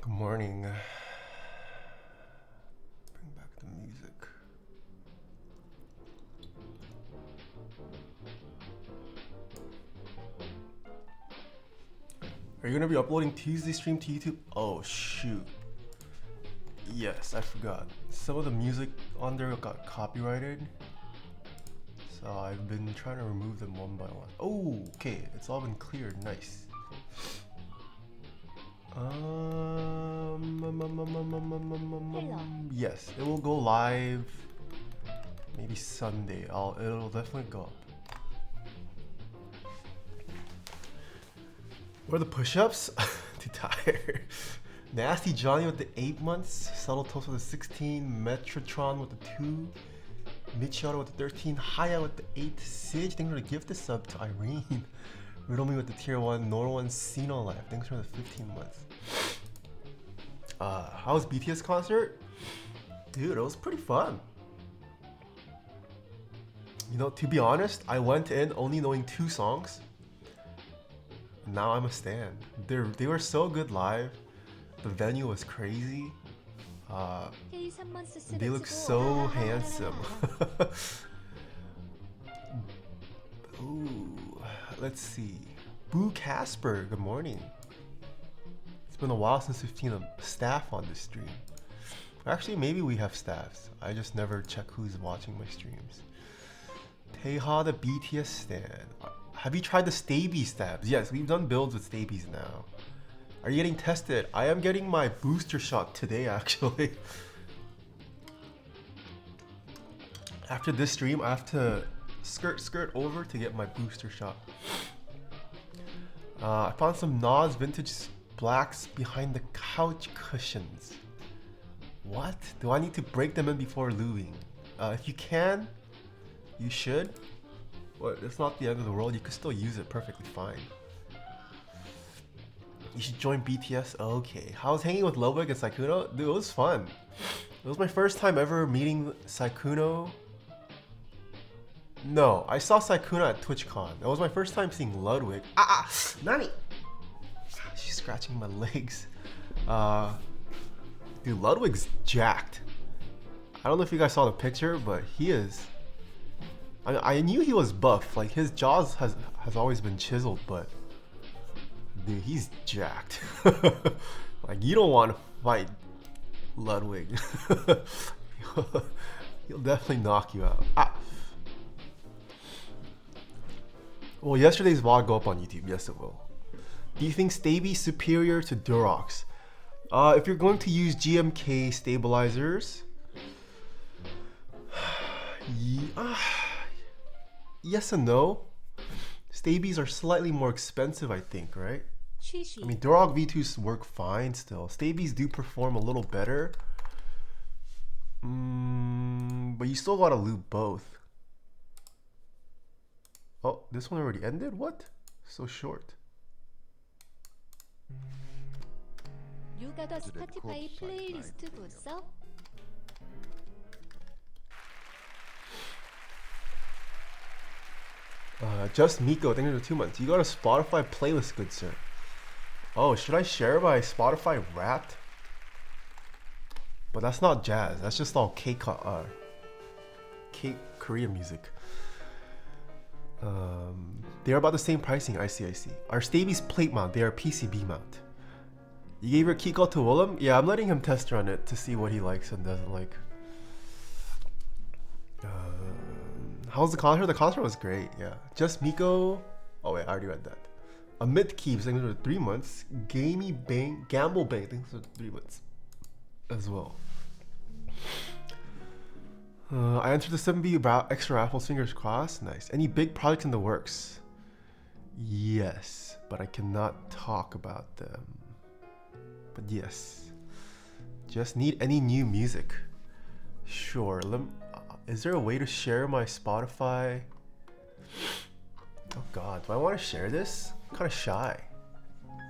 Good morning. Bring back the music. Are you gonna be uploading Tuesday stream to YouTube? Oh shoot. Yes, I forgot. Some of the music on there got copyrighted. So I've been trying to remove them one by one. Oh, okay. It's all been cleared. Nice. Yes, it will go live maybe Sunday. It'll definitely go up. What are the push-ups? Too tired. Nasty Johnny with the 8 months. Subtle Toast with the 16. Metrotron with the 2. Michiota with the 13. Haya with the 8. Sage, thanks for the gift sub to Irene. Riddle Me with the tier 1. Nor 1 Sino Life. Thanks for the 15 months. How was BTS concert? Dude, it was pretty fun. You know, to be honest, I went in only knowing 2 songs. Now I'm a stan. They were so good live. The venue was crazy. They look so handsome. Ooh, let's see. Boo Casper, good morning. It's been a while since we've seen a staff on this stream. Actually, maybe we have staffs. I just never check who's watching my streams. Taeha the BTS stan. Have you tried the Staby stabs? Yes, we've done builds with Stabies now. Are you getting tested? I am getting my booster shot today, actually. After this stream, I have to skirt over to get my booster shot. I found some Nas vintage blacks behind the couch cushions. What? Do I need to break them in before lubing? If you can, you should. But it's not the end of the world. You could still use it perfectly fine. You should join BTS. Okay. How was hanging with Lube and Saikuno? Dude, it was fun. It was my first time ever meeting Saikuno. No, I saw Saikuno at TwitchCon. That was my first time seeing Ludwig. Nani? She's scratching my legs. Dude, Ludwig's jacked. I don't know if you guys saw the picture, but he is. I knew he was buff. Like his jaws has always been chiseled, but dude, he's jacked. Like you don't want to fight Ludwig. He'll definitely knock you out. Well, yesterday's VOD go up on YouTube. Yes, it will. Do you think Staby superior to Durox? If you're going to use GMK stabilizers, yes and no. Stabies are slightly more expensive, I think, right? I mean, Durox V2s work fine still. Stabies do perform a little better. But you still gotta lube both. Oh, this one already ended? What? So short. 누가 더 스포티파이 플레이리스트 봤어? Just Miko, thank you for 2 months. You got a Spotify playlist, good sir. Oh, should I share my Spotify Wrapped? But that's not jazz. That's just all K-Korean music. They're about the same pricing. I see. Our Stabies plate mount. They are PCB mount. You gave your Keycap to Willem? Yeah, I'm letting him test run it to see what he likes and doesn't like. How was the concert? The concert was great, yeah. Just Miko. Oh wait, I already read that. Amit Keeps, I think for 3 months. Gamey Bang, Gamble Bang, I think for 3 months as well. I entered the 7B extra raffles, fingers crossed. Nice. Any big projects in the works? Yes, but I cannot talk about them. But yes. Just need any new music. Sure. Is there a way to share my Spotify? Oh god, do I want to share this? I'm kind of shy.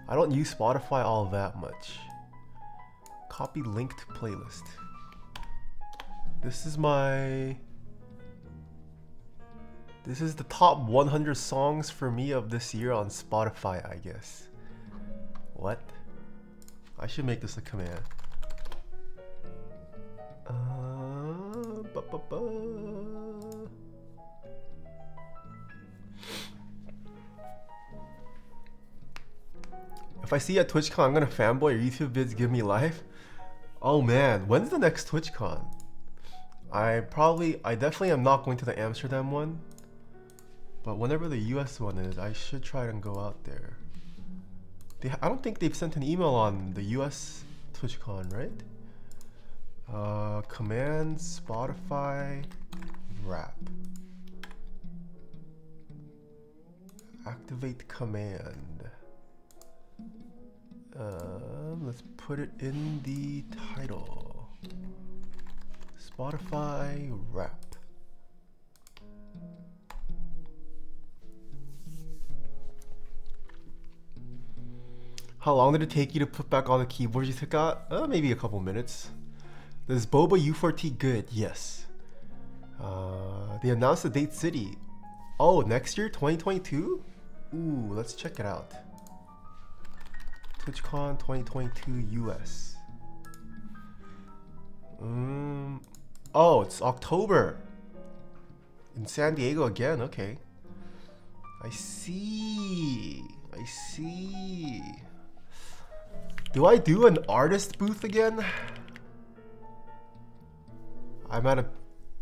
I don't use Spotify all that much. Copy linked playlist. This is the top 100 songs for me of this year on Spotify, I guess. What? I should make this a command. Ba, ba, ba. If I see you at TwitchCon, I'm gonna fanboy. Your YouTube vids give me life. Oh man, when's the next TwitchCon? I definitely am not going to the Amsterdam one. But whenever the US one is, I should try and go out there. I don't think they've sent an email on the US TwitchCon, right? Command Spotify wrap. Activate command. Let's put it in the title. Spotify wrap. How long did it take you to put back all the keyboards you took out? Maybe a couple minutes. Is Boba U4T good? Yes. They announced the date city. Oh, next year, 2022? Ooh, let's check it out. TwitchCon 2022 US. Oh, it's October. In San Diego again, okay. I see. I see. Do I do an artist booth again?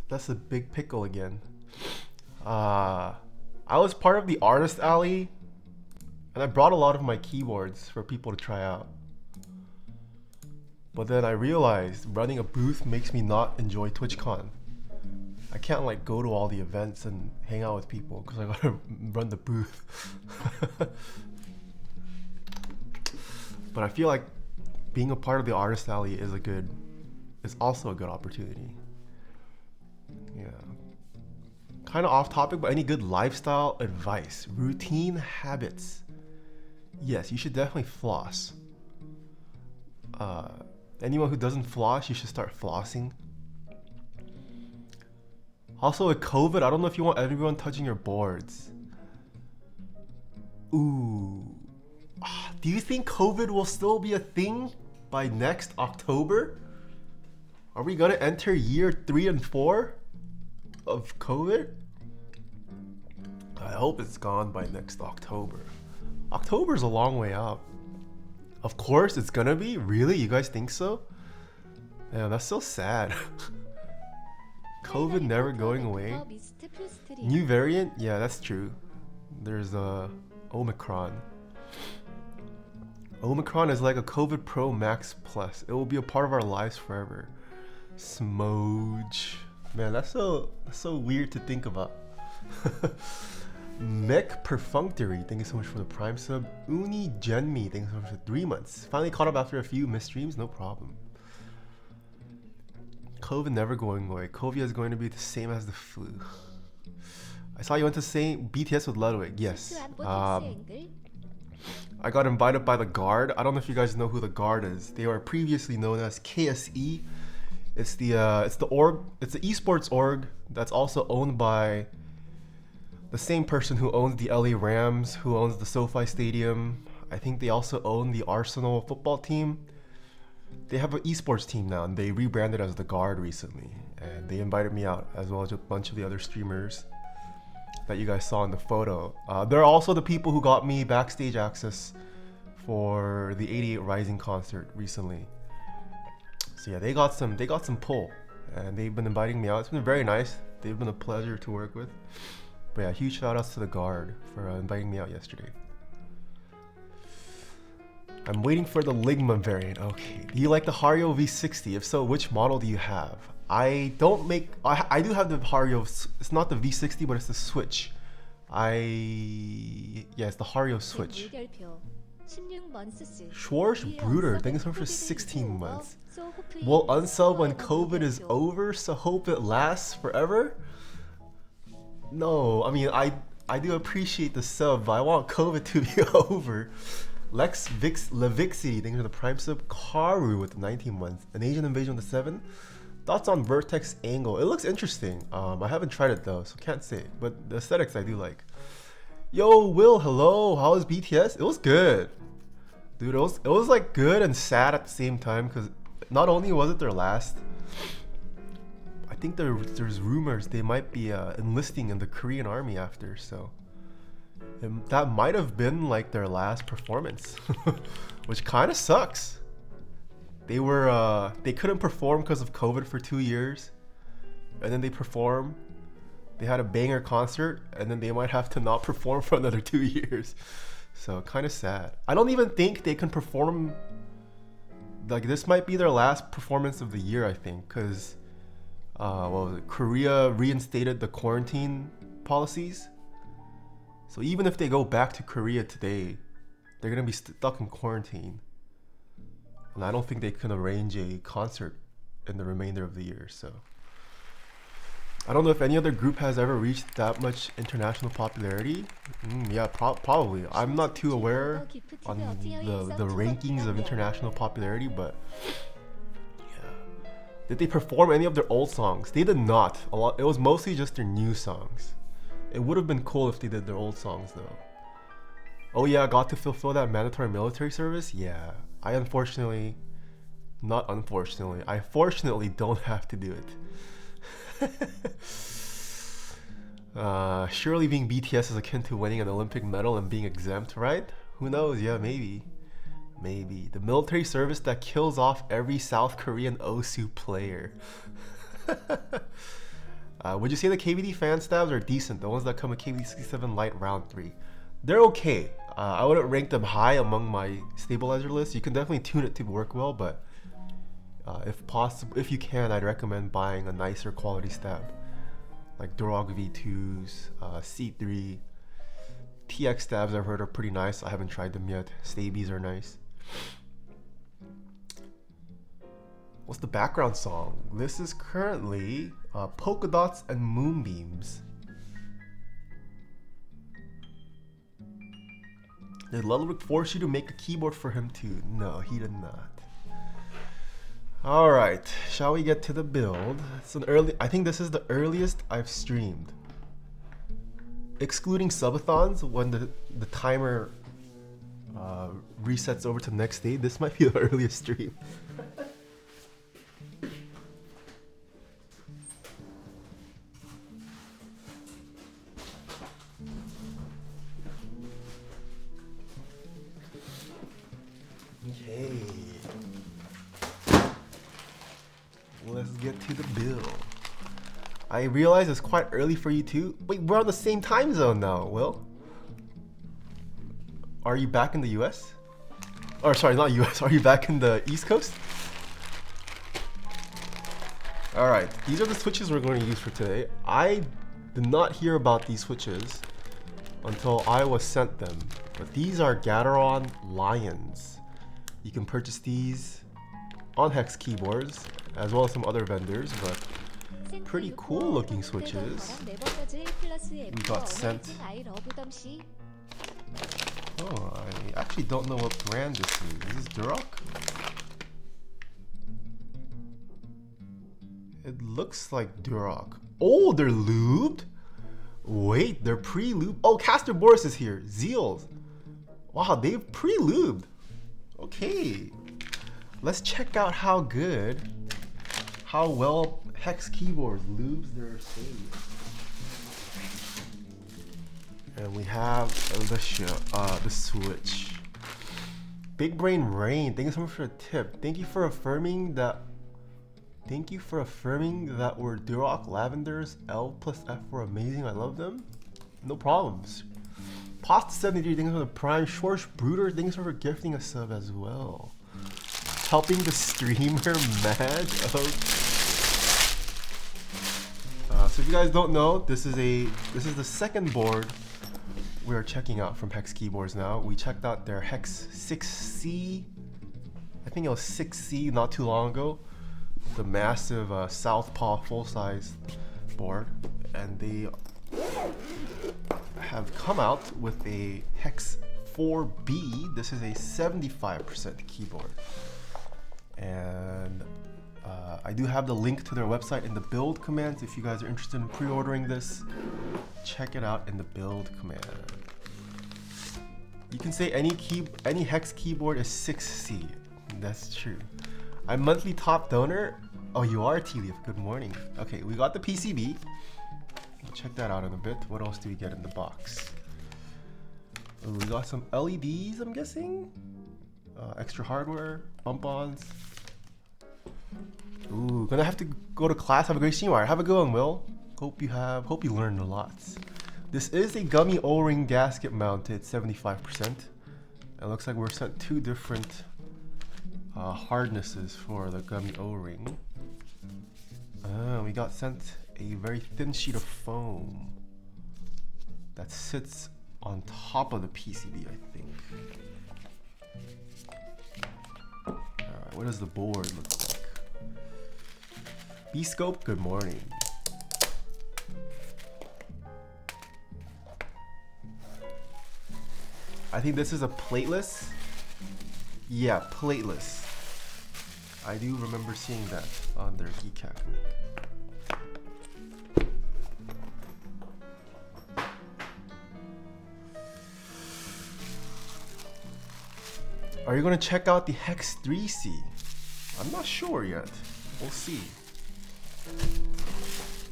That's a big pickle again. I was part of the artist alley, and I brought a lot of my keyboards for people to try out. But then I realized running a booth makes me not enjoy TwitchCon. I can't like go to all the events and hang out with people because I gotta run the booth. But I feel like being a part of the artist alley is also a good opportunity. Yeah. Kind of off topic, but any good lifestyle advice? Routine habits. Yes, you should definitely floss. Anyone who doesn't floss, you should start flossing. Also with COVID, I don't know if you want everyone touching your boards. Ooh. Do you think COVID will still be a thing by next October? Are we gonna enter year 3 and 4 of COVID? I hope it's gone by next October. October's a long way out. Of course it's gonna be? Really? You guys think so? Yeah, that's so sad. COVID never going away. New variant? Yeah, that's true. There's Omicron. Omicron is like a COVID Pro Max Plus. It will be a part of our lives forever. Smooge. Man, that's so weird to think about. Mech Perfunctory, thank you so much for the Prime sub. Uni Genmi, thank you so much for 3 months. Finally caught up after a few missed streams, no problem. COVID never going away. COVID is going to be the same as the flu. I saw you went to St. BTS with Ludwig. Yes. I got invited by the Guard. I don't know if you guys know who the Guard is. They were previously known as KSE. It's the esports org that's also owned by the same person who owns the LA Rams, who owns the SoFi Stadium. I think they also own the Arsenal football team. They have an esports team now, and they rebranded as the Guard recently. And they invited me out, as well as a bunch of the other streamers that you guys saw in the photo. They're also the people who got me backstage access for the 88 Rising concert recently. So yeah, they got some pull, and they've been inviting me out. It's been very nice. They've been a pleasure to work with. But yeah, huge shout outs to the Guard for inviting me out yesterday. I'm waiting for the Ligma variant. Okay. Do you like the Hario V60? If so, which model do you have? I do have the Hario. It's not the V60, but it's the Switch. It's the Hario Switch. Schwarz Bruder, thank you so much for 16 months. Will unsub when COVID is over, so hope it lasts forever? No, I mean, I do appreciate the sub, but I want COVID to be over. Levixity, thank you for the Prime sub. Karu with the 19 months. An Asian Invasion with the 7. Thoughts on Vertex Angle? It looks interesting. I haven't tried it though, so can't say. But the aesthetics I do like. Yo, Will, hello. How was BTS? It was good. Dude, it was like good and sad at the same time because not only was it their last, I think there's rumors they might be enlisting in the Korean army after, so that might have been like their last performance, which kind of sucks. They couldn't perform because of COVID for 2 years, and then they perform. They had a banger concert, and then they might have to not perform for another 2 years. So kind of sad. I don't even think they can perform. Like this might be their last performance of the year, I think, because Korea reinstated the quarantine policies. So even if they go back to Korea today, they're gonna be stuck in quarantine, and I don't think they can arrange a concert in the remainder of the year. So I don't know if any other group has ever reached that much international popularity. Yeah, probably. I'm not too aware on the rankings of international popularity, but yeah. Did they perform any of their old songs? They did not. It was mostly just their new songs. It would have been cool if they did their old songs though. Oh yeah, I got to fulfill that mandatory military service? Yeah. I fortunately don't have to do it. Surely being BTS is akin to winning an Olympic medal and being exempt, right? Who knows? Yeah, maybe. The military service that kills off every South Korean OSU player. Would you say the KBD fan stabs are decent? The ones that come with KBD 67 Lite round 3. They're okay. I wouldn't rank them high among my stabilizer list. You can definitely tune it to work well, but if possible, if you can, I'd recommend buying a nicer quality stab, like Durog V2s, C3, TX stabs. I've heard are pretty nice. I haven't tried them yet. Stabies are nice. What's the background song? This is currently Polka Dots and Moonbeams. Did Ludwig force you to make a keyboard for him too? No, he did not. Alright, shall we get to the build? I think this is the earliest I've streamed. Excluding subathons, when the timer resets over to the next day, this might be the earliest stream. Okay. Let's get to the build. I realize it's quite early for you too. Wait, we're on the same time zone now, Will. Are you back in the US? Or sorry, not US. Are you back in the East Coast? Alright, these are the switches we're going to use for today. I did not hear about these switches until I was sent them. But these are Gateron Lions. You can purchase these on Hex keyboards, as well as some other vendors, but pretty cool looking switches. We got sent. Oh, I actually don't know what brand this is. Is this Duroc? It looks like Duroc. Oh, they're lubed? Wait, they're pre-lubed. Oh, Castor Boris is here. Zeal. Wow, they've pre-lubed. Okay. Let's check out how well Hex keyboards lubes their stage. And we have the switch. Big Brain Rain, thank you so much for the tip. Thank you for affirming that were Duroc Lavenders L plus F were amazing. I love them. No problems. Pasta 73, thanks for the prime. Schwarz Bruder, thanks for gifting a sub as well. Helping the streamer mad. So if you guys don't know, this is the second board we are checking out from Hex keyboards now. We checked out their Hex 6C. I think it was 6C not too long ago. The massive Southpaw full-size board, and they have come out with a HEX.4B. This is a 75% keyboard, and I do have the link to their website in the build commands. If you guys are interested in pre-ordering this, check it out in the build command. You can say any hex keyboard is 6C. That's true. I'm monthly top donor. Oh, you are, T-Leaf. Good morning. Okay, we got the PCB. We'll check that out in a bit. What else do we get in the box? Ooh, we got some LEDs, I'm guessing. Extra hardware, bump-ons. Ooh, gonna have to go to class. Have a great stream. Have a good one, Will. Hope you learned a lot. This is a gummy O-ring gasket mounted 75%. It looks like we're sent 2 different hardnesses for the gummy O-ring. We got sent a very thin sheet of foam that sits on top of the PCB, I think. Alright, what does the board look like? B-Scope, good morning. I think this is a plateless. Yeah, plateless. I do remember seeing that on their Keycaps. Are you gonna check out the HEX.4B? I'm not sure yet. We'll see.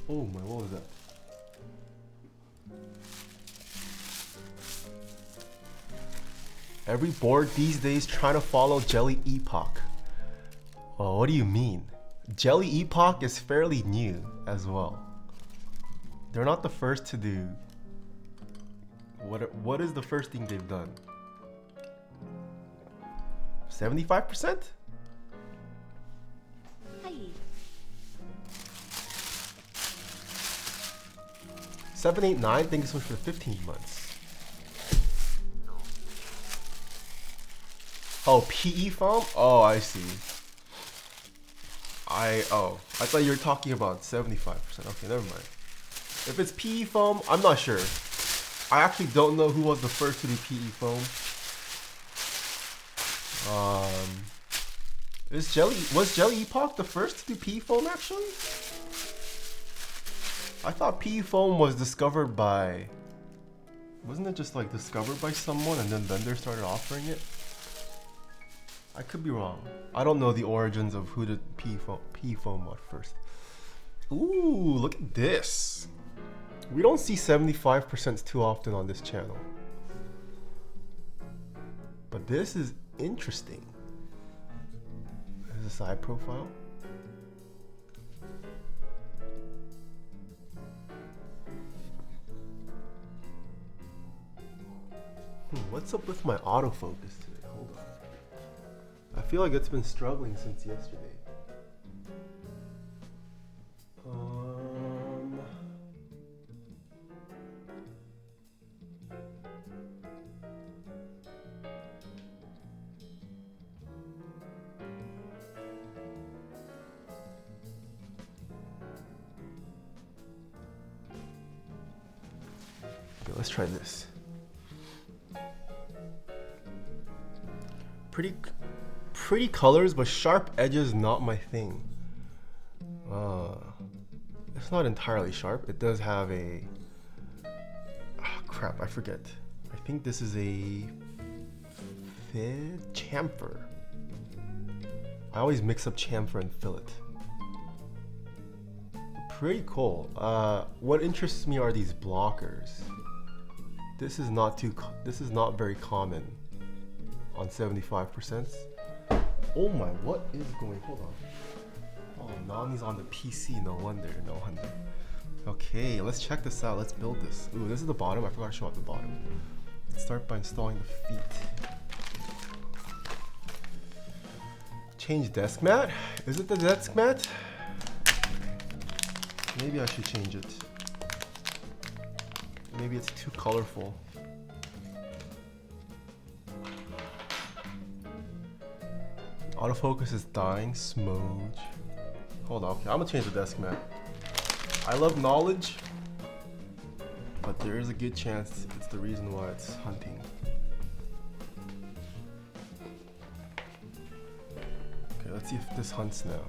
Oh my, what was that? Every board these days trying to follow Jelly Epoch. Oh, what do you mean? Jelly Epoch is fairly new as well. They're not the first to do. What is the first thing they've done? 75%? Hi. 789, thank you so much for the 15 months. Oh, PE foam? Oh, I see. I thought you were talking about 75%. Okay, never mind. If it's PE foam, I'm not sure. I actually don't know who was the first to do PE foam. Was Jelly Epoch the first to do PE foam actually? I thought PE foam was discovered by... Wasn't it just like discovered by someone and then vendors started offering it? I could be wrong. I don't know the origins of who did PE foam was first. Ooh, look at this. We don't see 75% too often on this channel. But this is interesting. There's a side profile. What's up with my autofocus today? Hold on. I feel like it's been struggling since yesterday. Okay, let's try this. Pretty colors, but sharp edges not my thing. It's not entirely sharp. It does have a... crap, I forget. I think this is a... chamfer. I always mix up chamfer and fillet. Pretty cool. What interests me are these blockers. This is not very common on 75%. Oh my, what is going, hold on. Oh, Nami's on the PC, no wonder. Okay, let's check this out, let's build this. Ooh, this is the bottom, I forgot to show out the bottom. Let's start by installing the feet. Change desk mat? Is it the desk mat? Maybe I should change it. Maybe it's too colorful. Autofocus is dying, smooge. Hold on, okay, I'm gonna change the desk mat. I love knowledge, but there is a good chance it's the reason why it's hunting. Okay, let's see if this hunts now.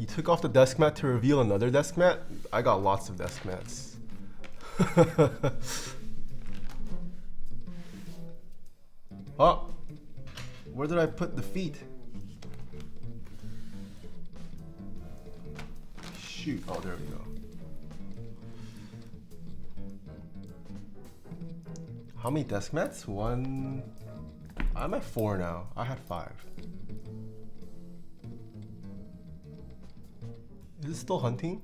You took off the desk mat to reveal another desk mat? I got lots of desk mats. Oh, where did I put the feet? Shoot, oh there we go. How many desk mats? One. I'm at 4 now. I had 5. Is it still hunting?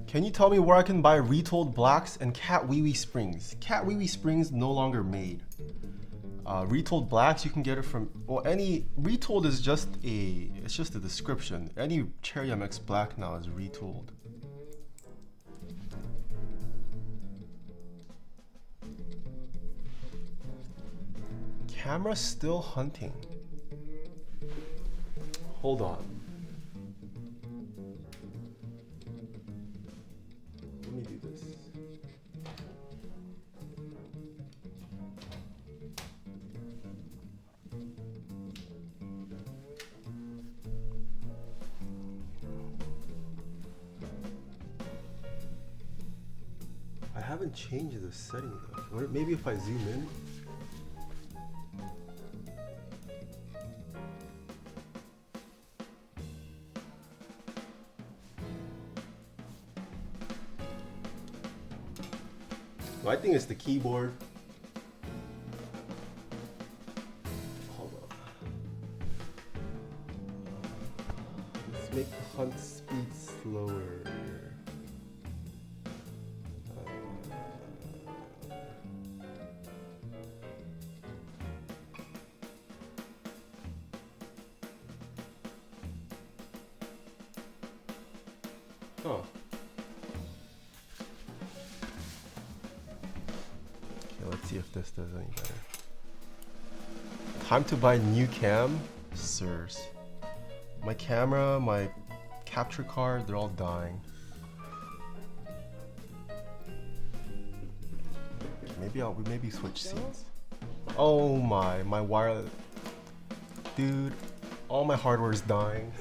Can you tell me where I can buy retooled blacks and cat wee wee springs? Cat wee wee springs no longer made. Retooled blacks you can get it from, well, any retooled is just it's just a description. Any Cherry MX black now is retooled. Camera still hunting. Hold on. Let me do this. I haven't changed the setting though. Maybe if I zoom in. I think it's the keyboard. Hold on. Let's make the hunt speed slower. Oh. Let's see if this does any better. Time to buy new cam? Sirs. My camera, my capture card, they're all dying. Maybe switch scenes. Oh my wireless. Dude, all my hardware is dying.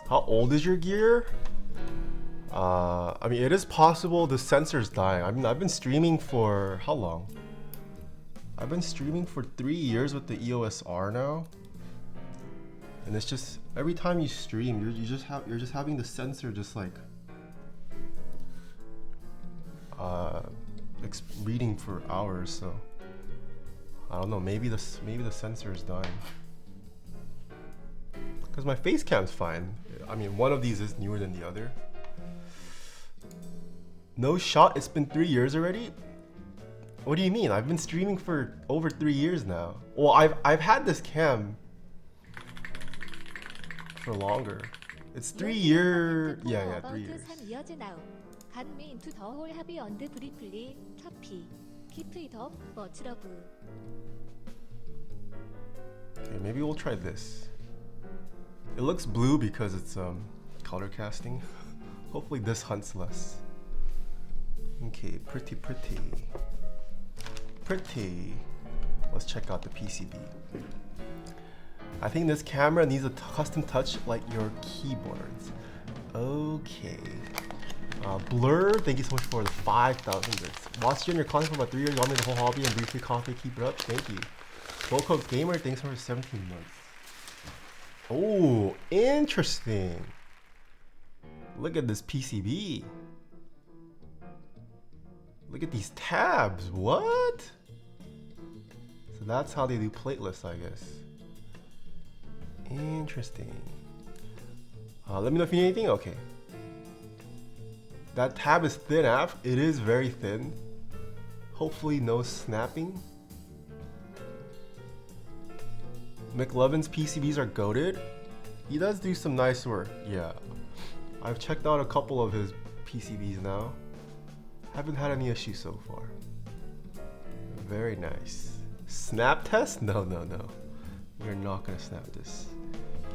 How old is your gear? I mean, it is possible the sensor's dying. I mean, I've been streaming for how long? I've been streaming for 3 years with the EOS R now, and it's just every time you stream, you're just having the sensor just like reading for hours. So I don't know. Maybe the sensor is dying. Because my face cam's fine. I mean, one of these is newer than the other. No shot? It's been 3 years already? What do you mean? I've been streaming for over 3 years now. Well, I've had this cam for longer. It's 3 years. Yeah, 3 years. Got me into the whole hobby on the briefly copy. Keep it up, much love. Okay, maybe we'll try this. It looks blue because it's color casting. Hopefully this hunts less. Okay, pretty. Let's check out the PCB. I think this camera needs a custom touch like your keyboards. Okay. Blur, thank you so much for the 5,000 bits. Watched you on your content for about 3 years, got me the whole hobby and briefly coffee. Keep it up, thank you. Bocox Gamer, thanks for 17 months. Oh, interesting. Look at this PCB. Look at these tabs. What? So that's how they do plateless, I guess. Interesting. Let me know if you need anything. Okay. That tab is thin, it is very thin. Hopefully no snapping. McLovin's PCBs are goated. He does do some nice work, yeah. I've checked out a couple of his PCBs now. Haven't had any issues so far. Very nice. Snap test? No. We're not gonna snap this.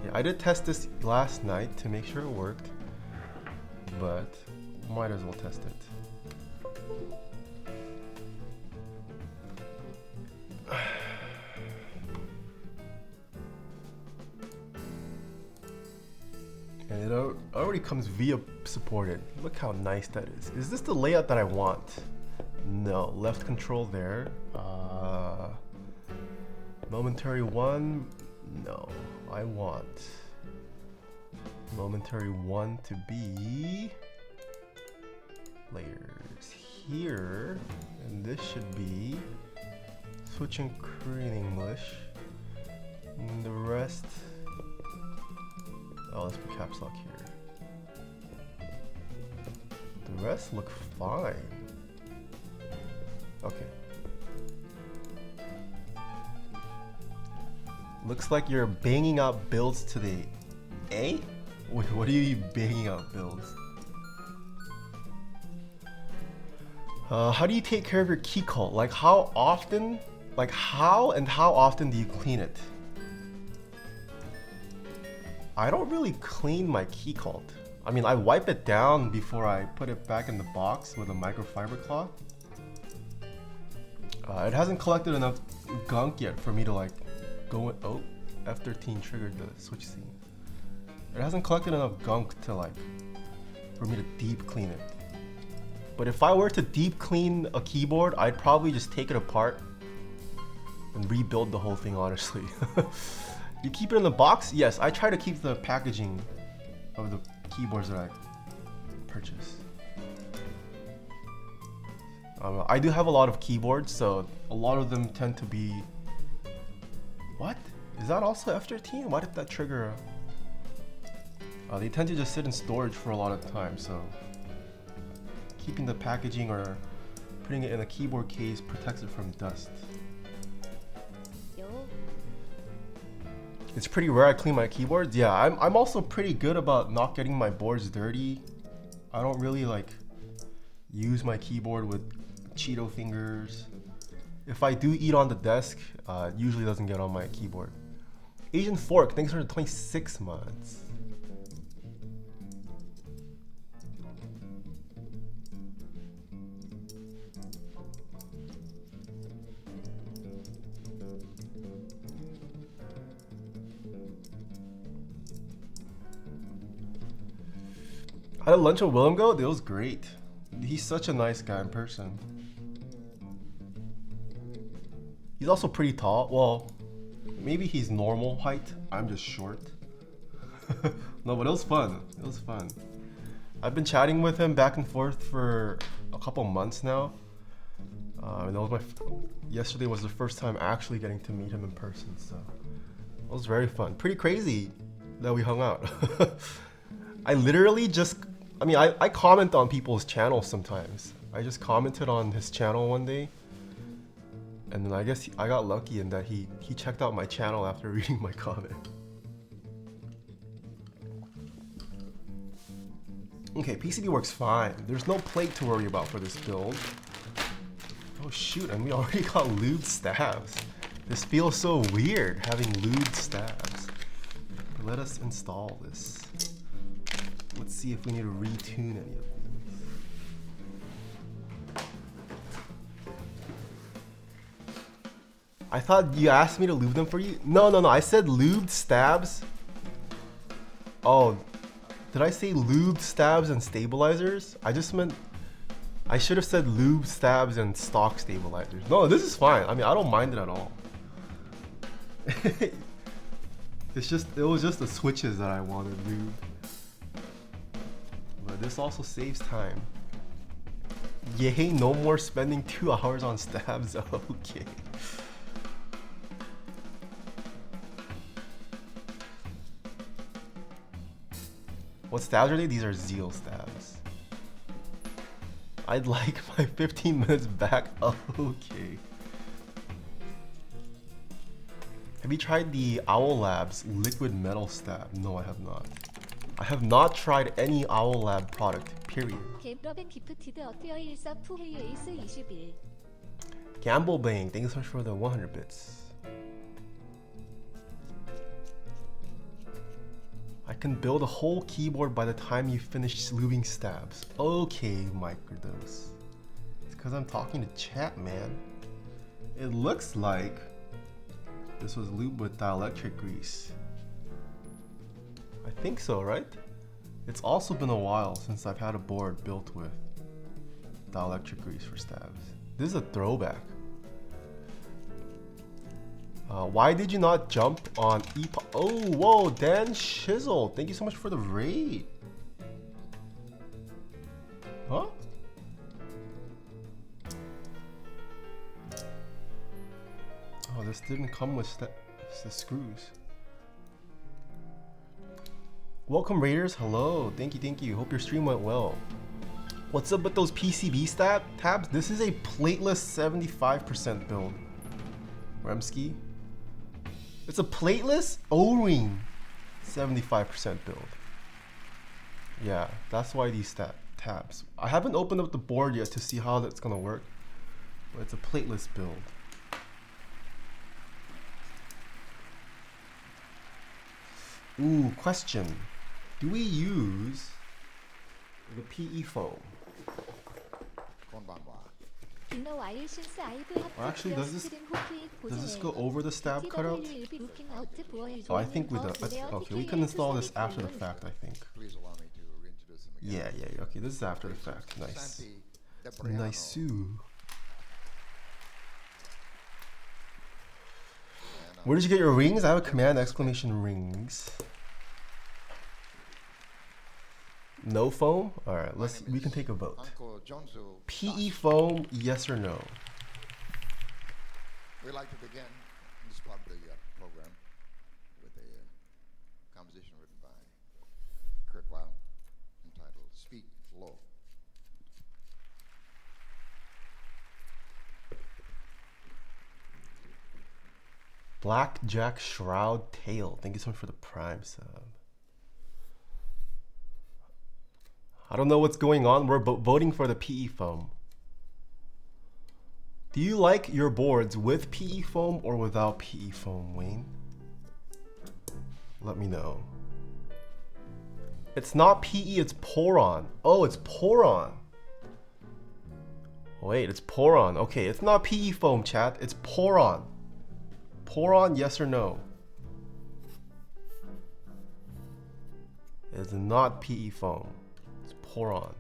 Yeah, I did test this last night to make sure it worked, but might as well test it. And it already comes VIA supported. Look how nice that is. Is this the layout that I want? No, left control there. Momentary 1, no. I want momentary 1 to be layers here, and this should be switching Korean English, and the rest, oh, let's put caps lock here. The rest look fine. Okay. Looks like you're banging out builds today. Eh? Wait, what do you mean banging out builds? How do you take care of your key cult? Like how often? Like how often do you clean it? I don't really clean my key cult. I mean, I wipe it down before I put it back in the box with a microfiber cloth. It hasn't collected enough gunk yet for me to like go in. Oh, F13 triggered the switch scene. It hasn't collected enough gunk to like for me to deep clean it. But if I were to deep clean a keyboard, I'd probably just take it apart and rebuild the whole thing, honestly. You keep it in the box? Yes, I try to keep the packaging of the keyboards that I purchase. I do have a lot of keyboards, so a lot of them tend to be... What? Is that also F13? Why did that trigger? They tend to just sit in storage for a lot of time, so keeping the packaging or putting it in a keyboard case protects it from dust. It's pretty rare I clean my keyboards. Yeah, I'm also pretty good about not getting my boards dirty. I don't really like use my keyboard with Cheeto fingers. If I do eat on the desk, it usually doesn't get on my keyboard. Asian Fork, thanks for the 26 months. I had lunch with Willem go. It was great. He's such a nice guy in person. He's also pretty tall. Well, maybe he's normal height. I'm just short. No, but it was fun. It was fun. I've been chatting with him back and forth for a couple months now. And that was yesterday was the first time actually getting to meet him in person. So it was very fun. Pretty crazy that we hung out. I literally just... I mean, I comment on people's channels sometimes. I just commented on his channel one day, and then I guess I got lucky in that he checked out my channel after reading my comment. Okay, PCB works fine. There's no plate to worry about for this build. Oh shoot, and we already got lubed stabs. This feels so weird, having lubed stabs. Let us install this. Let's see if we need to retune any of these. I thought you asked me to lube them for you. No. I said lubed stabs. Oh, did I say lubed stabs and stabilizers? I just meant I should have said lube stabs and stock stabilizers. No, this is fine. I mean, I don't mind it at all. It was just the switches that I wanted lubed. But this also saves time. Yay, no more spending 2 hours on stabs. Okay. What stabs are they? These are Zeal stabs. I'd like my 15 minutes back. Okay. Have you tried the Owl Labs liquid metal stab? No, I have not. I have not tried any Owl Lab product, period. 갭러벤 기프티드 어테어 14푸헤이 에이스 21. Gamble Bang, thank you so much for the 100 bits. I can build a whole keyboard by the time you finish lubing stabs. Okay, Microdose. It's because I'm talking to chat, man. It looks like this was lubed with dielectric grease. I think so, right? It's also been a while since I've had a board built with dielectric grease for stabs. This is a throwback. Why did you not jump on EPO? Oh, whoa, Dan Shizzle. Thank you so much for the raid. Huh? Oh, this didn't come with the screws. Welcome, Raiders. Hello. Thank you, thank you. Hope your stream went well. What's up with those PCB tabs? This is a plateless 75% build. Remski. It's a plateless O-ring 75% build. Yeah, that's why these tabs. I haven't opened up the board yet to see how that's gonna work, but it's a plateless build. Ooh, question. Do we use the PE foam? Or actually, does this go over the stab cutout? Oh, I think we do. Okay, we can install this after the fact, I think. Yeah, okay, this is after the fact. Nice. Nice. Where did you get your rings? I have a command exclamation rings. No foam? Alright, we can take a vote. PE foam, yes or no? We'd like to begin this part of the program with a composition written by Kurt Weill entitled Speak Low. Blackjack Shroud Tail. Thank you so much for the Prime sub. I don't know what's going on. We're voting for the PE foam. Do you like your boards with PE foam or without PE foam, Wayne? Let me know. It's not PE, it's Poron. Oh, it's Poron. Wait, it's Poron. Okay, it's not PE foam, chat. It's Poron. Poron, yes or no? It's not PE foam. It's Poron.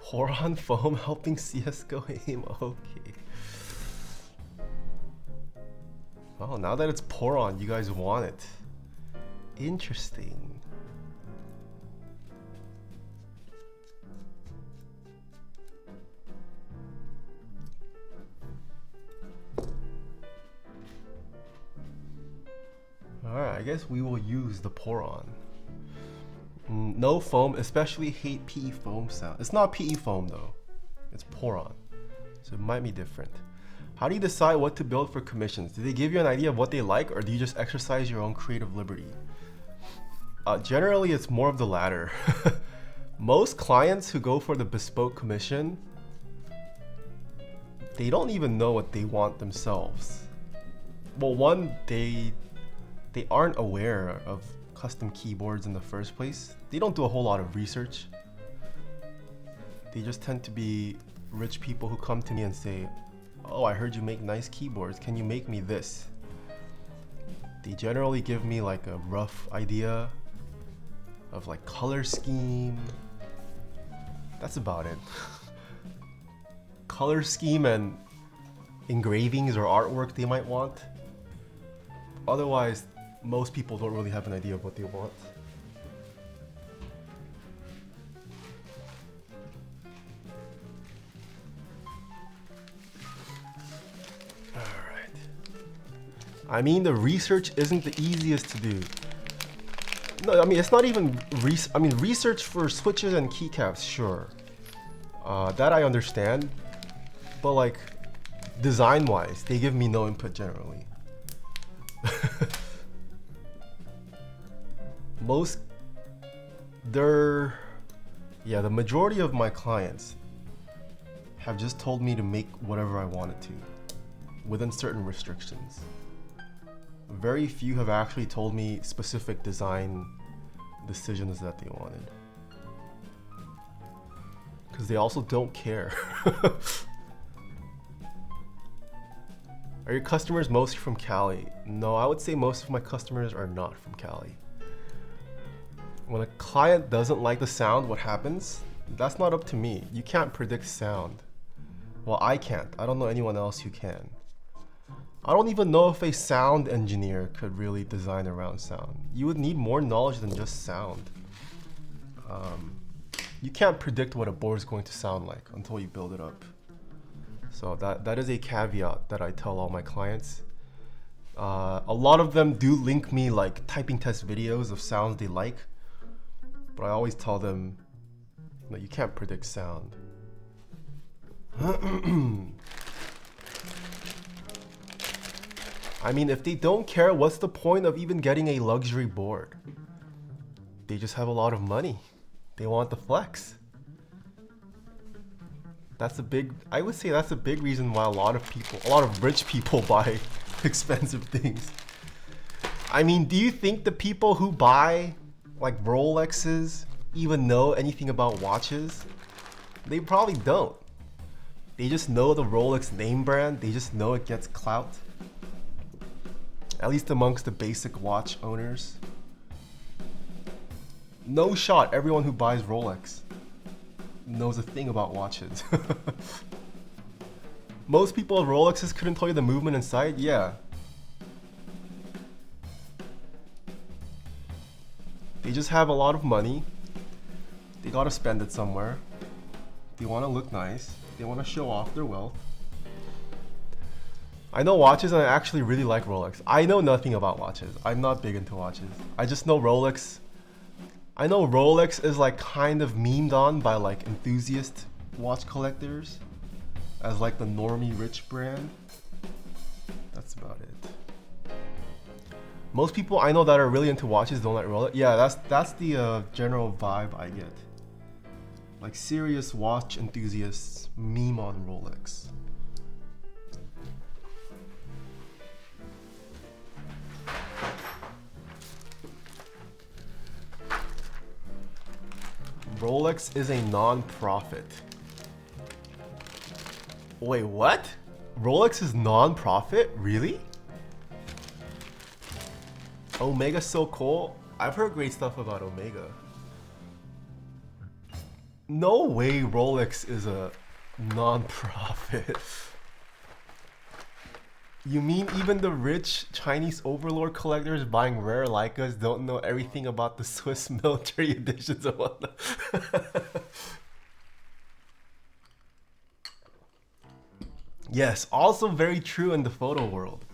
Poron foam helping CSGO aim. Okay. Oh, now that it's Poron, you guys want it. Interesting. Alright, I guess we will use the Poron. No foam, especially hate PE foam sound. It's not PE foam though. It's Poron. So it might be different. How do you decide what to build for commissions? Do they give you an idea of what they like, or do you just exercise your own creative liberty? Generally, it's more of the latter. Most clients who go for the bespoke commission, they don't even know what they want themselves. Well, one, they aren't aware of custom keyboards in the first place. They don't do a whole lot of research. They just tend to be rich people who come to me and say, oh, I heard you make nice keyboards. Can you make me this? They generally give me like a rough idea of like color scheme. That's about it. Color scheme and engravings or artwork they might want. Otherwise, most people don't really have an idea of what they want. Alright. I mean, the research isn't the easiest to do. No, I mean, it's not even research for switches and keycaps, sure. That I understand. But like, design-wise, they give me no input generally. The majority of my clients have just told me to make whatever I wanted to, within certain restrictions. Very few have actually told me specific design decisions that they wanted. Because they also don't care. Are your customers mostly from Cali? No, I would say most of my customers are not from Cali. When a client doesn't like the sound, what happens? That's not up to me. You can't predict sound. Well, I can't. I don't know anyone else who can. I don't even know if a sound engineer could really design around sound. You would need more knowledge than just sound. You can't predict what a board is going to sound like until you build it up. So that is a caveat that I tell all my clients. A lot of them do link me like typing test videos of sounds they like, but I always tell them that you can't predict sound. I mean, if they don't care, what's the point of even getting a luxury board? They just have a lot of money. They want the flex. I would say that's a big reason why a lot of rich people buy expensive things. I mean, do you think the people who buy like Rolexes even know anything about watches? They probably don't. They just know the Rolex name brand. They just know it gets clout. At least amongst the basic watch owners. No shot, everyone who buys Rolex knows a thing about watches. Most people with Rolexes couldn't tell you the movement inside? Yeah. They just have a lot of money. They gotta spend it somewhere. They wanna look nice. They wanna show off their wealth. I know watches and I actually really like Rolex. I know nothing about watches. I'm not big into watches. I just know Rolex. I know Rolex is like kind of memed on by like enthusiast watch collectors as like the normie rich brand. That's about it. Most people I know that are really into watches don't like Rolex. Yeah, that's the general vibe I get. Like serious watch enthusiasts meme on Rolex. Rolex is a non-profit. Wait, what? Rolex is non-profit? Really? Omega's so cool. I've heard great stuff about Omega. No way Rolex is a non-profit. You mean even the rich Chinese overlord collectors buying rare Leicas don't know everything about the Swiss military editions and whatnot? Yes, also very true in the photo world.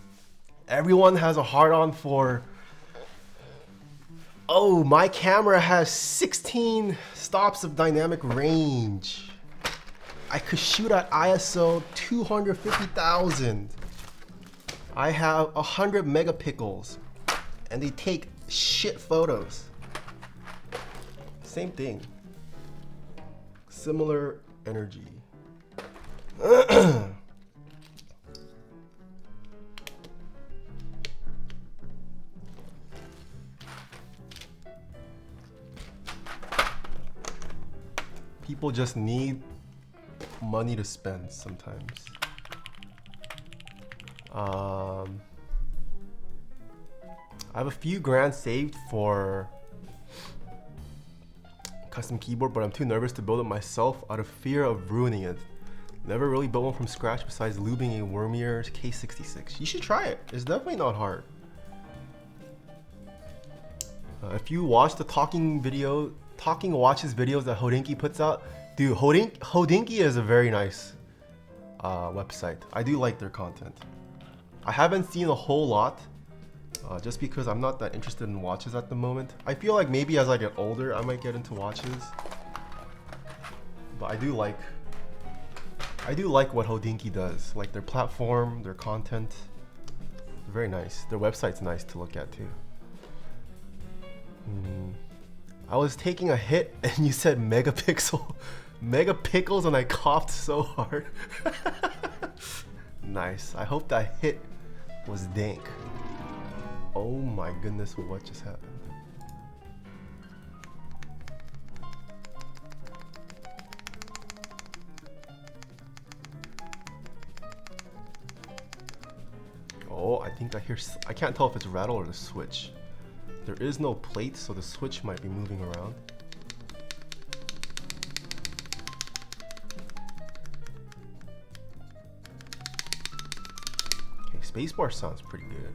Everyone has a hard-on for, oh, my camera has 16 stops of dynamic range. I could shoot at ISO 250,000. I have 100 megapixels and they take shit photos. Same thing. Similar energy. People just need money to spend sometimes. I have a few grand saved for custom keyboard, but I'm too nervous to build it myself out of fear of ruining it. Never really built one from scratch besides lubing a Wormier K66. You should try it. It's definitely not hard. If you watch the talking watches videos that Hodinkee puts out, dude, Hodinkee is a very nice website. I do like their content. I haven't seen a whole lot, just because I'm not that interested in watches at the moment. I feel like maybe as I get older, I might get into watches. But I do like what Hodinkee does, like their platform, their content. Very nice. Their website's nice to look at too. I was taking a hit and you said megapixels and I coughed so hard. Nice. I hope that hit was dank. Oh my goodness, what just happened? Oh, I think I hear, I can't tell if it's rattle or the switch. There is no plate, so the switch might be moving around. Okay, spacebar sounds pretty good.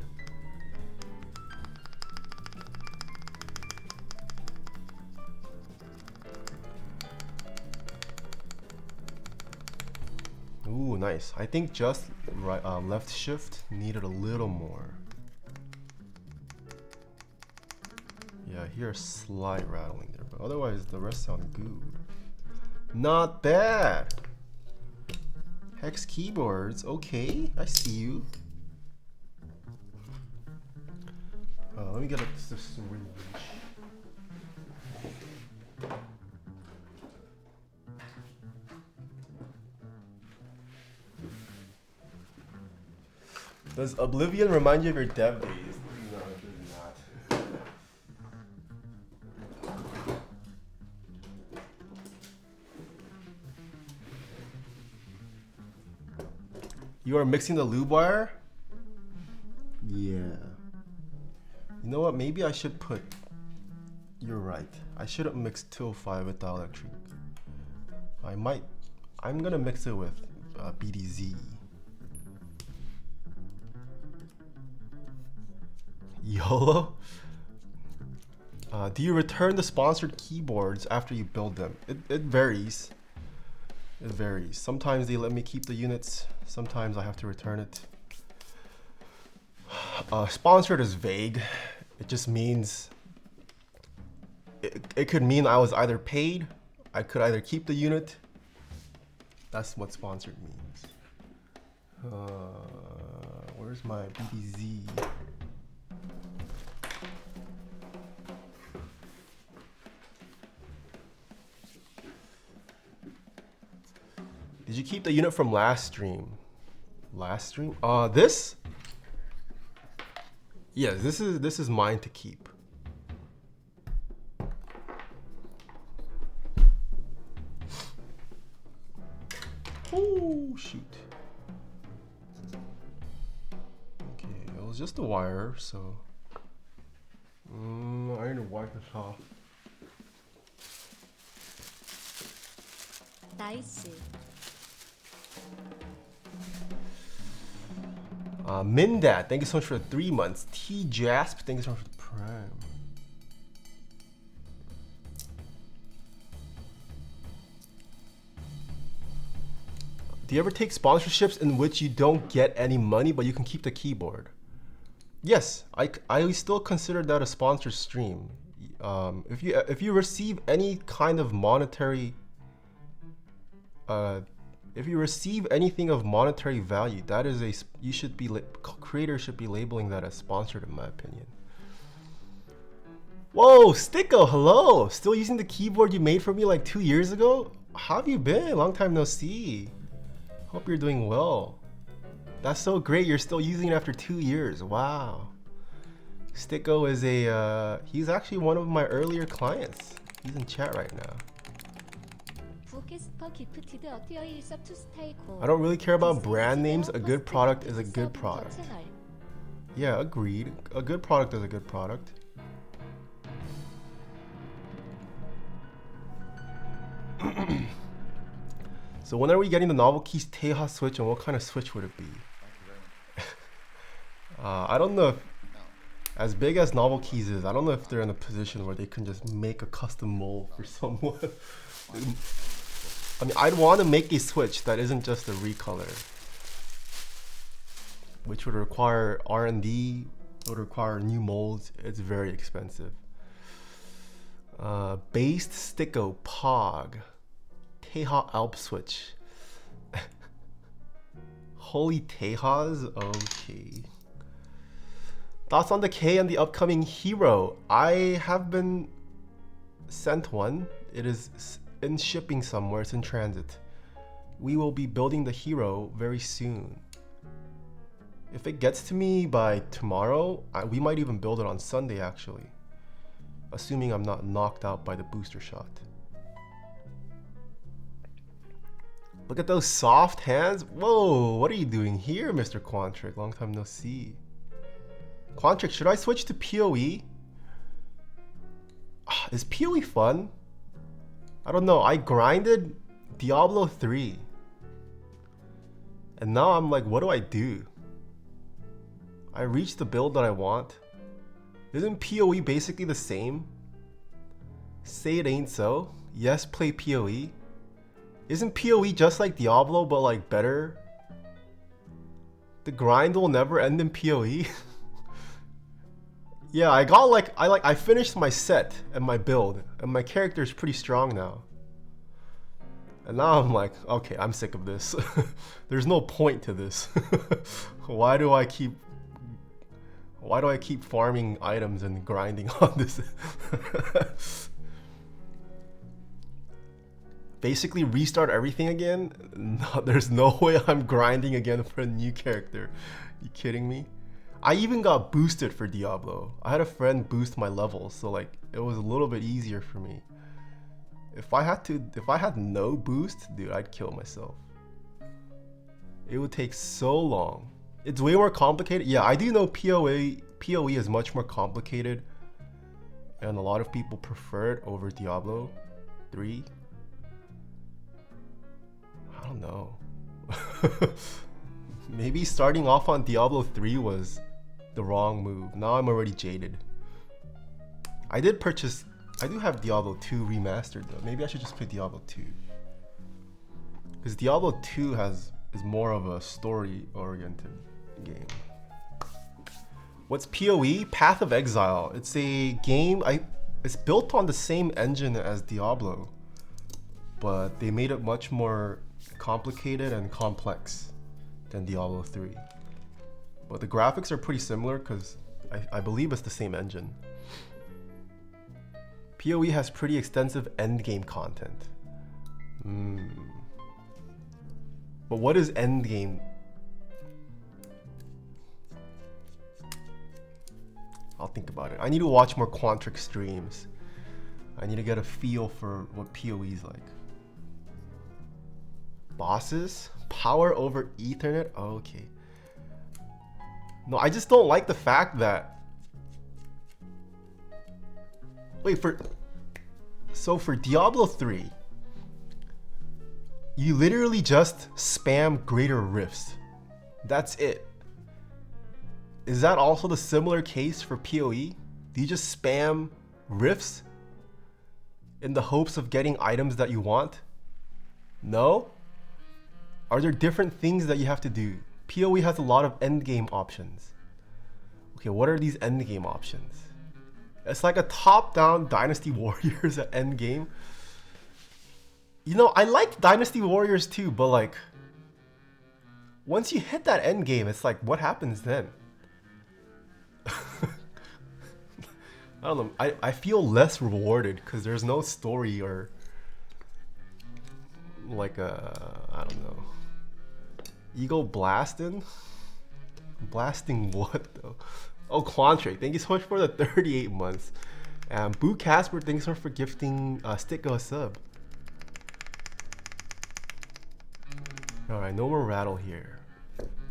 Ooh, nice. I think just right, left shift needed a little more. Yeah, I hear a slight rattling there, but otherwise the rest sound good. Not bad. Hex keyboards, okay, I see you. Let me get a syringe. Does Oblivion remind you of your dev days? No, it does not. You are mixing the lube wire? Yeah. You know what? Maybe I should put... You're right. I shouldn't mix 205 with dielectric. I'm gonna mix it with BDZ. YOLO? Do you return the sponsored keyboards after you build them? It varies. It varies. Sometimes they let me keep the units. Sometimes I have to return it. Sponsored is vague. It just means... It could mean I was either paid, I could either keep the unit. That's what sponsored means. Where's my BDZ? Did you keep the unit from last stream? Last stream? This? Yes, this is mine to keep. Oh shoot. Okay, it was just a wire, so I need to wipe this off. 나이스. Mindat, thank you so much for the 3 months. T-Jasp, thank you so much for the prime. Do you ever take sponsorships in which you don't get any money, but you can keep the keyboard? Yes, I still consider that a sponsored stream. If you receive any kind of monetary, if you receive anything of monetary value, that is creators should be labeling that as sponsored, in my opinion. Whoa, Sticko, hello! Still using the keyboard you made for me like 2 years ago? How have you been? Long time no see. Hope you're doing well. That's so great, you're still using it after 2 years. Wow. Sticko is he's actually one of my earlier clients. He's in chat right now. I don't really care about brand names. A good product is a good product. Yeah, agreed. A good product is a good product. So when are we getting the Novel Keys Taeha switch, and what kind of switch would it be? I don't know if, as big as Novel Keys is, I don't know if they're in a position where they can just make a custom mold for someone. I mean, I'd want to make a switch that isn't just a recolor, which would require R&D, would require new molds. It's very expensive. Based Sticko Pog. Taeha Alp switch. Holy Taehas? Okay. Thoughts on the K and the upcoming hero? I have been sent one. It is in shipping somewhere. It's in transit. We will be building the hero very soon. If it gets to me by tomorrow, we might even build it on Sunday actually. Assuming I'm not knocked out by the booster shot. Look at those soft hands. Whoa, what are you doing here, Mr. Quantric? Long time no see. Quantric, should I switch to PoE? Is PoE fun? I don't know. I grinded Diablo 3. And now I'm like, what do I do? I reached the build that I want. Isn't PoE basically the same? Say it ain't so. Yes, play PoE. Isn't PoE just like Diablo but like better? The grind will never end in PoE. Yeah, I finished my set and my build and my character is pretty strong now. And now I'm like, okay, I'm sick of this. There's no point to this. Why do I keep farming items and grinding on this? Basically restart everything again? No, there's no way I'm grinding again for a new character. You kidding me? I even got boosted for Diablo. I had a friend boost my levels, so like it was a little bit easier for me. If I had no boost, dude, I'd kill myself. It would take so long. It's way more complicated. Yeah, I do know PoE is much more complicated, and a lot of people prefer it over Diablo 3. I don't know. Maybe starting off on Diablo 3 was the wrong move. Now I'm already jaded. I do have Diablo 2 remastered though. Maybe I should just play Diablo 2. Because Diablo 2 is more of a story-oriented game. What's PoE? Path of Exile. It's a game, it's built on the same engine as Diablo, but they made it much more complicated and complex than Diablo 3. But the graphics are pretty similar because I believe it's the same engine. PoE has pretty extensive endgame content. But what is endgame? I'll think about it. I need to watch more Quantric streams. I need to get a feel for what PoE is like. Bosses? Power over Ethernet? Oh, okay. No, I just don't like the fact that... Wait, so for Diablo 3, you literally just spam greater rifts. That's it. Is that also the similar case for PoE? Do you just spam rifts in the hopes of getting items that you want? No? Are there different things that you have to do? PoE has a lot of endgame options. Okay, what are these endgame options? It's like a top-down Dynasty Warriors at endgame. You know, I like Dynasty Warriors too, but like, once you hit that endgame, it's like, what happens then? I don't know. I feel less rewarded because there's no story or like I don't know. Ego blasting? Blasting what though? Oh, Quantric, thank you so much for the 38 months. And Boo Casper, thanks so much for gifting Stick a sub. Alright, no more rattle here.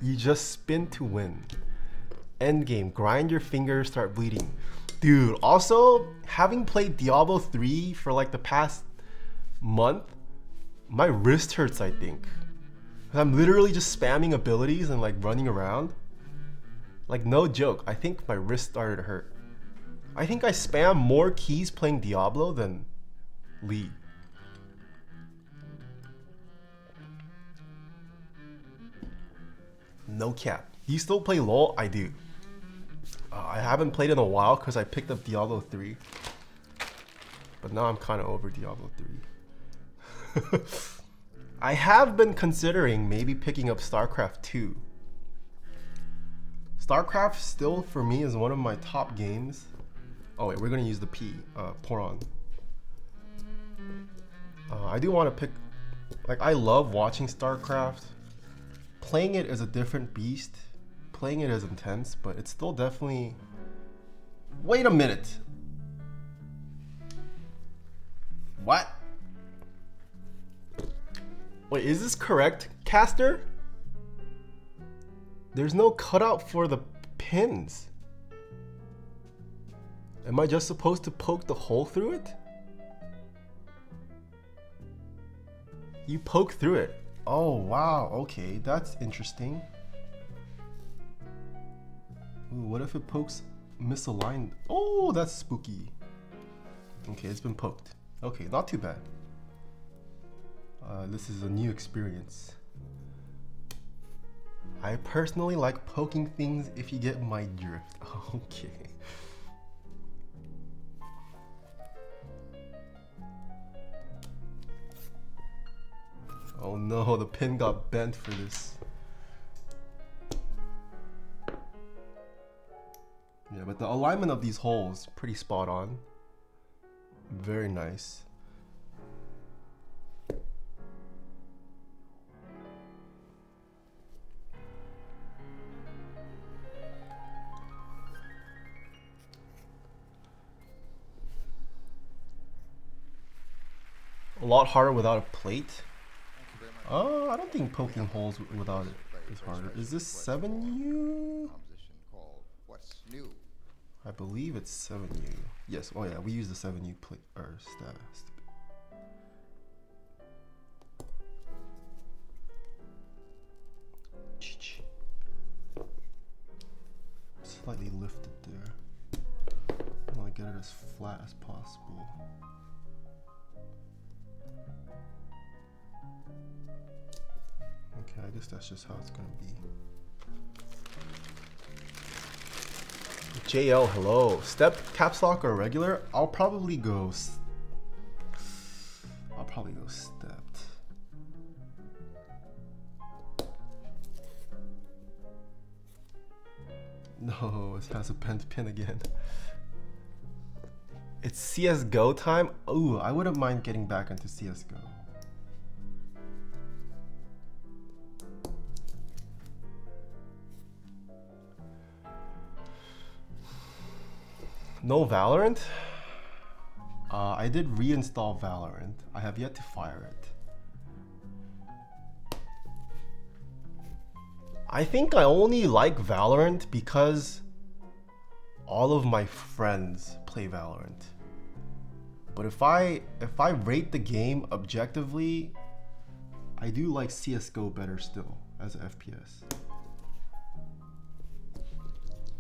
You just spin to win. Endgame, grind your fingers, start bleeding. Dude, also, having played Diablo 3 for like the past month, my wrist hurts, I think. I'm literally just spamming abilities and like running around. Like, no joke, I think my wrist started to hurt. I think I spam more keys playing Diablo than League. No cap. Do you still play LoL? I do. I haven't played in a while because I picked up Diablo 3. But now I'm kind of over Diablo 3. I have been considering maybe picking up StarCraft 2. StarCraft still for me is one of my top games. Oh wait, we're gonna use the P, Poron. I do want to pick, like I love watching StarCraft. Playing it is a different beast. Playing it is intense, but it's still definitely... Wait a minute. What? Wait, is this correct, Caster? There's no cutout for the pins. Am I just supposed to poke the hole through it? You poke through it. Oh wow, okay, that's interesting. Ooh, what if it pokes misaligned? Oh, that's spooky. Okay, it's been poked. Okay, not too bad. This is a new experience. I personally like poking things, if you get my drift. Okay. Oh no, the pin got bent for this. Yeah, but the alignment of these holes, pretty spot on. Very nice. A lot harder without a plate. Oh, I don't think poking holes without it is harder. Is this 7U? What's new? I believe it's 7U. Yes, oh yeah, we use the 7U plate or status. Slightly lifted there. I want to get it as flat as possible. Okay, I guess that's just how it's gonna be. JL, hello. Step, caps lock, or regular? I'll probably go stepped. No, it has a bent pin again. It's CSGO time? Ooh, I wouldn't mind getting back into CSGO. No Valorant? I did reinstall Valorant. I have yet to fire it. I think I only like Valorant because all of my friends play Valorant. But if I rate the game objectively, I do like CSGO better still as an FPS.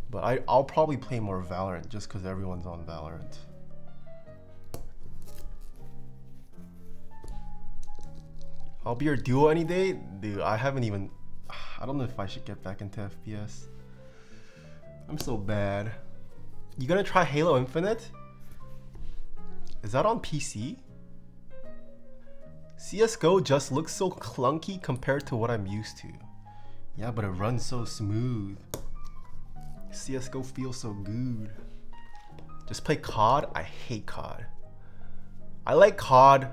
But I'll probably play more Valorant just because everyone's on Valorant. I'll be your duo any day? Dude, I don't know if I should get back into FPS. I'm so bad. You gonna try Halo Infinite? Is that on PC? CSGO just looks so clunky compared to what I'm used to. Yeah, but it runs so smooth. CSGO feels so good. Just play COD? I hate COD. I like COD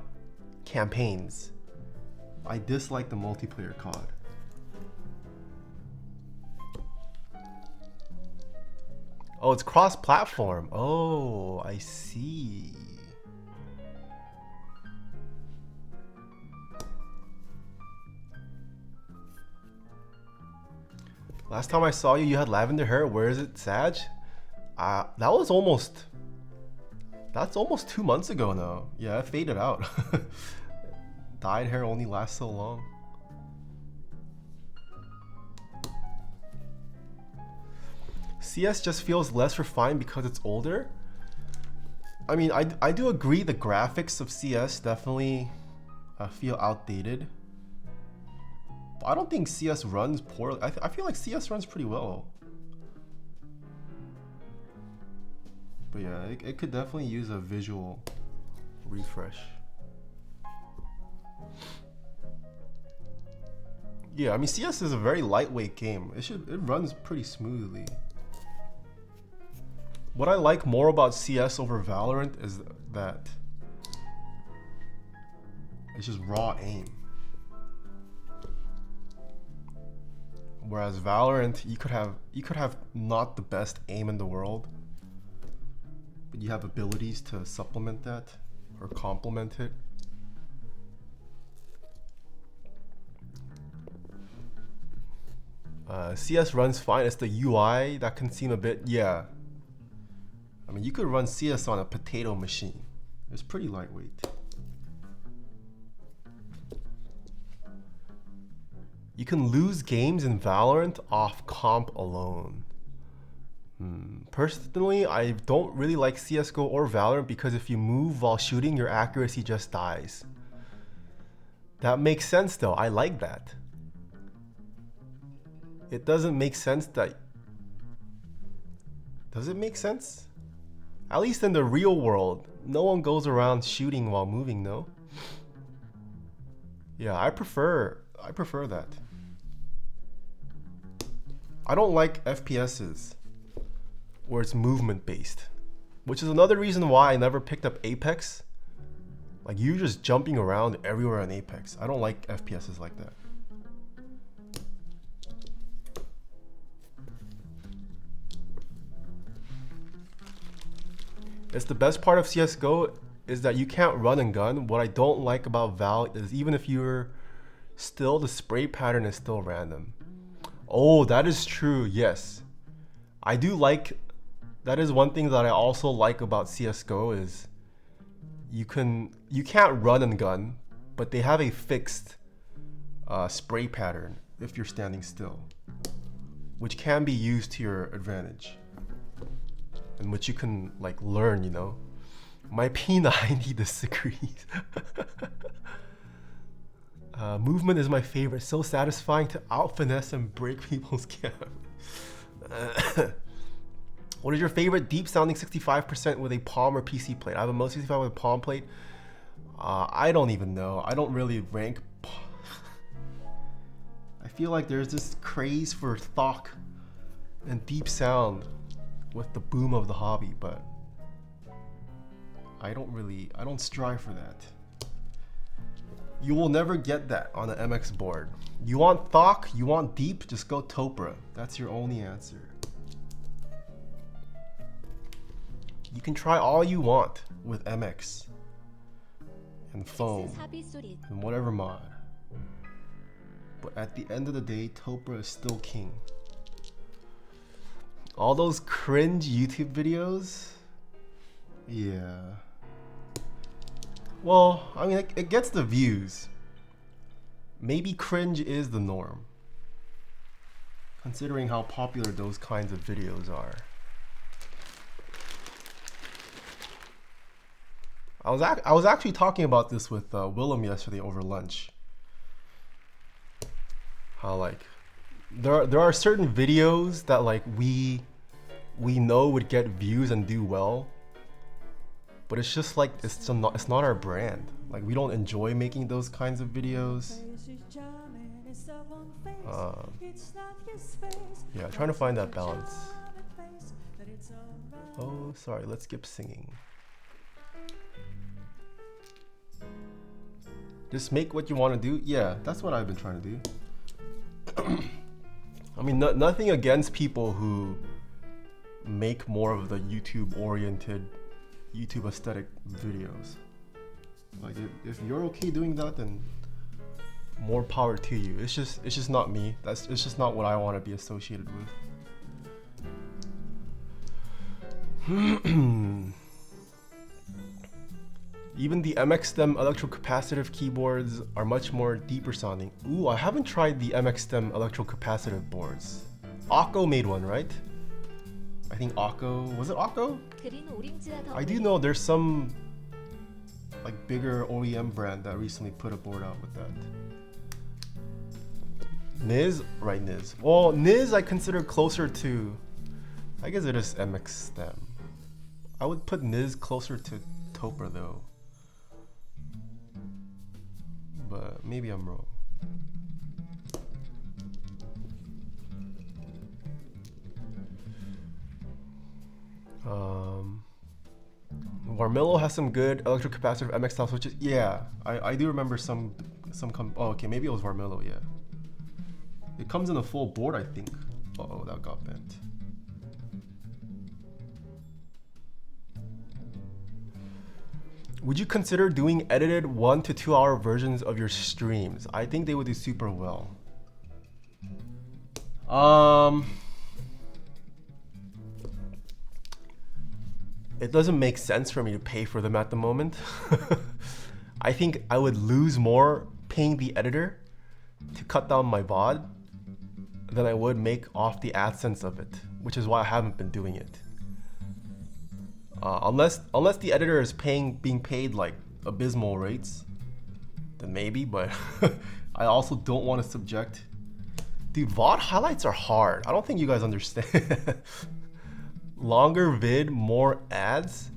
campaigns. I dislike the multiplayer COD. Oh, it's cross-platform. Oh, I see. Last time I saw you, you had lavender hair. Where is it, Sag? That's almost 2 months ago now. Yeah, it faded out. Dyed hair only lasts so long. CS just feels less refined because it's older. I mean, I do agree the graphics of CS definitely feel outdated. But I don't think CS runs poorly. I feel like CS runs pretty well. But yeah, it could definitely use a visual refresh. Yeah, I mean CS is a very lightweight game. It runs pretty smoothly. What I like more about CS over Valorant is that it's just raw aim. Whereas Valorant, you could have not the best aim in the world, but you have abilities to supplement that or complement it. CS runs fine. It's the UI that can seem a bit, yeah. I mean, you could run CS on a potato machine. It's pretty lightweight. You can lose games in Valorant off comp alone. Personally, I don't really like CSGO or Valorant because if you move while shooting, your accuracy just dies. That makes sense though. I like that. It doesn't make sense that... Does it make sense? At least in the real world, no one goes around shooting while moving, no? Yeah, I prefer that. I don't like FPSs where it's movement based, which is another reason why I never picked up Apex. Like, you're just jumping around everywhere in Apex. I don't like FPSs like that. It's the best part of CSGO is that you can't run and gun. What I don't like about Val is even if you're still, the spray pattern is still random. Oh, that is true, yes. I do like, that is one thing that I also like about CSGO is you can't run and gun, but they have a fixed spray pattern if you're standing still, which can be used to your advantage. In which you can like learn, you know. My P90 disagrees. Movement is my favorite. So satisfying to out finesse and break people's camp. What is your favorite deep sounding 65% with a palm or PC plate? I have a Mo 65 with a palm plate. I don't even know. I don't really rank. I feel like there's this craze for thok and deep sound with the boom of the hobby, but I don't strive for that. You will never get that on an MX board. You want thok, you want deep, just go Topra. That's your only answer. You can try all you want with MX and foam and whatever mod, but at the end of the day, Topra is still king. All those cringe YouTube videos, yeah. Well, I mean, it gets the views. Maybe cringe is the norm, considering how popular those kinds of videos are. I was actually talking about this with Willem yesterday over lunch. How like there are certain videos that like we know would get views and do well, but it's just like it's not our brand. Like, we don't enjoy making those kinds of videos. Yeah, trying to find that balance. Oh, sorry, let's skip singing. Just make what you want to do. Yeah, that's what I've been trying to do. I mean, nothing against people who make more of the YouTube-oriented, YouTube aesthetic videos. Like, if you're okay doing that, then more power to you. It's just not me. It's just not what I want to be associated with. Even the MX Stem electrocapacitive keyboards are much more deeper sounding. Ooh, I haven't tried the MX Stem electrocapacitive boards. Akko made one, right? I think Akko, was it Akko? I do know there's some like bigger OEM brand that recently put a board out with that. Niz? Right, Niz. Well, Niz I consider closer to, I guess it is MX Stem. I would put Niz closer to Topra though. But maybe I'm wrong. Warmillo has some good electrocapacitive MX style switches. Yeah, I do remember some oh, okay, maybe it was Warmillo, yeah. It comes in a full board, I think. Uh-oh, that got bent. Would you consider doing edited 1 to 2 hour versions of your streams? I think they would do super well. It doesn't make sense for me to pay for them at the moment. I think I would lose more paying the editor to cut down my VOD than I would make off the AdSense of it, which is why I haven't been doing it. Unless the editor is being paid like abysmal rates, then maybe, but I also don't want to subject. Dude, VOD highlights are hard. I don't think you guys understand. Longer vid, more ads.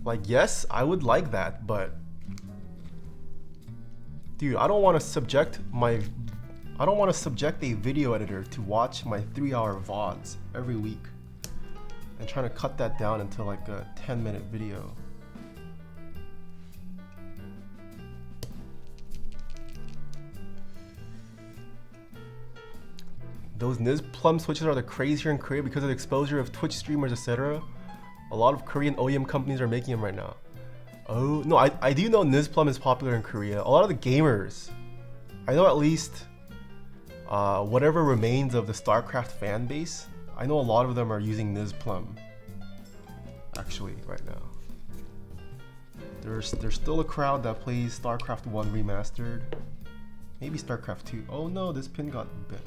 Like, yes, I would like that, but dude, I don't want to subject a video editor to watch my 3-hour VODs every week and trying to cut that down into like a 10-minute video. Those Niz Plum switches are the craze here in Korea because of the exposure of Twitch streamers, etc. A lot of Korean OEM companies are making them right now. Oh, no, I do know Niz Plum is popular in Korea. A lot of the gamers, I know at least whatever remains of the StarCraft fan base, I know a lot of them are using Niz Plum actually right now. There's still a crowd that plays StarCraft 1 remastered. Maybe StarCraft 2. Oh no, this pin got bent.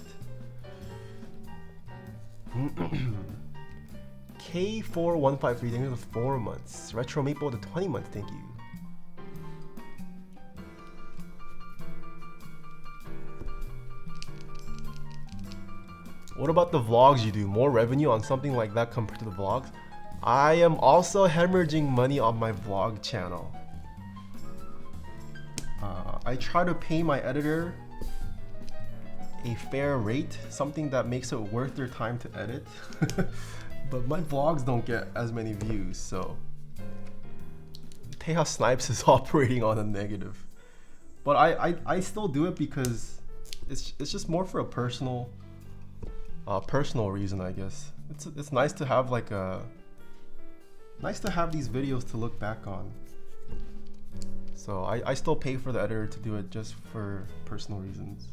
K4153, thank you for the 4 months. Retro Maple with the 20 months, thank you. What about the vlogs you do? More revenue on something like that compared to the vlogs? I am also hemorrhaging money on my vlog channel. I try to pay my editor a fair rate, something that makes it worth their time to edit. But my vlogs don't get as many views, so Taeha Snipes is operating on a negative. But I still do it because it's just more for a personal reason, I guess. It's nice to have like these videos to look back on. So I still pay for the editor to do it just for personal reasons.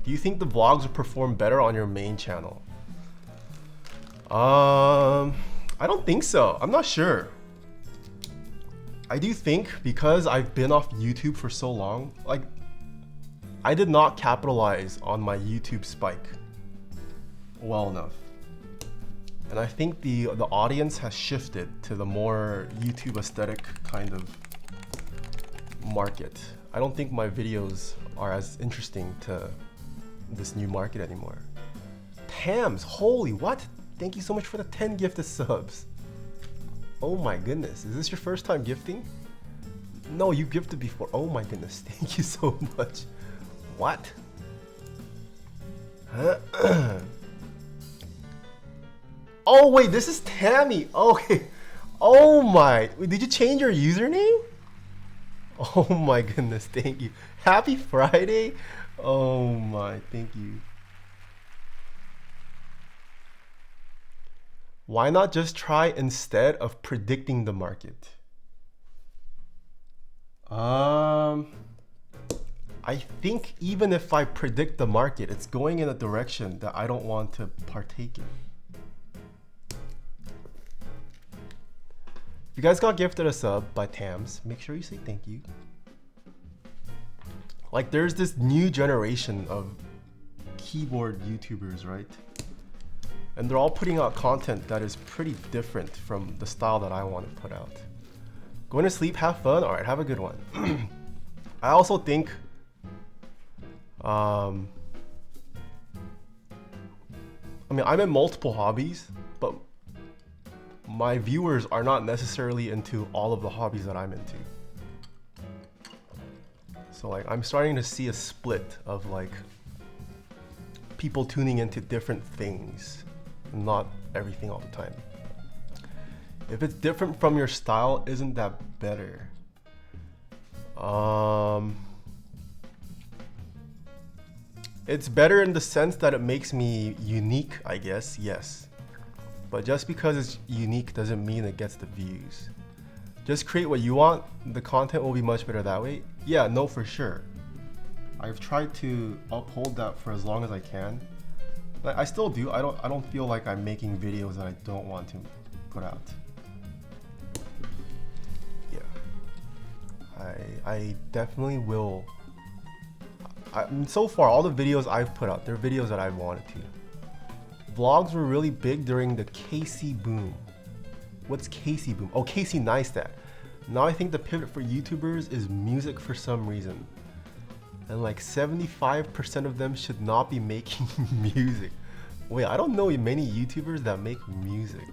Do you think the vlogs would perform better on your main channel? I don't think so. I'm not sure. I do think because I've been off YouTube for so long, like I did not capitalize on my YouTube spike well enough. And I think the audience has shifted to the more YouTube aesthetic kind of market. I don't think my videos are as interesting to this new market anymore. Tams, holy what? Thank you so much for the 10 gifted subs. Oh my goodness, is this your first time gifting? No, you gifted before. Oh my goodness, thank you so much. What? Oh wait, this is Tammy. Okay. Oh my, wait, did you change your username? Oh my goodness, thank you. Happy Friday. Oh my, thank you. Why not just try instead of predicting the market? I think even if I predict the market, it's going in a direction that I don't want to partake in. If you guys got gifted a sub by Tams, make sure you say thank you. Like there's this new generation of keyboard YouTubers, right? And they're all putting out content that is pretty different from the style that I want to put out. Going to sleep, have fun. All right, have a good one. I also think I mean, I'm in multiple hobbies, but my viewers are not necessarily into all of the hobbies that I'm into. So like I'm starting to see a split of like people tuning into different things, not everything all the time. If it's different from your style, isn't that better? It's better in the sense that it makes me unique, I guess, yes. But just because it's unique doesn't mean it gets the views. Just create what you want, the content will be much better that way. Yeah, no, for sure. I've tried to uphold that for as long as I can. Like, I still do. I don't feel like I'm making videos that I don't want to put out. Yeah. I definitely will. So far, all the videos I've put out, they're videos that I wanted to. Vlogs were really big during the KC boom. What's KC boom? Oh, Casey Neistat. Now I think the pivot for YouTubers is music for some reason. And like 75% of them should not be making music. Wait, I don't know many YouTubers that make music.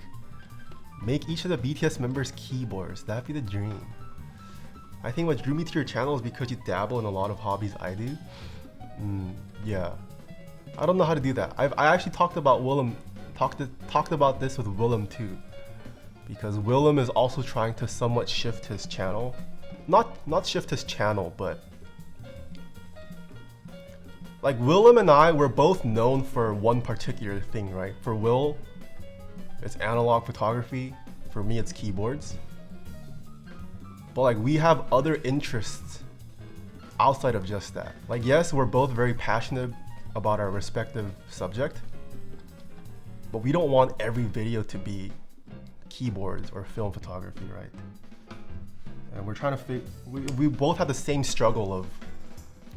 Make each of the BTS members keyboards. That'd be the dream. I think what drew me to your channel is because you dabble in a lot of hobbies I do. Yeah. I don't know how to do that. I actually talked about Willem, talked about this with Willem too. Because Willem is also trying to somewhat shift his channel. Not shift his channel, but like Willem and I were both known for one particular thing, right? For Will, it's analog photography. For me, it's keyboards. But like we have other interests outside of just that. Like yes, we're both very passionate about our respective subject, but we don't want every video to be keyboards or film photography, right? And we're trying to we both have the same struggle of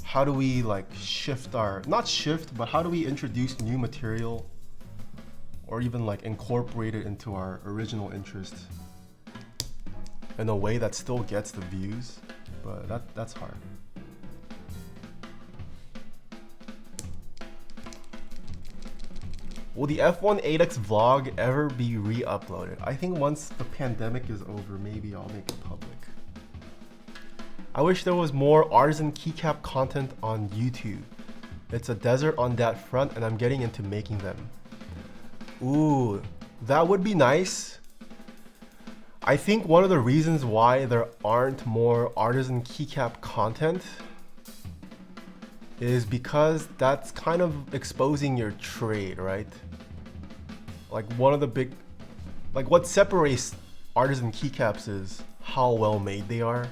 how do we like shift our, not shift, but how do we introduce new material or even like incorporate it into our original interest in a way that still gets the views, but that's hard. Will the F1 8X vlog ever be re-uploaded? I think once the pandemic is over, maybe I'll make it public. I wish there was more artisan keycap content on YouTube. It's a desert on that front and I'm getting into making them. Ooh, that would be nice. I think one of the reasons why there aren't more artisan keycap content is because that's kind of exposing your trade, right? Like one of the big, like what separates artisan keycaps is how well made they are.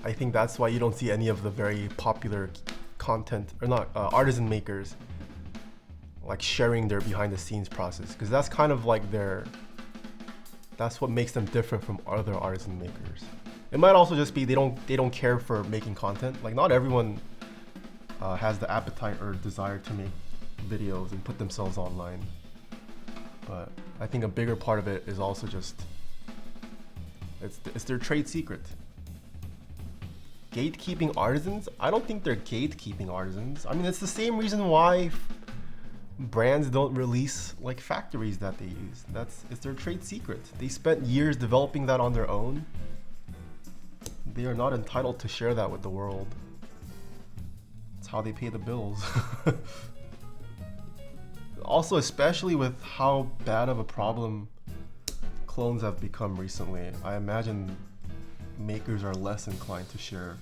I think that's why you don't see any of the very popular content, or not, artisan makers like sharing their behind the scenes process, because that's kind of like that's what makes them different from other artisan makers. It might also just be they don't care for making content. Like not everyone has the appetite or desire to make videos and put themselves online. But I think a bigger part of it is also just it's their trade secret. Gatekeeping artisans? I don't think they're gatekeeping artisans. I mean, it's the same reason why brands don't release like factories that they use. It's their trade secret. They spent years developing that on their own. They are not entitled to share that with the world. It's how they pay the bills. Also, especially with how bad of a problem clones have become recently, I imagine makers are less inclined to share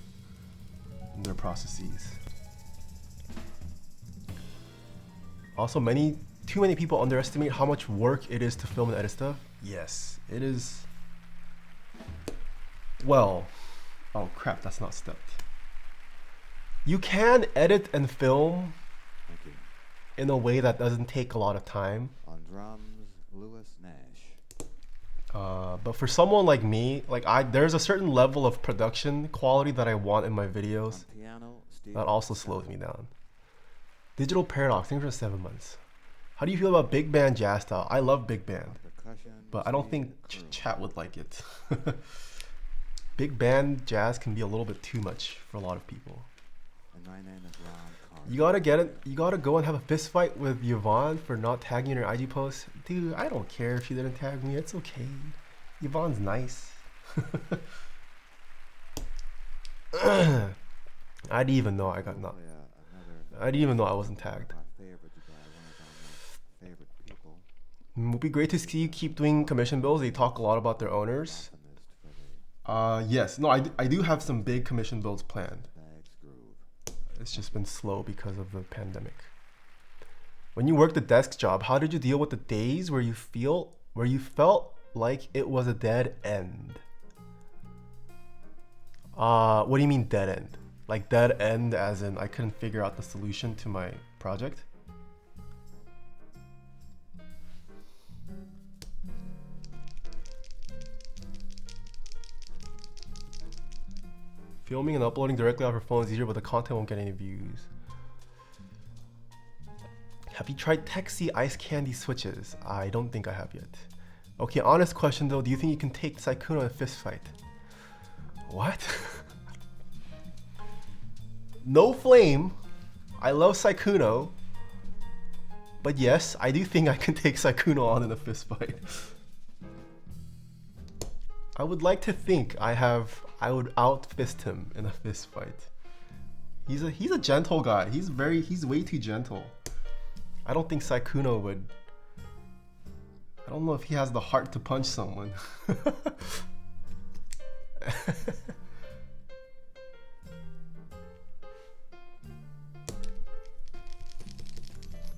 their processes. Also, too many people underestimate how much work it is to film and edit stuff. Yes, it is. Well, oh crap, that's not stepped. You can edit and film in a way that doesn't take a lot of time. On drums, Lewis Nash. But for someone like me, like there's a certain level of production quality that I want in my videos Piano, that also slows me down. Digital Paradox, thanks for 7 months. How do you feel about big band jazz style? I love big band, but I don't think chat would like it. Big band jazz can be a little bit too much for a lot of people. And my name is Ron Carter. You gotta get it. You gotta go and have a fist fight with Yvonne for not tagging her IG post. Dude, I don't care if she didn't tag me. It's okay. Yvonne's nice. I didn't even know I got not. I didn't even know I wasn't tagged. It would be great to see you keep doing commission bills. They talk a lot about their owners. Yes. No, I do have some big commission builds planned. It's just been slow because of the pandemic. When you worked the desk job, how did you deal with the days where you felt like it was a dead end? What do you mean dead end? Like dead end as in I couldn't figure out the solution to my project? Filming and uploading directly off your phone is easier, but the content won't get any views. Have you tried Texie ice candy switches? I don't think I have yet. Okay, honest question though, do you think you can take Sykkuno in a fist fight? What? No flame. I love Sykkuno. But yes, I do think I can take Sykkuno on in a fist fight. I would like to think I would out-fist him in a fist fight. He's a gentle guy. He's way too gentle. I don't think Sykkuno would. I don't know if he has the heart to punch someone.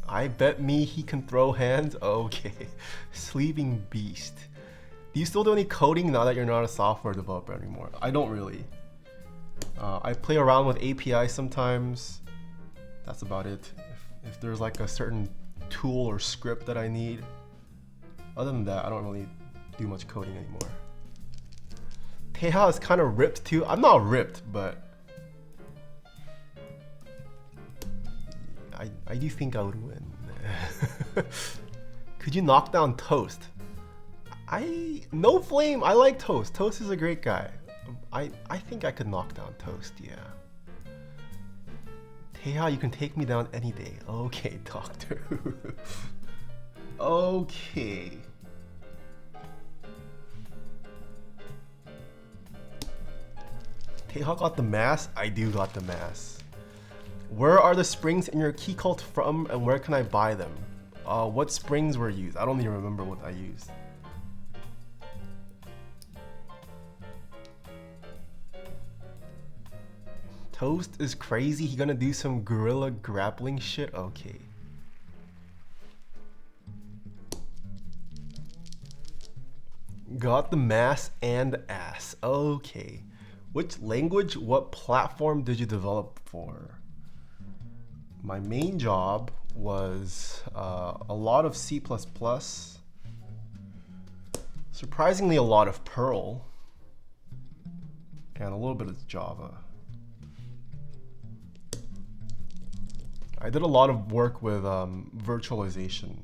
I bet me he can throw hands. Okay. Sleeping beast. Do you still do any coding now that you're not a software developer anymore? I don't really. I play around with APIs sometimes. That's about it. If there's like a certain tool or script that I need. Other than that, I don't really do much coding anymore. Taeha is kind of ripped too. I'm not ripped, but I do think I would win. Could you knock down Toast? No flame. I like Toast. Toast is a great guy. I think I could knock down Toast. Yeah. Taeha, you can take me down any day. Okay, doctor. Okay. Taeha got the mass. I do got the mass. Where are the springs in your key cult from, and where can I buy them? What springs were used? I don't even remember what I used. Toast is crazy. He gonna do some gorilla grappling shit? Okay. Got the mass and ass. Okay. Which language, what platform did you develop for? My main job was a lot of C++, surprisingly a lot of Perl, and a little bit of Java. I did a lot of work with virtualization.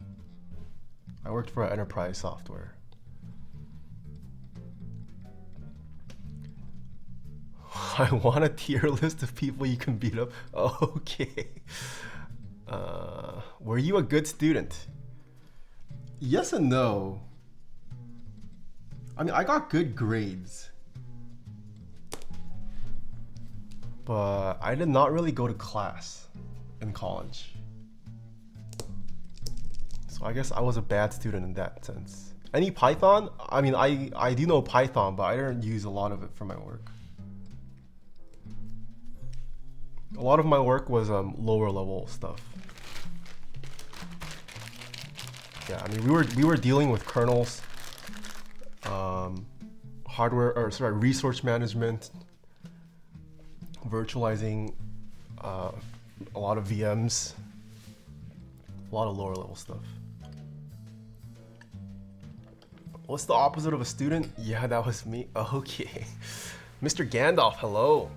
I worked for enterprise software. I want a tier list of people you can beat up. Okay. Were you a good student? Yes and no. I mean, I got good grades. But I did not really go to class in college. So I guess I was a bad student in that sense. Any Python? I mean, I do know Python, but I didn't use a lot of it for my work. A lot of my work was lower level stuff. Yeah, I mean we were dealing with kernels, resource management, virtualizing a lot of VMs, a lot of lower level stuff. What's the opposite of a student? Yeah, that was me. Okay. Mr. Gandalf, hello.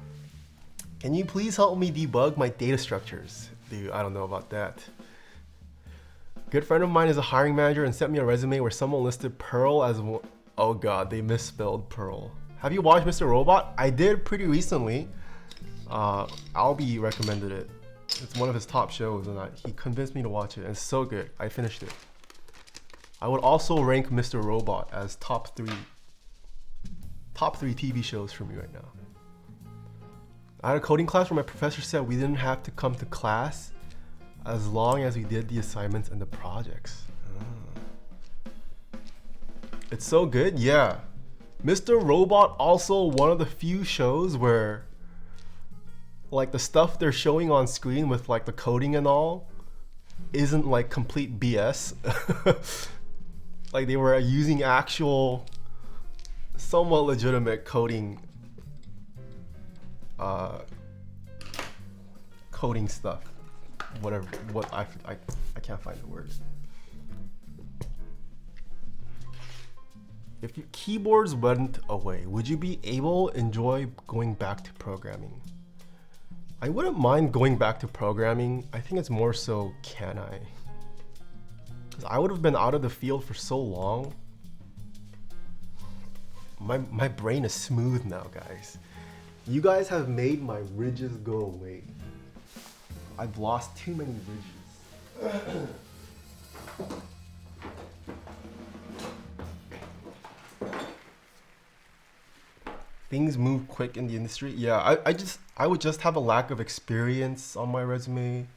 Can you please help me debug my data structures? Dude, I don't know about that. Good friend of mine is a hiring manager and sent me a resume where someone listed Perl as one. Oh god, they misspelled Perl. Have you watched Mr. Robot? I did pretty recently. Albie recommended it. It's one of his top shows and he convinced me to watch it and it's so good. I finished it. I would also rank Mr. Robot as top three TV shows for me right now. I had a coding class where my professor said we didn't have to come to class as long as we did the assignments and the projects. It's so good, yeah. Mr. Robot also one of the few shows where like the stuff they're showing on screen with like the coding and all isn't like complete BS. Like they were using actual somewhat legitimate coding coding stuff. Whatever, what I can't find the word. If your keyboards went away, would you be able to enjoy going back to programming? I wouldn't mind going back to programming. I think it's more so, can I? Because I would have been out of the field for so long. My brain is smooth now, guys. You guys have made my ridges go away. I've lost too many ridges. Things move quick in the industry. Yeah, I would just have a lack of experience on my resume.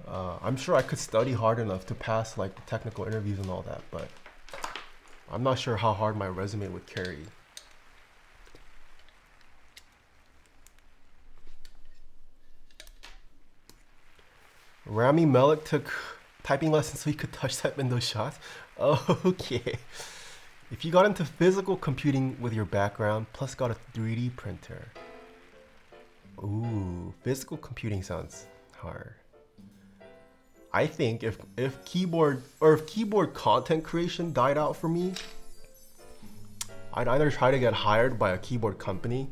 I'm sure I could study hard enough to pass like the technical interviews and all that, but I'm not sure how hard my resume would carry. Rami Malek took typing lessons so he could touch type in those shots. Oh, okay. If you got into physical computing with your background, plus got a 3D printer. Ooh, physical computing sounds hard. I think if keyboard content creation died out for me, I'd either try to get hired by a keyboard company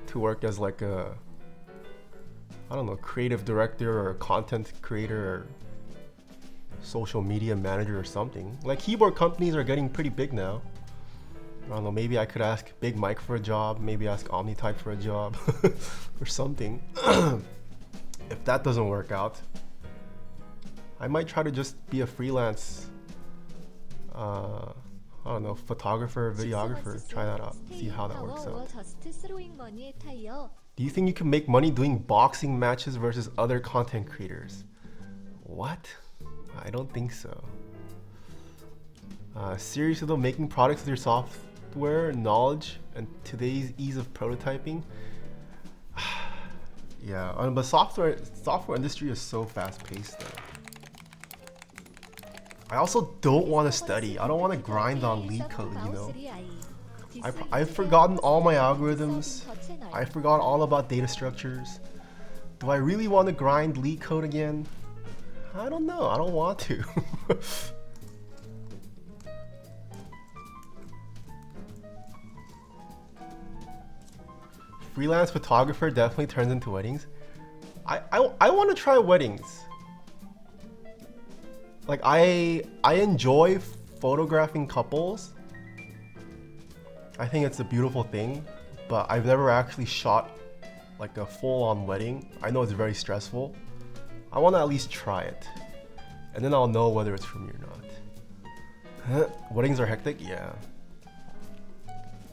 to work as like a, I don't know, creative director or a content creator or social media manager or something. Like keyboard companies are getting pretty big now. I don't know, maybe I could ask Big Mike for a job, maybe ask Omnitype for a job or something. If that doesn't work out, I might try to just be a freelance, I don't know, photographer, videographer. Try that out, see how that works out. Do you think you can make money doing boxing matches versus other content creators? What? I don't think so. Seriously though, making products with your software knowledge and today's ease of prototyping. Yeah, but software industry is so fast paced though. I also don't want to study. I don't want to grind on lead code, you know. I've forgotten all my algorithms. I forgot all about data structures. Do I really want to grind lead code again? I don't know. I don't want to. Freelance photographer definitely turns into weddings. I want to try weddings. Like I enjoy photographing couples. I think it's a beautiful thing, but I've never actually shot like a full-on wedding. I know it's very stressful. I want to at least try it, and then I'll know whether it's for me or not. Weddings are hectic, yeah.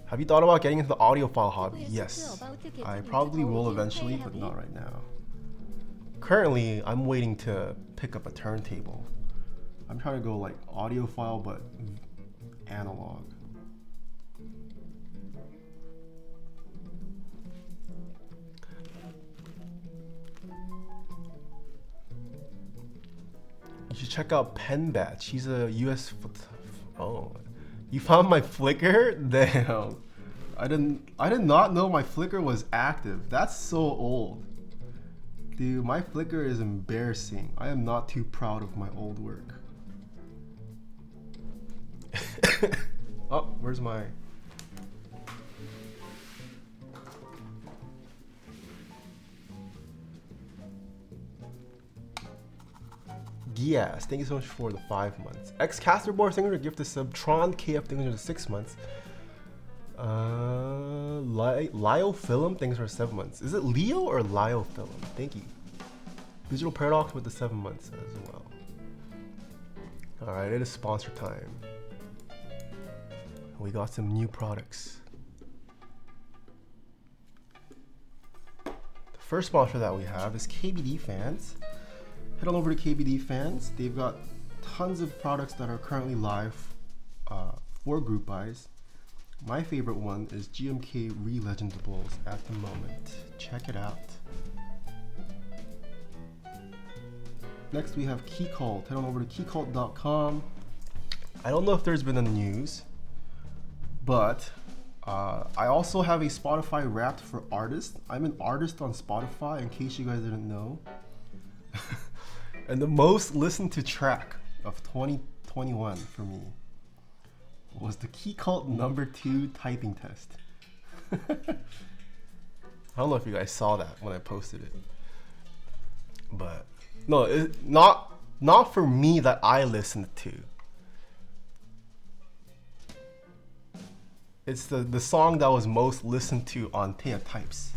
Have you thought about getting into the audiophile hobby? Yes, I probably will eventually, but not right now. Currently, I'm waiting to pick up a turntable. I'm trying to go like audiophile, but analog. You should check out Penbat. She's a US. Oh, you found my Flickr? Damn, I did not know my Flickr was active. That's so old, dude. My Flickr is embarrassing. I am not too proud of my old work. Oh, where's my? Yes, thank you so much for the 5 months. X-Casterboard, thank you for the gift of sub. Tron KF, thank you for the 6 months. Lio Film, thanks for 7 months. Is it Leo or Lio Film? Thank you. Digital Paradox with the 7 months as well. Alright, it is sponsor time. We got some new products. first sponsor that we have is KBD Fans. Head on over to KBD Fans. They've got tons of products that are currently live for group buys. My favorite one is GMK Re-Legendables at the moment. Check it out. Next we have Keycult. Head on over to keycult.com. I don't know if there's been a news, but I also have a Spotify Wrapped for artists. I'm an artist on Spotify, in case you guys didn't know. And the most listened to track of 2021 for me was the Keycult #2 typing test. I don't know if you guys saw that when I posted it, but no, not for me that I listened to. It's the song that was most listened to on Taeha Types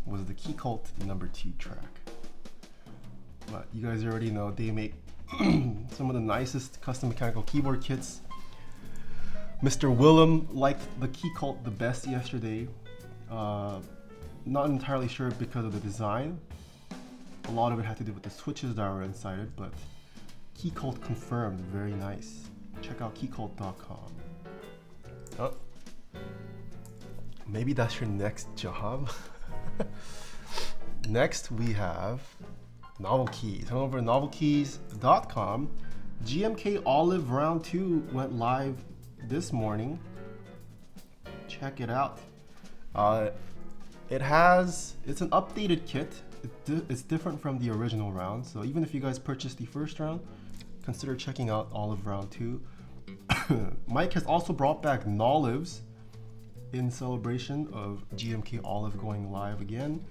was the Keycult #2 track. But you guys already know they make some of the nicest custom mechanical keyboard kits. Mr. Willem liked the Keycult the best yesterday. Not entirely sure because of the design. A lot of it had to do with the switches that were inside it, but Keycult confirmed, very nice. Check out keycult.com. Oh, maybe that's your next job. Next we have Novel Keys. Head over to novelkeys.com. GMK Olive Round 2 went live this morning. Check it out. It's an updated kit. It's different from the original round, so even if you guys purchased the first round, consider checking out Olive Round 2. Mike has also brought back Nolives in celebration of GMK Olive going live again.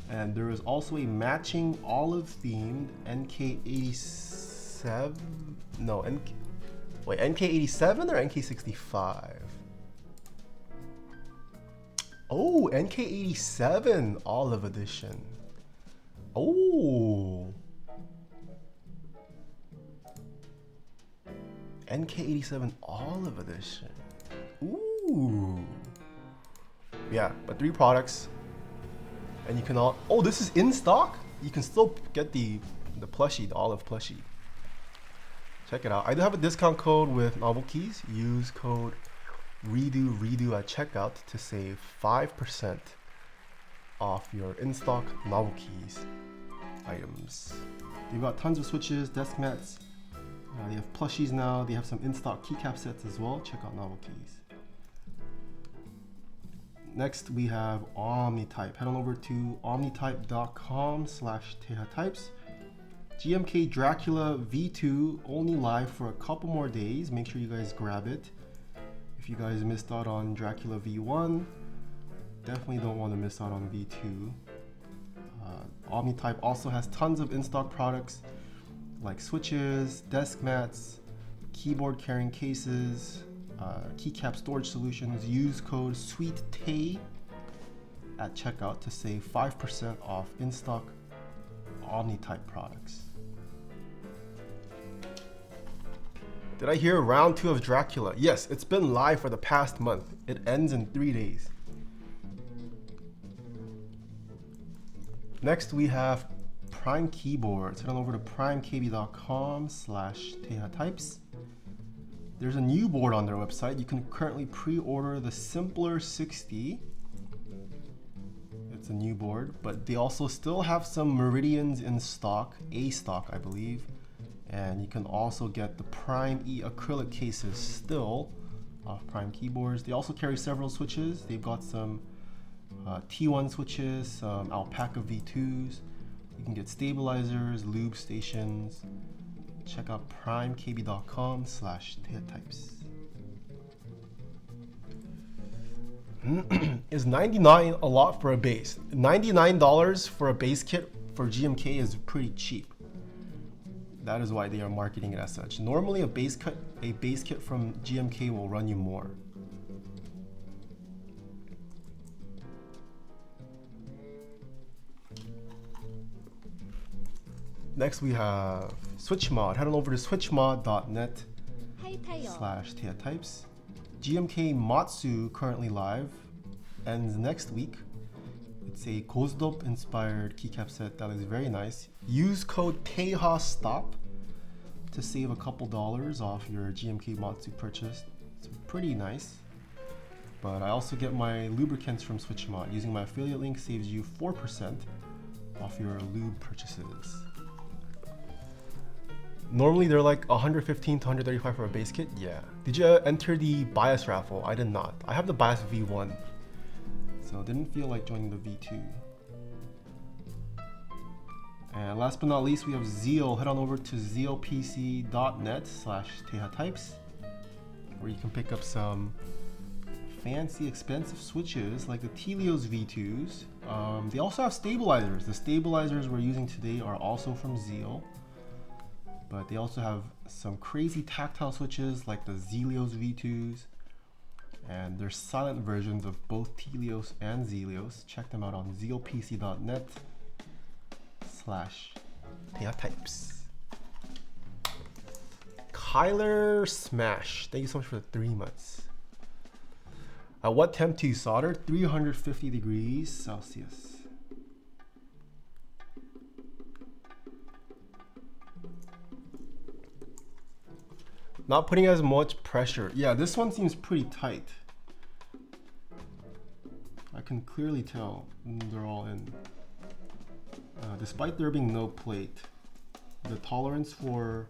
And there is also a matching olive themed NK87. No, NK87 or NK65? Oh, NK87 olive edition. Oh. NK87 olive edition. Ooh. Yeah, but 3 products. And you can all, oh, this is in stock? You can still get the plushie, the olive plushie. Check it out. I do have a discount code with Novel Keys. Use code REDO at checkout to save 5% off your in-stock Novel Keys items. They've got tons of switches, desk mats. They have plushies now. They have some in-stock keycap sets as well. Check out Novel Keys. Next we have OmniType. Head on over to omnitype.com/Taeha Types. GMK Dracula V2 only live for a couple more days. Make sure you guys grab it. If you guys missed out on Dracula V1, definitely don't want to miss out on V2. OmniType also has tons of in-stock products like switches, desk mats, keyboard carrying cases, keycap storage solutions. Use code SWEETTAE at checkout to save 5% off in-stock OmniType products. Did I hear round 2 of Dracula? Yes, it's been live for the past month. It ends in 3 days. Next we have Prime Keyboards. Head on over to primekb.com/Taeha Types. There's a new board on their website. You can currently pre-order the Simpler 60. It's a new board, but they also still have some Meridians in stock, A-stock I believe. And you can also get the Prime E acrylic cases still off Prime Keyboards. They also carry several switches. They've got some T1 switches, some Alpaca V2s. You can get stabilizers, lube stations. Check out primekb.com/Taeha Types. Is $99 a lot for a base? $99 for a base kit for GMK is pretty cheap. That is why they are marketing it as such. Normally a base kit from GMK will run you more. Next we have SwitchMod. Head on over to switchmod.net/Taeha Types. GMK Matsu currently live, ends next week. It's a Ghost inspired keycap set that is very nice. Use code Taeha stop to save a couple dollars off your GMK Matsu purchase. It's pretty nice. But I also get my lubricants from SwitchMod. Using my affiliate link saves you 4% off your lube purchases. Normally they're like 115 to 135 for a base kit. Yeah. Did you enter the bias raffle? I did not. I have the bias V1, so didn't feel like joining the V2. And last but not least, we have Zeal. Head on over to zealpc.net/TaehaTypes, where you can pick up some fancy, expensive switches like the Telios V2s. They also have stabilizers. The stabilizers we're using today are also from Zeal, but they also have some crazy tactile switches like the Zelios V2s, and there's silent versions of both Telios and Zelios. Check them out on zealpc.net/TaehaTypes. Kyler Smash, thank you so much for the 3 months. At what temp do you solder? 350 degrees Celsius. Not putting as much pressure. Yeah, this one seems pretty tight. I can clearly tell they're all in. Despite there being no plate, the tolerance for,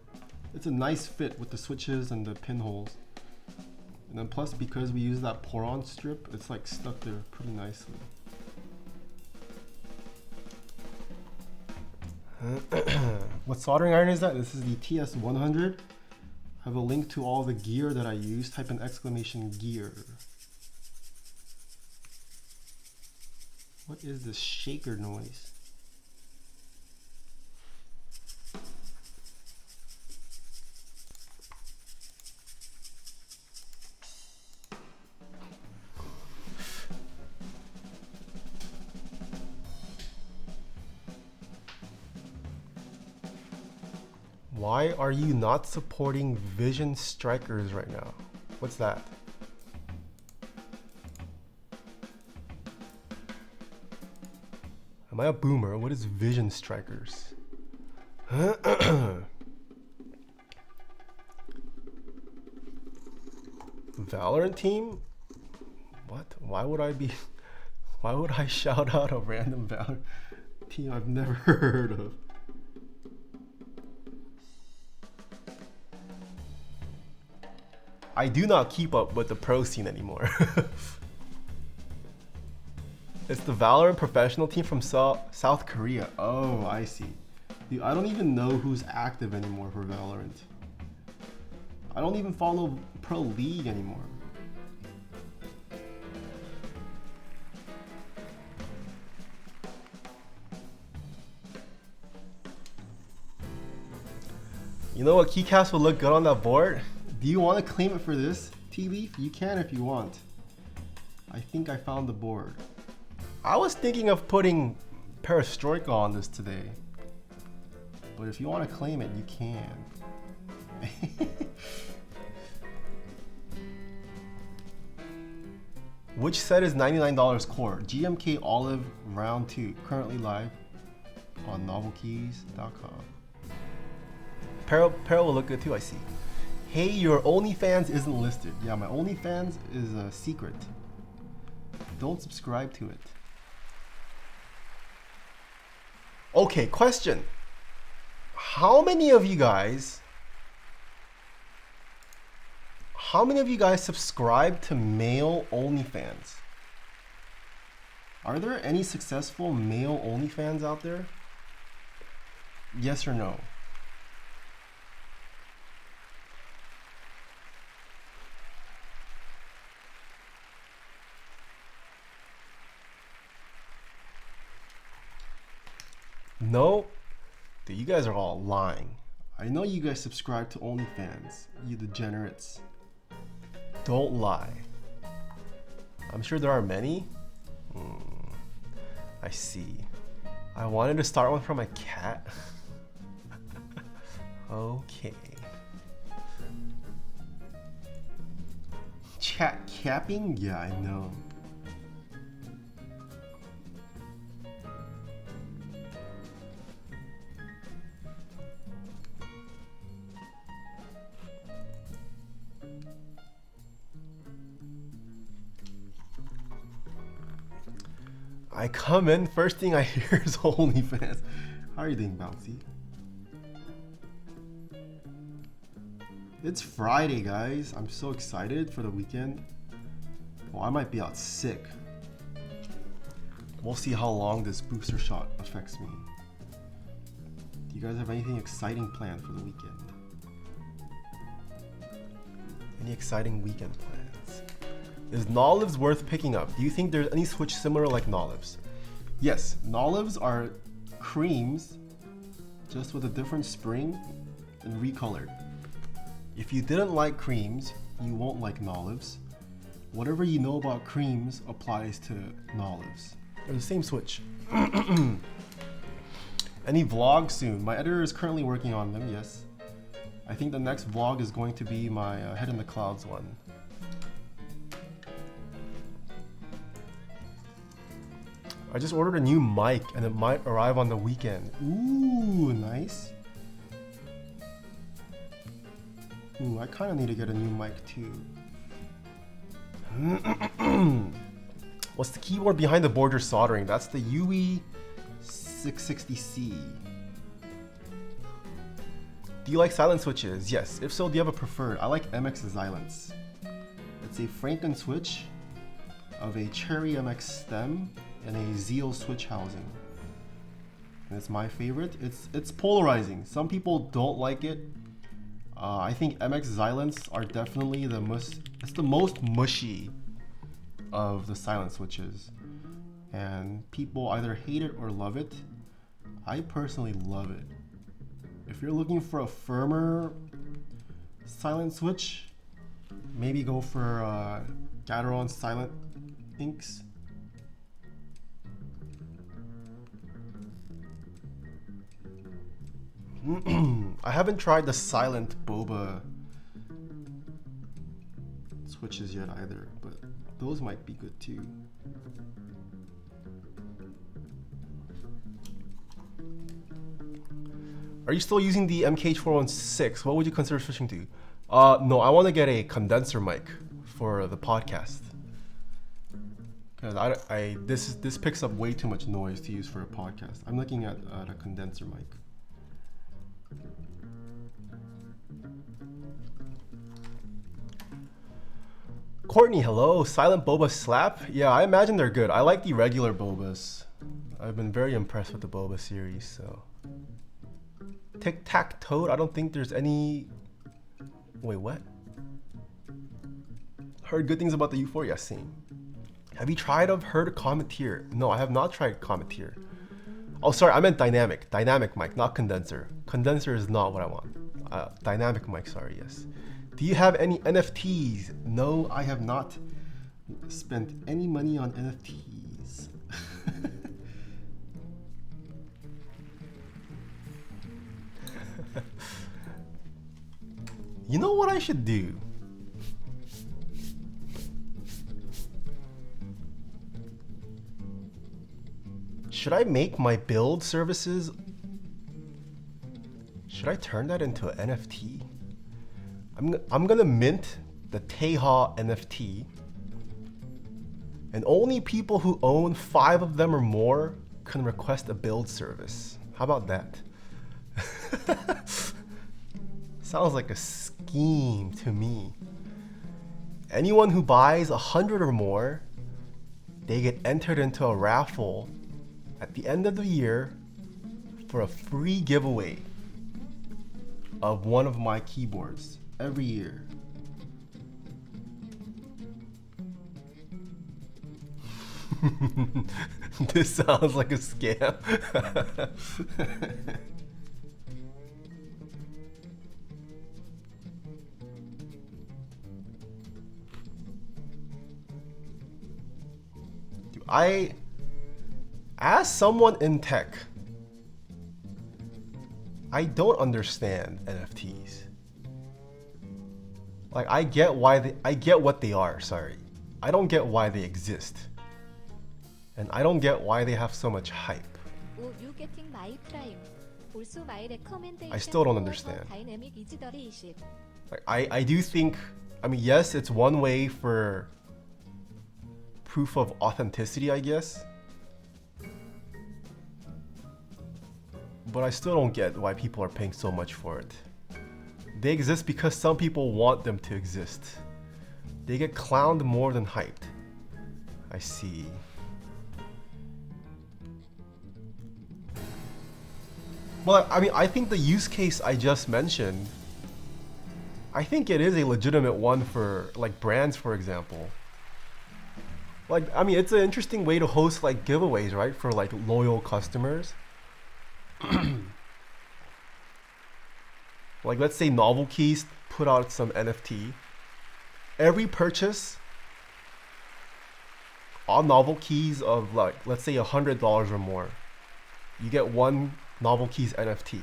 it's a nice fit with the switches and the pinholes. And then plus, because we use that pour-on strip, it's like stuck there pretty nicely. What soldering iron is that? This is the TS100. I have a link to all the gear that I use. Type in !gear. What is this shaker noise? Why are you not supporting Vision Strikers right now? What's that? Am I a boomer? What is Vision Strikers? Valorant team? What? Why would I shout out a random Valorant team I've never heard of? I do not keep up with the pro scene anymore. It's the Valorant professional team from South Korea. Oh, I see. Dude, I don't even know who's active anymore for Valorant. I don't even follow Pro League anymore. You know what keycaps would look good on that board? Do you want to claim it for this, T-Leaf? You can if you want. I think I found the board. I was thinking of putting Perestroika on this today. But if you want to claim it, you can. Which set is $99 core? GMK Olive Round 2, currently live on novelkeys.com. Peril will look good too, I see. Hey, your OnlyFans isn't listed. Yeah, my OnlyFans is a secret. Don't subscribe to it. Okay, question. How many of you guys subscribe to male OnlyFans? Are there any successful male OnlyFans out there? Yes or no? No? Dude, you guys are all lying. I know you guys subscribe to OnlyFans, you degenerates. Don't lie. I'm sure there are many. I see. I wanted to start one for my cat. Okay. Chat capping? Yeah, I know. I come in, first thing I hear is OnlyFans. How are you doing, Bouncy? It's Friday, guys. I'm so excited for the weekend. Well, I might be out sick. We'll see how long this booster shot affects me. Do you guys have anything exciting planned for the weekend? Any exciting weekend plans? Is Nolivs worth picking up? Do you think there's any Switch similar like Nolivs? Yes, Nolivs are creams just with a different spring and recolored. If you didn't like creams, you won't like Nolivs. Whatever you know about creams applies to Nolivs. They're the same Switch. Any vlogs soon? My editor is currently working on them, yes. I think the next vlog is going to be my Head in the Clouds one. I just ordered a new mic and it might arrive on the weekend. Ooh, nice. Ooh, I kind of need to get a new mic too. What's the keyboard behind the board you're soldering? That's the UE660C. Do you like silent switches? Yes. If so, do you have a preferred? I like MX Silence. It's a Franken switch of a Cherry MX stem and a Zeal switch housing. And it's my favorite. It's polarizing. Some people don't like it. I think MX Silence are definitely the most mushy of the silent switches. And people either hate it or love it. I personally love it. If you're looking for a firmer silent switch, maybe go for Gateron Silent Inks. I haven't tried the silent boba switches yet either, but those might be good too. Are you still using the MKH416? What would you consider switching to? No, I want to get a condenser mic for the podcast. Because this picks up way too much noise to use for a podcast. I'm looking at a condenser mic. Courtney, hello. Silent boba slap? Yeah, I imagine they're good. I like the regular bobas. I've been very impressed with the boba series, so. Tic-tac-toe, I don't think there's any... Wait, what? Heard good things about the Euphoria scene. Have you tried heard Cometeer? No, I have not tried Cometeer. Oh, sorry, I meant dynamic. Dynamic mic, not condenser. Condenser is not what I want. Dynamic mic, sorry, yes. Do you have any NFTs? No, I have not spent any money on NFTs. You know what I should do? Should I make my build services? Should I turn that into an NFT? I'm gonna mint the Taeha NFT, and only people who own 5 of them or more can request a build service. How about that? Sounds like a scheme to me. Anyone who buys 100 or more, they get entered into a raffle at the end of the year for a free giveaway of one of my keyboards every year. This sounds like a scam. As someone in tech, I don't understand NFTs. Like, I get what they are, sorry. I don't get why they exist. And I don't get why they have so much hype. I still don't understand. Like, I do think, I mean, yes, it's one way for proof of authenticity, I guess. but I still don't get why people are paying so much for it. They exist because some people want them to exist. They get clowned more than hyped. I see. Well, I mean, I think the use case I just mentioned, I think it is a legitimate one for like brands, for example. Like, I mean, it's an interesting way to host like giveaways, right? For like loyal customers. Like, let's say Novel Keys put out some NFT. Every purchase on Novel Keys of like, let's say $100 or more, you get one Novel Keys NFT.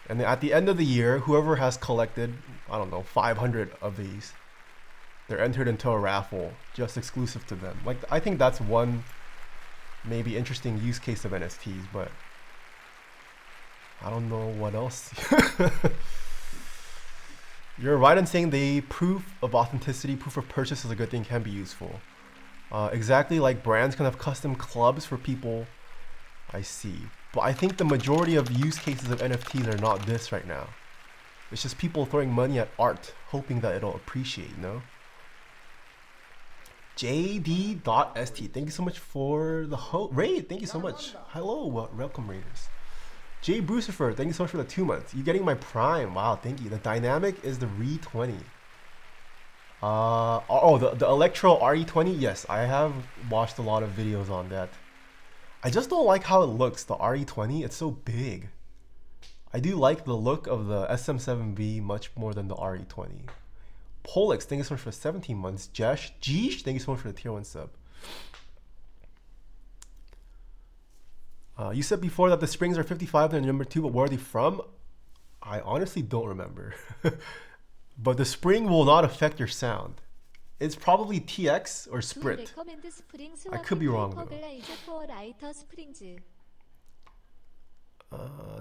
And then at the end of the year, whoever has collected, I don't know, 500 of these, they're entered into a raffle just exclusive to them. Like, I think that's one maybe interesting use case of NFTs, but I don't know what else. You're right in saying the proof of authenticity, proof of purchase is a good thing, can be useful. Exactly, like brands can have custom clubs for people. I see. But I think the majority of use cases of NFTs are not this right now. It's just people throwing money at art, hoping that it'll appreciate, you know? JD.st, thank you so much for the raid. Thank you so much. Hello, welcome raiders. Jay Brucifer, thank you so much for the 2 months. You getting my prime? Wow, thank you. The dynamic is the RE20. The Electro RE20. Yes, I have watched a lot of videos on that. I just don't like how it looks. The RE20, it's so big. I do like the look of the SM7B much more than the RE20. Polix, thank you so much for 17 months. Jesh, thank you so much for the tier 1 sub. You said before that the springs are 55 and number 2, but where are they from? I honestly don't remember. But the spring will not affect your sound. It's probably TX or Sprit. I could be wrong though.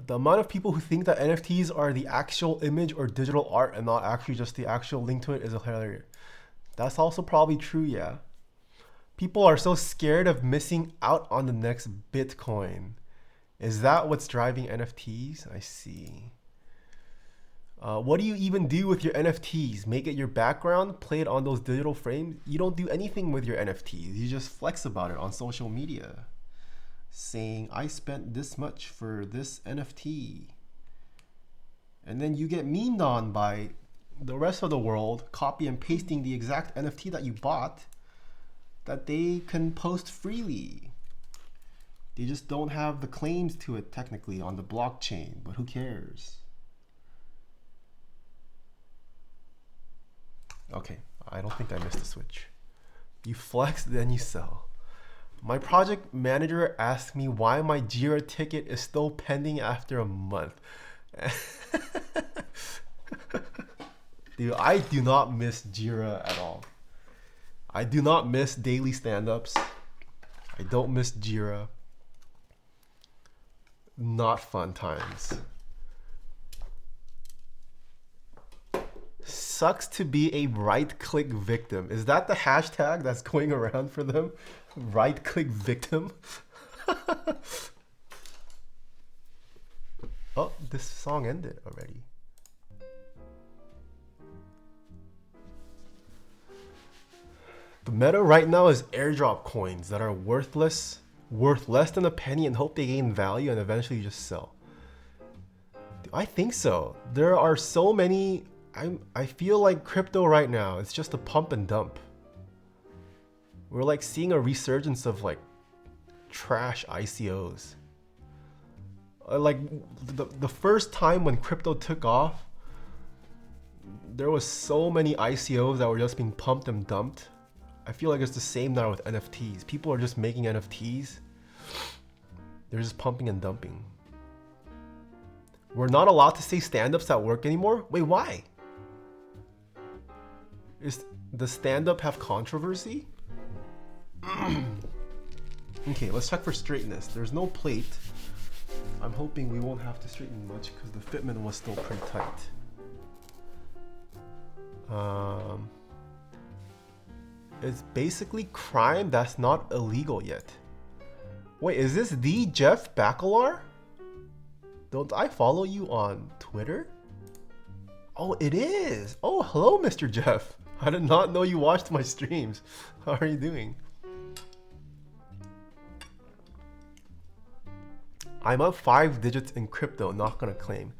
The amount of people who think that NFTs are the actual image or digital art and not actually just the actual link to it is hilarious. That's also probably true, yeah. People are so scared of missing out on the next Bitcoin. Is that what's driving NFTs? I see. What do you even do with your NFTs? Make it your background? Play it on those digital frames? You don't do anything with your NFTs. You just flex about it on social media. Saying, I spent this much for this NFT. And then you get memed on by the rest of the world, copy and pasting the exact NFT that you bought that they can post freely. They just don't have the claims to it technically on the blockchain, but who cares? Okay, I don't think I missed a switch. You flex, then you sell. My project manager asked me why my Jira ticket is still pending after a month. Dude, I do not miss Jira at all. I do not miss daily stand-ups. I don't miss Jira. Not fun times. Sucks to be a right-click victim. Is that the hashtag that's going around for them? Right-click victim? Oh, this song ended already. The meta right now is airdrop coins that are worth less than a penny and hope they gain value and eventually just sell. I think so. There are so many. I feel like crypto right now, it's just a pump and dump. We're like seeing a resurgence of like trash ICOs. Like the first time when crypto took off, there was so many ICOs that were just being pumped and dumped. I feel like it's the same now with NFTs. People are just making NFTs. They're just pumping and dumping. We're not allowed to say stand-ups at work anymore? Wait, why? Does stand-up have controversy? Okay, let's check for straightness. There's no plate. I'm hoping we won't have to straighten much because the fitment was still pretty tight. It's basically crime that's not illegal yet. Wait, is this the Jeff Bakalar? Don't I follow you on Twitter? Oh, it is. Oh, hello, Mr. Jeff. I did not know you watched my streams. How are you doing? I'm up 5 digits in crypto, not gonna claim.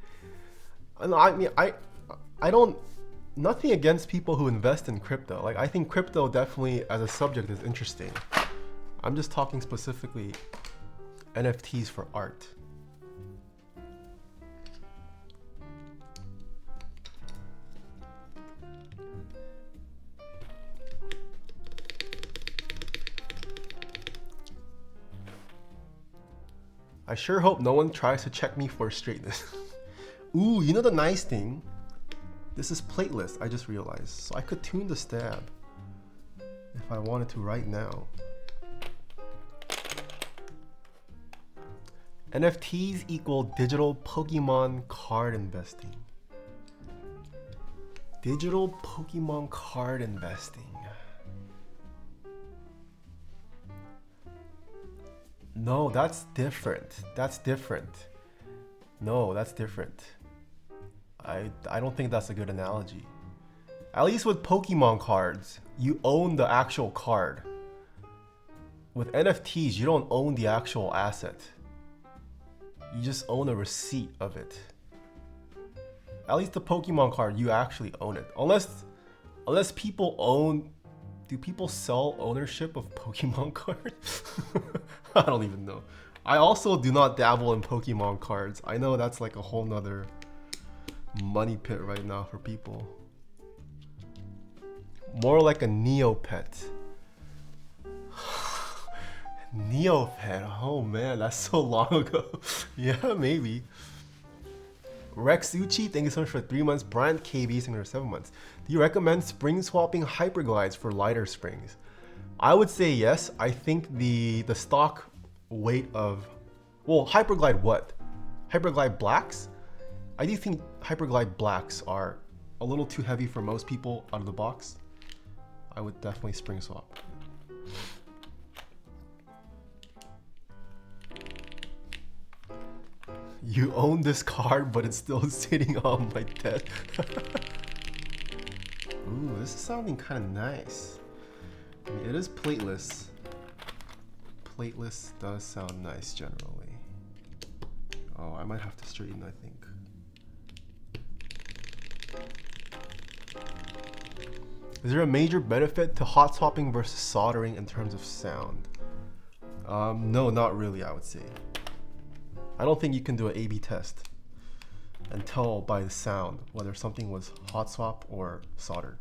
I mean, I don't, nothing against people who invest in crypto. Like, I think crypto definitely as a subject is interesting. I'm just talking specifically NFTs for art. I sure hope no one tries to check me for straightness. Ooh, you know the nice thing? This is plateless, I just realized. So I could tune the stab if I wanted to right now. NFTs equal digital Pokemon card investing. Digital Pokemon card investing. No, that's different. That's different. No, that's different. I don't think that's a good analogy. At least with Pokemon cards, you own the actual card. With NFTs, you don't own the actual asset. You just own a receipt of it. At least the Pokemon card, you actually own it. Unless people own... Do people sell ownership of Pokemon cards? I don't even know. I also do not dabble in Pokemon cards. I know that's like a whole nother money pit right now for people. More like a Neopet. Neopet, oh man, that's so long ago. Yeah, maybe. Rex Uchi, thank you so much for 3 months. Brian KB, thank you for 7 months. Do you recommend spring swapping hyperglides for lighter springs? I would say yes. I think the stock weight of, well, hyperglide what? Hyperglide blacks? I do think hyperglide blacks are a little too heavy for most people out of the box. I would definitely spring swap. You own this card, but it's still sitting on my desk. Ooh, this is sounding kind of nice. I mean, it is plateless. Plateless does sound nice generally. Oh, I might have to straighten, I think. Is there a major benefit to hot swapping versus soldering in terms of sound? No, not really, I would say. I don't think you can do an A/B test and tell by the sound whether something was hot swap or soldered.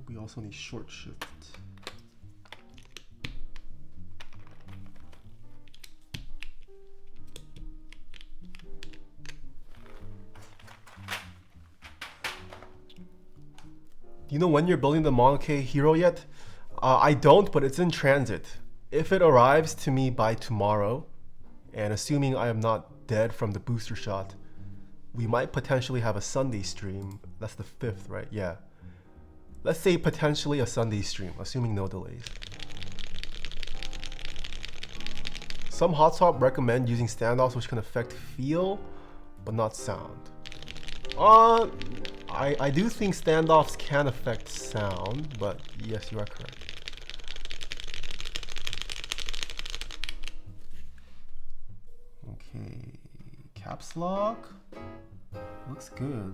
We also need short shift. Do you know when you're building the Monoke hero yet? I don't, but it's in transit. If it arrives to me by tomorrow, and assuming I am not dead from the booster shot, we might potentially have a Sunday stream. That's the 5th, right? Yeah. Let's say potentially a Sunday stream, assuming no delays. Some hot swap recommend using standoffs which can affect feel, but not sound. I do think standoffs can affect sound, but yes, you are correct. Okay, caps lock looks good.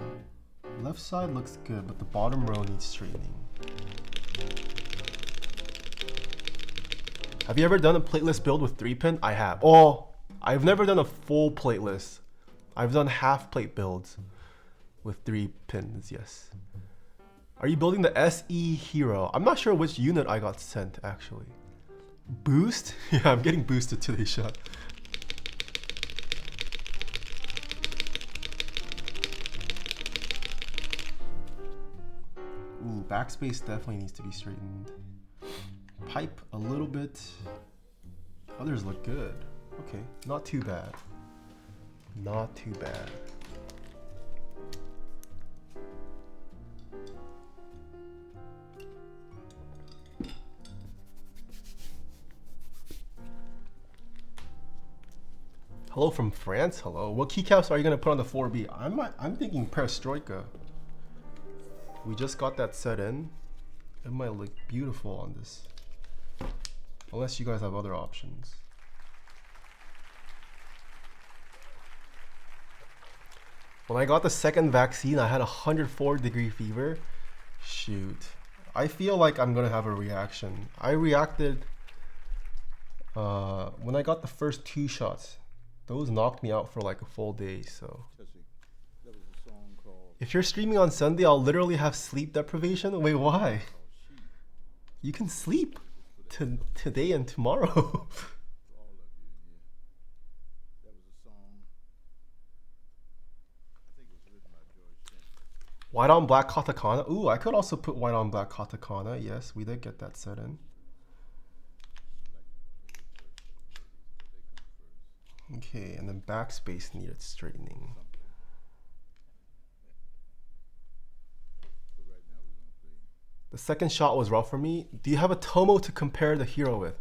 Left side looks good, but the bottom row needs straightening. Have you ever done a plateless build with 3-pin? I have. Oh, I've never done a full plateless. I've done half plate builds with 3 pins, yes. Are you building the SE hero? I'm not sure which unit I got sent, actually. Boost? Yeah, I'm getting boosted today's shot. Ooh, backspace definitely needs to be straightened. Pipe a little bit. Others look good. Okay, not too bad. Not too bad. Hello from France. Hello. What keycaps are you gonna put on the 4B? I'm thinking Perestroika. We just got that set in. It might look beautiful on this. Unless you guys have other options. When I got the second vaccine, I had 104-degree fever. Shoot. I feel like I'm gonna have a reaction. I reacted when I got the first 2 shots. Those knocked me out for like a full day, so. If you're streaming on Sunday, I'll literally have sleep deprivation. Wait, why? You can sleep today and tomorrow. White on black Katakana. Ooh, I could also put white on black Katakana. Yes, we did get that set in. Okay, and then backspace needed straightening. The second shot was rough for me. Do you have a Tomo to compare the hero with?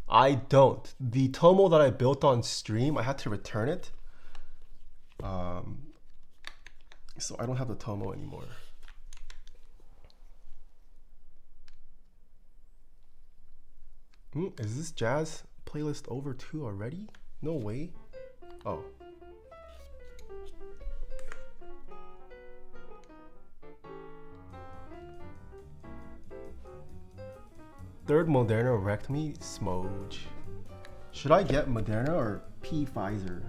I don't. The Tomo that I built on stream, I had to return it. So I don't have the Tomo anymore. Is this jazz playlist over too already? No way. Oh. Third Moderna wrecked me. Smooge. Should I get Moderna or P Pfizer?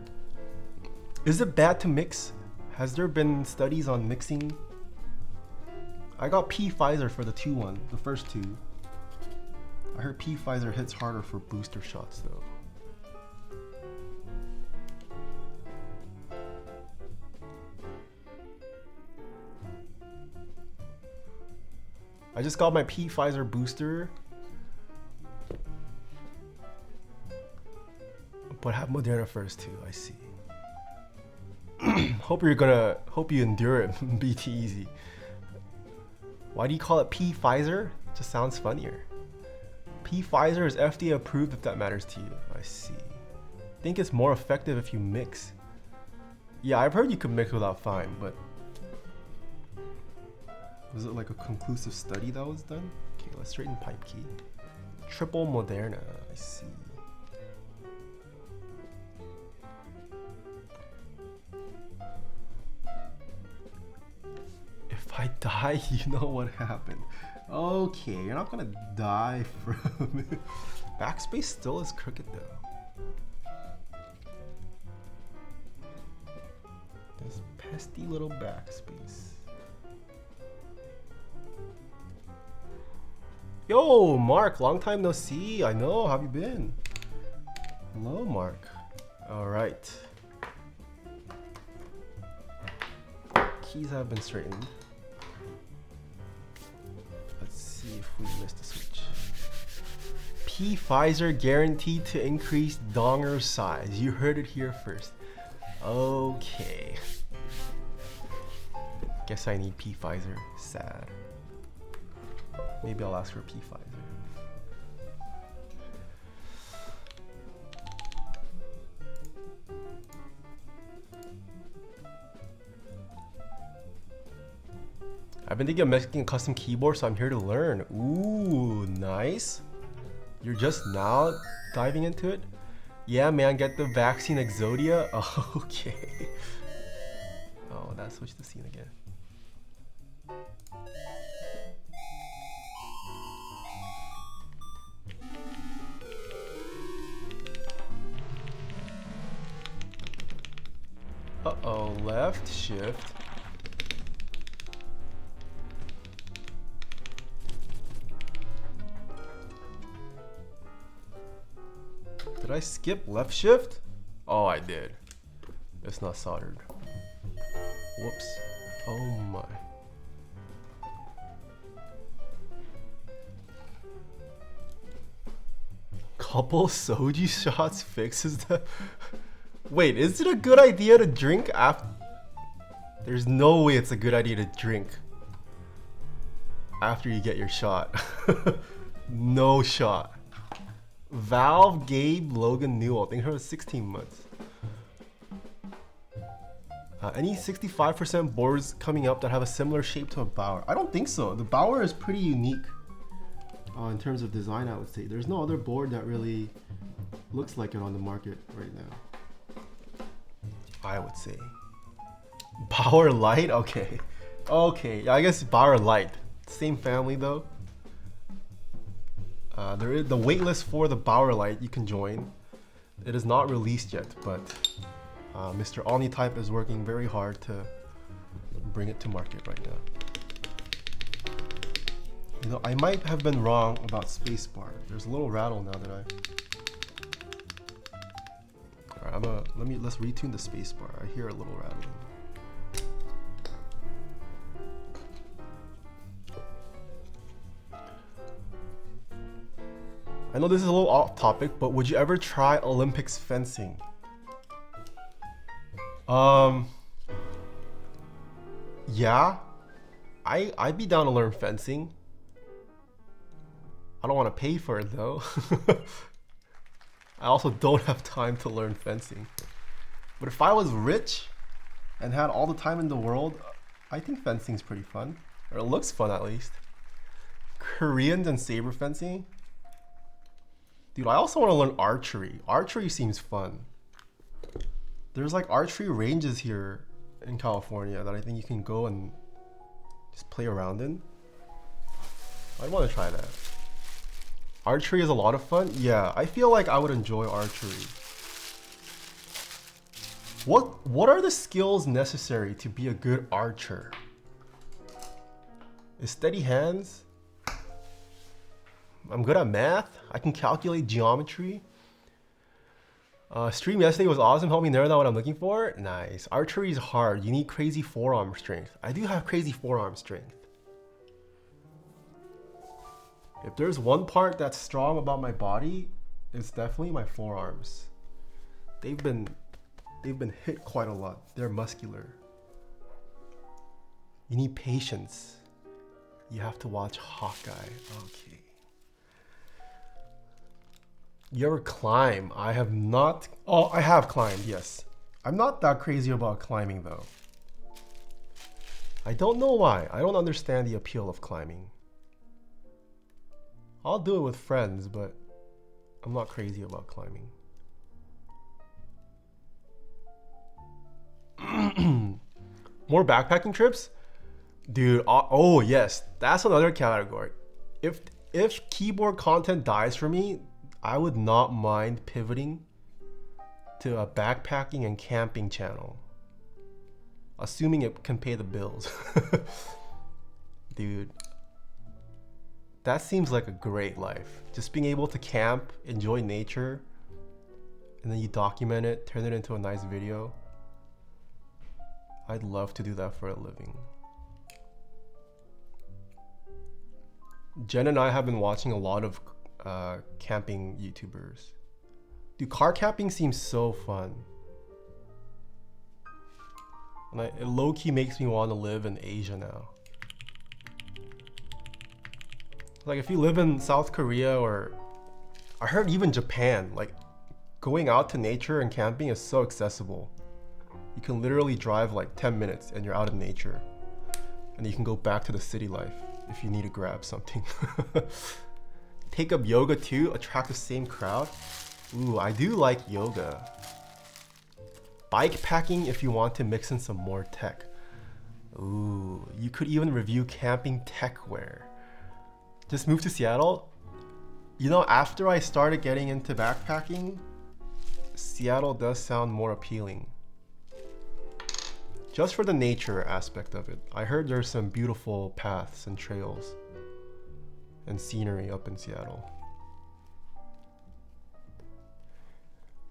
Is it bad to mix? Has there been studies on mixing? I got P Pfizer for the the first 2. I heard P Pfizer hits harder for booster shots though. I just got my P Pfizer booster, but have Moderna first too. I see. Hope you endure it. BT easy. Why do you call it P Pfizer? Just sounds funnier. P Pfizer is FDA approved if that matters to you. I see. Think it's more effective if you mix. Yeah, I've heard you could mix without fine, but was it like a conclusive study that was done? Okay, let's straighten pipe key. Triple Moderna. I see. If I die, you know what happened. Okay, you're not gonna die from it. Backspace still is crooked though. This pesky little backspace. Yo, Mark, long time no see. I know, how have you been? Hello, Mark. All right. Keys have been straightened. Let's see if we missed a switch. P Pfizer guaranteed to increase donger size. You heard it here first. Okay. Guess I need P Pfizer. Sad. Maybe I'll ask for P Pfizer. I've been thinking of making a custom keyboard, so I'm here to learn. Ooh, nice. You're just now diving into it? Yeah, man, get the vaccine Exodia. Okay. Oh, that switched the scene again. Uh-oh, left shift. Did I skip left shift? Oh, I did. It's not soldered. Whoops. Oh my. Couple soju shots fixes the... Wait, is it a good idea to drink after... There's no way it's a good idea to drink after you get your shot. No shot. Valve, Gabe, Logan, Newell. I think her was 16 months. Any 65% boards coming up that have a similar shape to a Bauer? I don't think so. The Bauer is pretty unique in terms of design, I would say. There's no other board that really looks like it on the market right now, I would say. Bauer Light? Okay. Okay, yeah, I guess Bauer Light. Same family though. There is the waitlist for the Bauer Light you can join. It is not released yet, but Mr. Omnitype is working very hard to bring it to market right now. You know, I might have been wrong about spacebar. There's a little rattle now that Alright, let's retune the spacebar. I hear a little rattling. I know this is a little off topic, but would you ever try Olympics fencing? Yeah, I'd be down to learn fencing. I don't want to pay for it though. I also don't have time to learn fencing. But if I was rich and had all the time in the world, I think fencing's pretty fun. Or it looks fun at least. Koreans and saber fencing? Dude, I also want to learn archery. Archery seems fun. There's like archery ranges here in California that I think you can go and just play around in. I'd want to try that. Archery is a lot of fun. Yeah, I feel like I would enjoy archery. What are the skills necessary to be a good archer? Is steady hands? I'm good at math. I can calculate geometry. Stream yesterday was awesome. Helped me narrow down what I'm looking for. Nice. Archery is hard. You need crazy forearm strength. I do have crazy forearm strength. If there's one part that's strong about my body, it's definitely my forearms. They've been hit quite a lot. They're muscular. You need patience. You have to watch Hawkeye. Okay. You ever climb? I have not. Oh, I have climbed, yes. I'm not that crazy about climbing though. I don't know why. I don't understand the appeal of climbing. I'll do it with friends, but I'm not crazy about climbing. More backpacking trips? Dude, oh yes, that's another category. If keyboard content dies for me, I would not mind pivoting to a backpacking and camping channel. Assuming it can pay the bills. Dude, that seems like a great life. Just being able to camp, enjoy nature, and then you document it, turn it into a nice video. I'd love to do that for a living. Jen and I have been watching a lot of camping YouTubers. Dude, car camping seems so fun. And it low-key makes me want to live in Asia now. Like if you live in South Korea or I heard even Japan, like going out to nature and camping is so accessible. You can literally drive like 10 minutes and you're out in nature. And you can go back to the city life if you need to grab something. Take up yoga too, attract the same crowd. Ooh, I do like yoga. Bike packing if you want to mix in some more tech. Ooh, you could even review camping tech wear. Just moved to Seattle. You know, after I started getting into backpacking, Seattle does sound more appealing. Just for the nature aspect of it. I heard there's some beautiful paths and trails and scenery up in Seattle.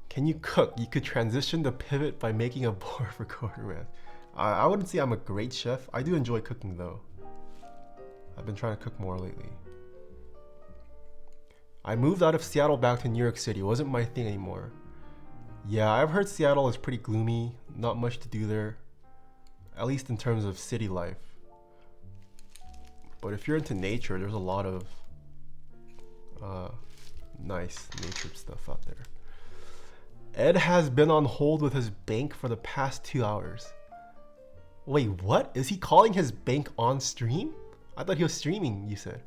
Can you cook? You could transition the pivot by making a board for Quarterman. I wouldn't say I'm a great chef. I do enjoy cooking though. I've been trying to cook more lately. I moved out of Seattle back to New York City. It wasn't my thing anymore. Yeah, I've heard Seattle is pretty gloomy. Not much to do there. At least in terms of city life. But if you're into nature, there's a lot of nice nature stuff out there. Ed has been on hold with his bank for the past 2 hours. Wait, what? Is he calling his bank on stream? I thought he was streaming, you said.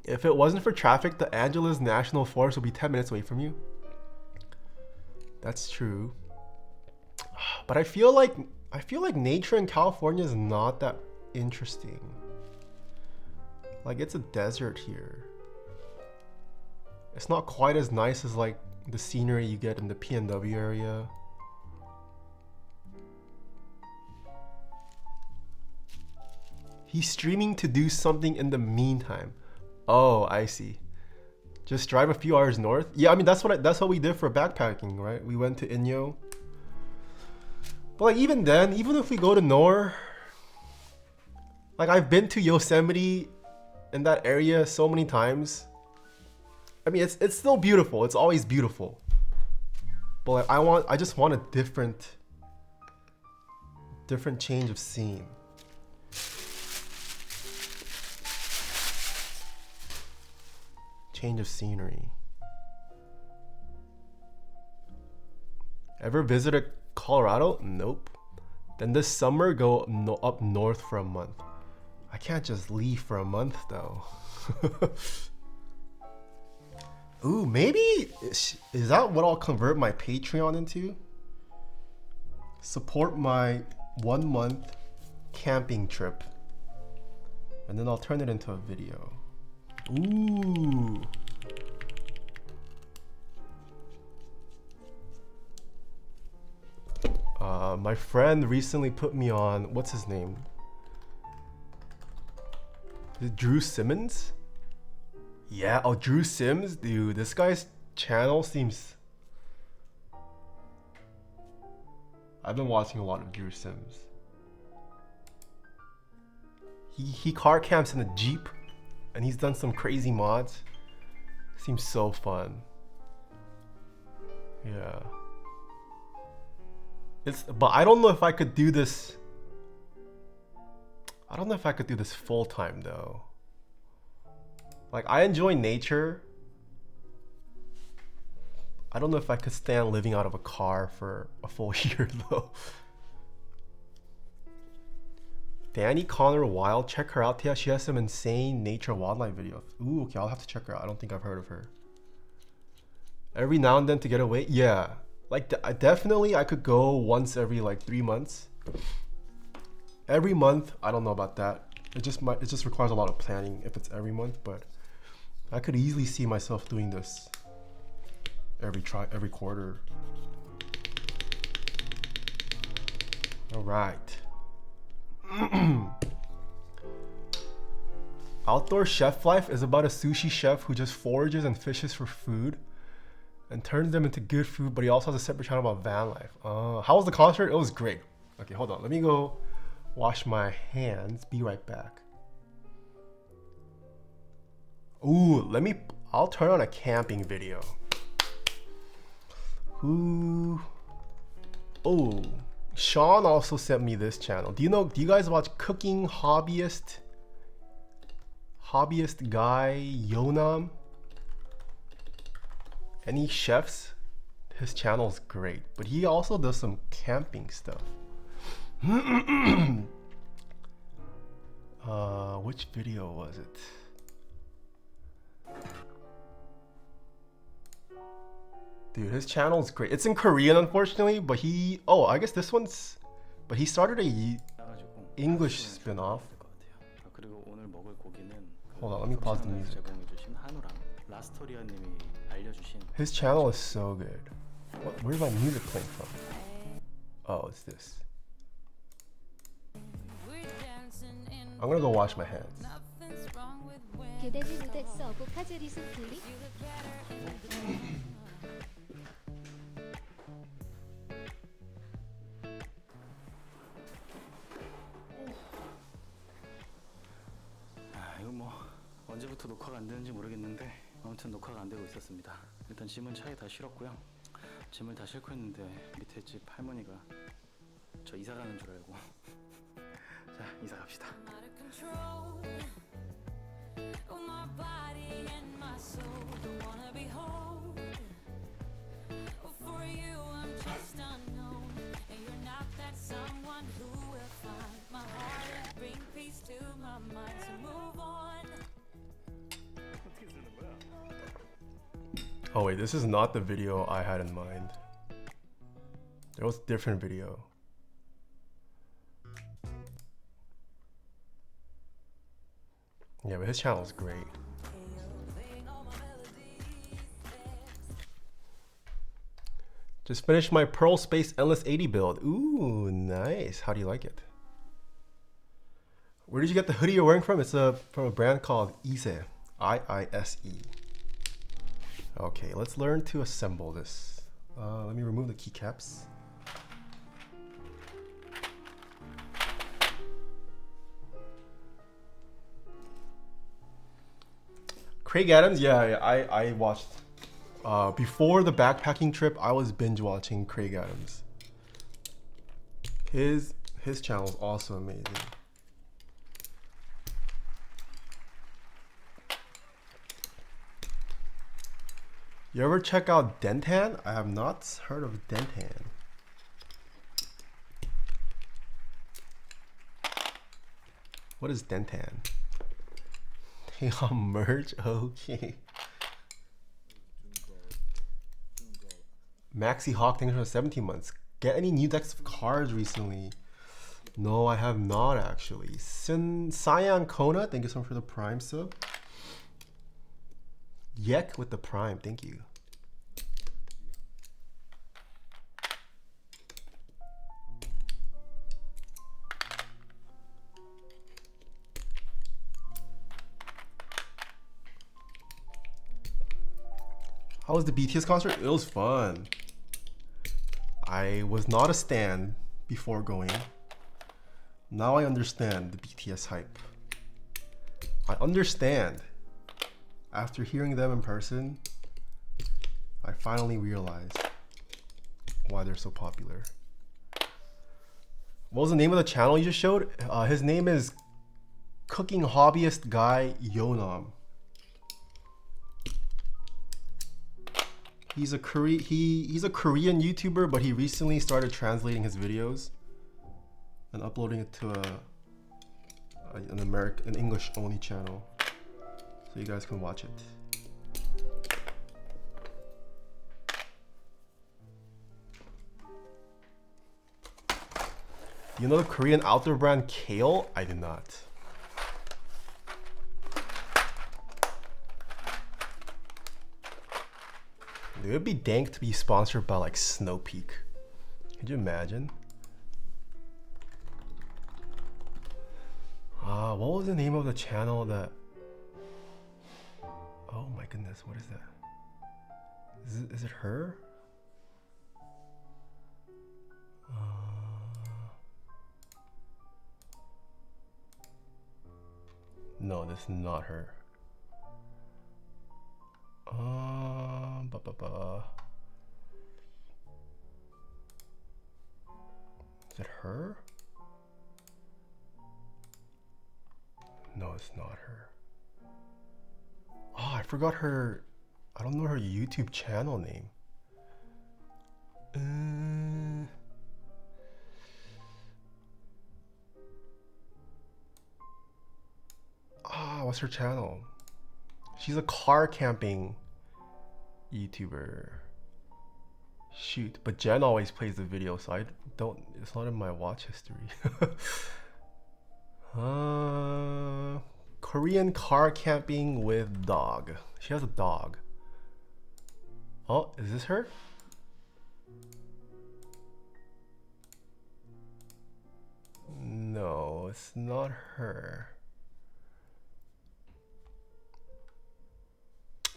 If it wasn't for traffic, the Angeles National Forest would be 10 minutes away from you. That's true. But I feel like nature in California is not that interesting. Like, it's a desert here. It's not quite as nice as like the scenery you get in the PNW area. He's streaming to do something in the meantime. Oh, I see. Just drive a few hours north. Yeah, I mean that's what we did for backpacking, right? We went to Inyo. But like even then, even if we go to Nor, like I've been to Yosemite in that area so many times. I mean it's still beautiful. It's always beautiful. But like I just want a different change of scene. Change of scenery. Ever visited Colorado? Nope. Then this summer go up north for a month. I can't just leave for a month though. Ooh, maybe is that what I'll convert my Patreon into? Support my 1 month camping trip, and then I'll turn it into a video. Ooh. My friend recently put me on, what's his name? Is it Drew Simmons? Yeah, oh, Drew Sims? Dude, this guy's channel seems... I've been watching a lot of Drew Sims. He car camps in a Jeep, and he's done some crazy mods. Seems so fun. Yeah. But I don't know if I could do this. I don't know if I could do this full time though. Like, I enjoy nature. I don't know if I could stand living out of a car for a full year though. Danny Connor Wild, check her out. Taeha, she has some insane nature wildlife videos. Ooh, okay, I'll have to check her out. I don't think I've heard of her. Every now and then to get away, yeah. Like definitely, I could go once every like 3 months. Every month, I don't know about that. It just requires a lot of planning if it's every month, but I could easily see myself doing this every quarter. All right. Outdoor chef life is about a sushi chef who just forages and fishes for food and turns them into good food, but he also has a separate channel about van life. How was the concert? It was great. Okay, hold on. Let me go wash my hands. Be right back. Ooh, I'll turn on a camping video. Ooh. Oh, Sean also sent me this channel. Do you guys watch Cooking Hobbyist guy Yonam? Any chefs? His channel's great, but he also does some camping stuff. Which video was it? Dude, his channel's great. It's in Korean, unfortunately, but I guess this one's, but he started a English spin-off. Hold on, let me pause the music. His channel is so good. Where's my music playing from? Oh, it's this. I'm gonna go wash my hands. 이거 뭐 언제부터 녹화가 안 되는지 모르겠는데 아무튼 녹화가 안 되고 있었습니다. 일단 짐은 차에 다 실었고요. 짐을 다 싣고 있는데 밑에 집 할머니가 저 이사 가는 줄 알고 자, 이사 갑시다. Oh wait, this is not the video I had in mind. There was a different video. Yeah, but his channel is great. Just finished my Pearl Space Endless 80 build. Ooh, nice. How do you like it? Where did you get the hoodie you're wearing from? It's from a brand called Ise. I-I-S-E. Okay, let's learn to assemble this. Let me remove the keycaps. Craig Adams, yeah, I watched. Before the backpacking trip, I was binge watching Craig Adams. His channel is also amazing. You ever check out Dentan? I have not heard of Dentan. What is Dentan? Taeha merch? Okay. Maxi Hawk, thanks for 17 months. Get any new decks of cards recently? No, I have not actually. Cyan Kona, thank you so much for the Prime sub. Yek with the Prime, thank you. How was the BTS concert? It was fun. I was not a stan before going. Now I understand the BTS hype. I understand. After hearing them in person, I finally realized why they're so popular. What was the name of the channel you just showed? His name is Cooking Hobbyist Guy Yonam. He's a Korean YouTuber, but he recently started translating his videos and uploading it to an English only channel, so you guys can watch it. Do you know the Korean outdoor brand Kale? I do not. It would be dank to be sponsored by like Snow Peak. Could you imagine? What was the name of the channel that... Oh my goodness, what is that? Is it her? No, this is not her. Is it her? No, it's not her. Oh, I forgot her. I don't know her YouTube channel name. What's her channel? She's a car camping YouTuber. Shoot, but Jen always plays the video, so I don't. It's not in my watch history. Korean car camping with dog. She has a dog. Oh, is this her? No, it's not her.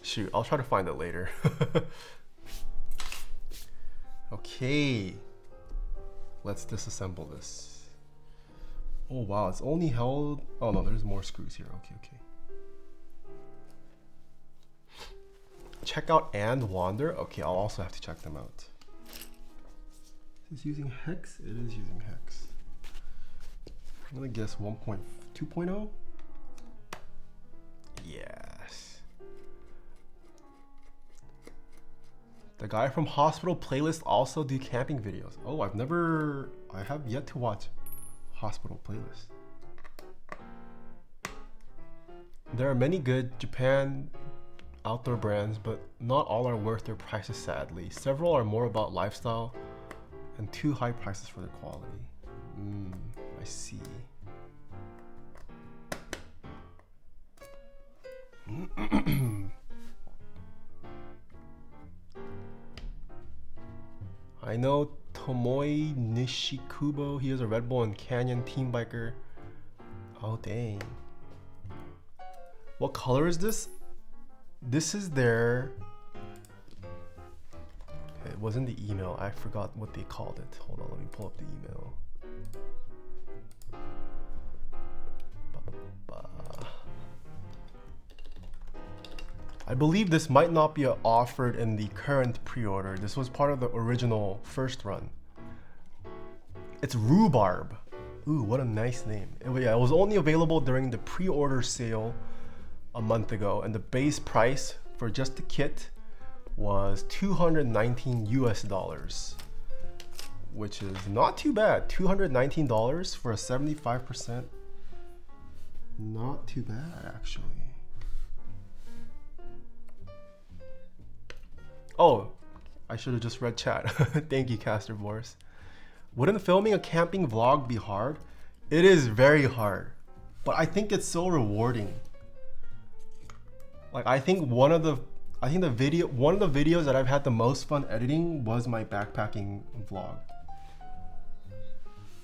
Shoot, I'll try to find it later. Okay, let's disassemble this. Oh wow, it's only held... Oh no, there's more screws here. Okay. Check out and Wander. Okay, I'll also have to check them out. Is this using HEX? It is using HEX. I'm gonna guess 1.2.0. Yes. The guy from Hospital Playlist also do camping videos. Oh, I have yet to watch Hospital Playlist. There are many good Japan outdoor brands, but not all are worth their prices, sadly. Several are more about lifestyle and too high prices for their quality. I see. I know Tomoe Nishikubo. He is a Red Bull and Canyon team biker. Oh, dang. What color is this? This is their... It was in the email. I forgot what they called it. Hold on, let me pull up the email. I believe this might not be offered in the current pre-order. This was part of the original first run. It's Rhubarb. Ooh, what a nice name. Yeah, it was only available during the pre-order sale a month ago, and the base price for just the kit was $219 US, which is not too bad. $219 for a 75%. Not too bad, actually. Oh, I should have just read chat. Thank you, Caster Boris. Wouldn't filming a camping vlog be hard? It is very hard, but I think it's so rewarding. Like, I think one of the videos that I've had the most fun editing was my backpacking vlog.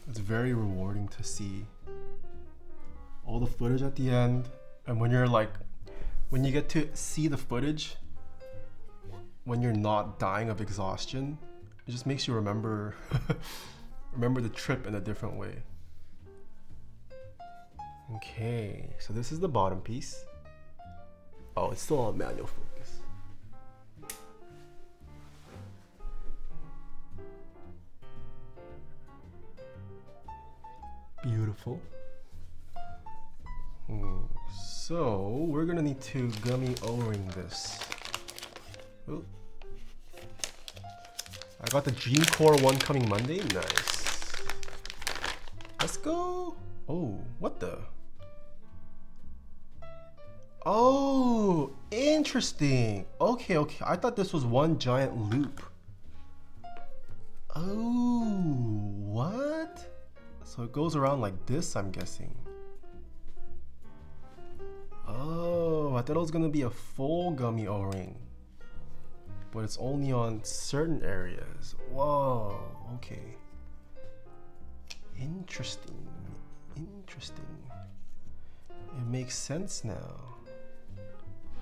It's very rewarding to see all the footage at the end, and when you get to see the footage when you're not dying of exhaustion, it just makes you remember the trip in a different way. Okay, so this is the bottom piece. Oh, it's still on manual focus. Beautiful. So we're gonna need to gummy O-ring this. Ooh. I got the Dream Core one coming Monday. Nice. Let's go. Oh, what the? Oh, interesting. Okay. I thought this was one giant loop. Oh, what? So it goes around like this, I'm guessing. Oh, I thought it was gonna be a full gummy O-ring, but it's only on certain areas. Whoa, okay. Interesting. It makes sense now.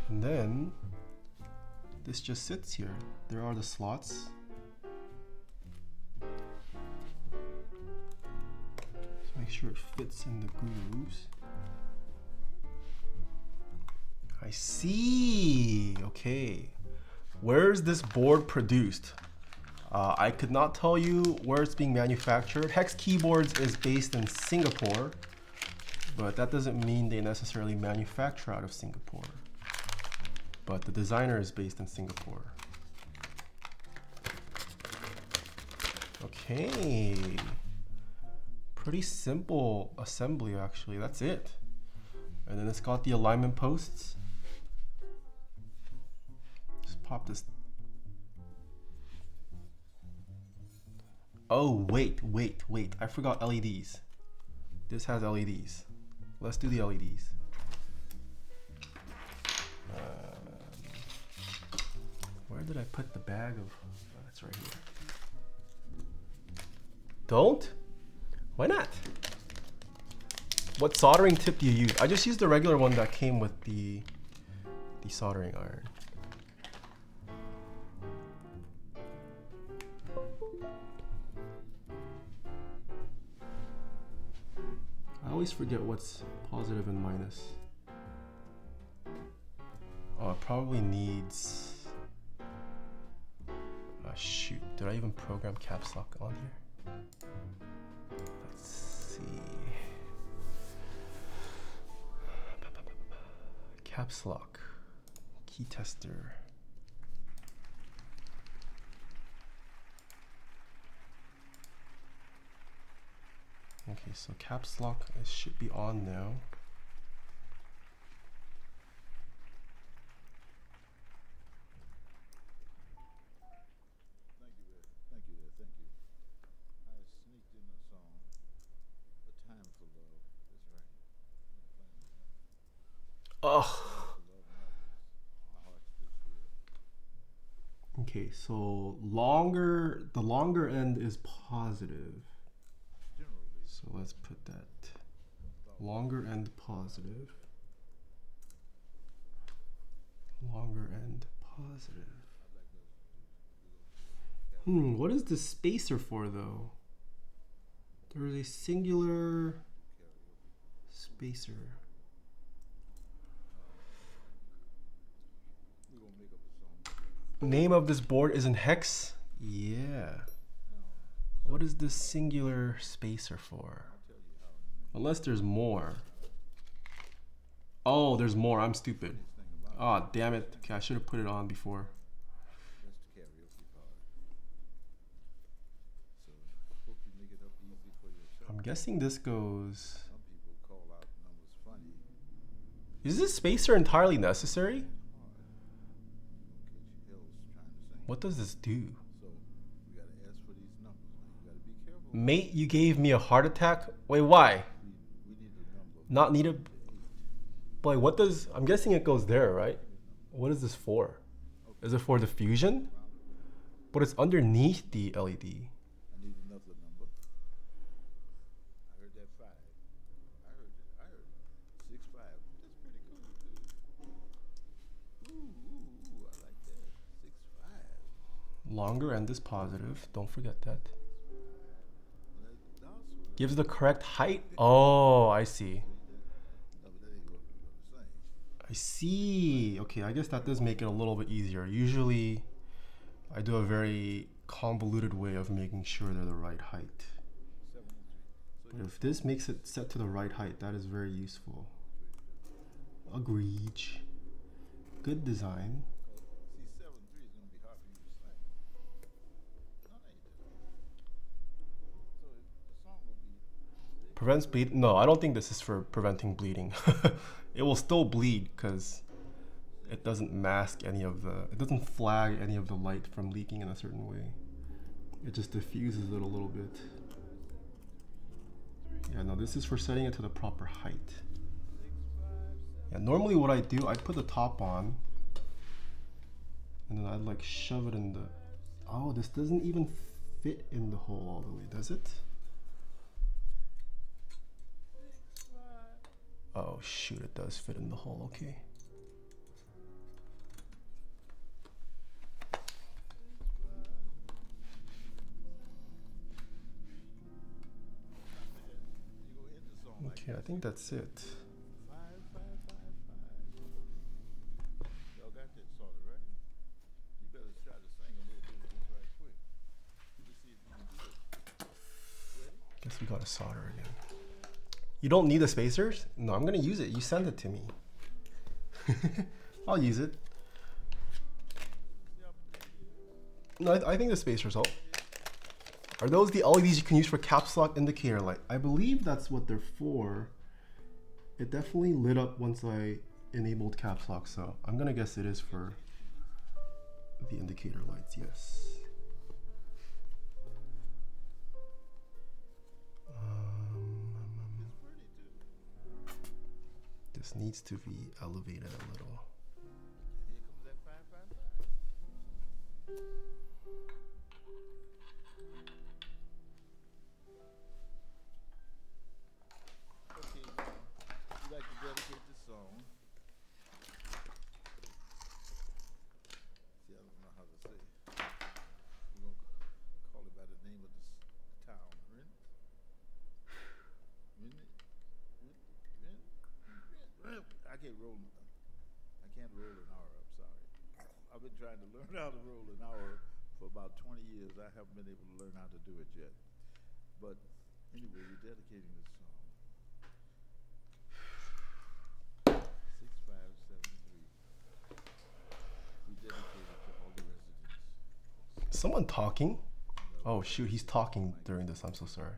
And then this just sits here. There are the slots. So make sure it fits in the grooves. I see. Okay. Where is this board produced? I could not tell you where it's being manufactured. Hex Keyboards is based in Singapore, but that doesn't mean they necessarily manufacture out of Singapore. But the designer is based in Singapore. Okay. Pretty simple assembly, actually. That's it. And then it's got the alignment posts. Just pop this. Oh, wait. I forgot LEDs. This has LEDs. Let's do the LEDs. Where did I put the bag of? Oh, that's right here. Don't? Why not? What soldering tip do you use? I just used the regular one that came with the soldering iron. I always forget what's positive and minus. Oh, it probably needs... shoot, did I even program caps lock on here? Let's see. Caps lock, key tester. Okay, so caps lock it should be on now. Thank you there. Thank you there. Thank you. I sneaked in a song, A Time for Love. That's right. Ugh. My heart's just here. Okay, so the longer end is positive. Generally, So let's put that. Longer end positive. Longer end positive. What is the spacer for though? There is a singular spacer. we're gonna make up a song. Name of this board is in hex? Yeah. What is this singular spacer for? Unless there's more. Oh, there's more. I'm stupid. Ah, damn it. Okay, I should have put it on before. That's the karaoke part. So hope you make it up easy for yourself. I'm guessing this goes. Some people call out numbers funny. Is this spacer entirely necessary? Hard. Catch hills trying to sing. What does this do? So we gotta ask for these numbers. You gotta be careful. Mate, you gave me a heart attack? Wait, why? We need a number. Not needed. Boy, what does. I'm guessing it goes there, right? What is this for? Is it for diffusion? But it's underneath the LED. I need another number. I heard that 5. I heard 6 5. That's pretty cool too. Ooh, I like that. 6 5. Longer end is positive. Don't forget that. That's also Gives the correct height. Oh, I see. no, but that ain't what we're gonna say. I see. Okay, I guess that does make it a little bit easier. Usually, I do a very convoluted way of making sure they're the right height. 73. So But if this makes it set to the right height, that is very useful. Agreed. Good design. see, 73 is gonna be hard for you to sing. No, that ain't that. So the song will be. Prevents bleed. No, I don't think this is for preventing bleeding. It will still bleed because it doesn't mask any of the. It doesn't flag any of the light from leaking in a certain way. It just diffuses it a little bit. Yeah, no, this is for setting it to the proper height. Yeah, normally what I do, I'd put the top on, and then I'd like shove it in the. Oh, this doesn't even fit in the hole all the way, does it? Oh shoot, it does fit in the hole, okay. You go end the song like Okay, I think that's it. 5 5 5 5. Y'all got that sorted, right? You better try to sing a little bit of this right quick. Let's see if you can do it. Ready? Guess we gotta solder again. You don't need the spacers? No, I'm gonna use it. You send it to me. I'll use it. No, I think the spacers help. Are those the LEDs you can use for caps lock indicator light? I believe that's what they're for. It definitely lit up once I enabled caps lock, so I'm gonna guess it is for the indicator lights, yes. This needs to be elevated a little. Here comes that 5 5 5. Okay, now we'd like to dedicate this song. See, I don't know how to say it. We're gonna call it by the name of this town. Rin? I can't roll. I can't roll an hour. I'm sorry. I've been trying to learn how to roll an hour for about 20 years. I haven't been able to learn how to do it yet. But anyway, we're dedicating this song. 6573. We dedicate it to all the residents. Someone talking? Oh shoot, he's talking during this. I'm so sorry.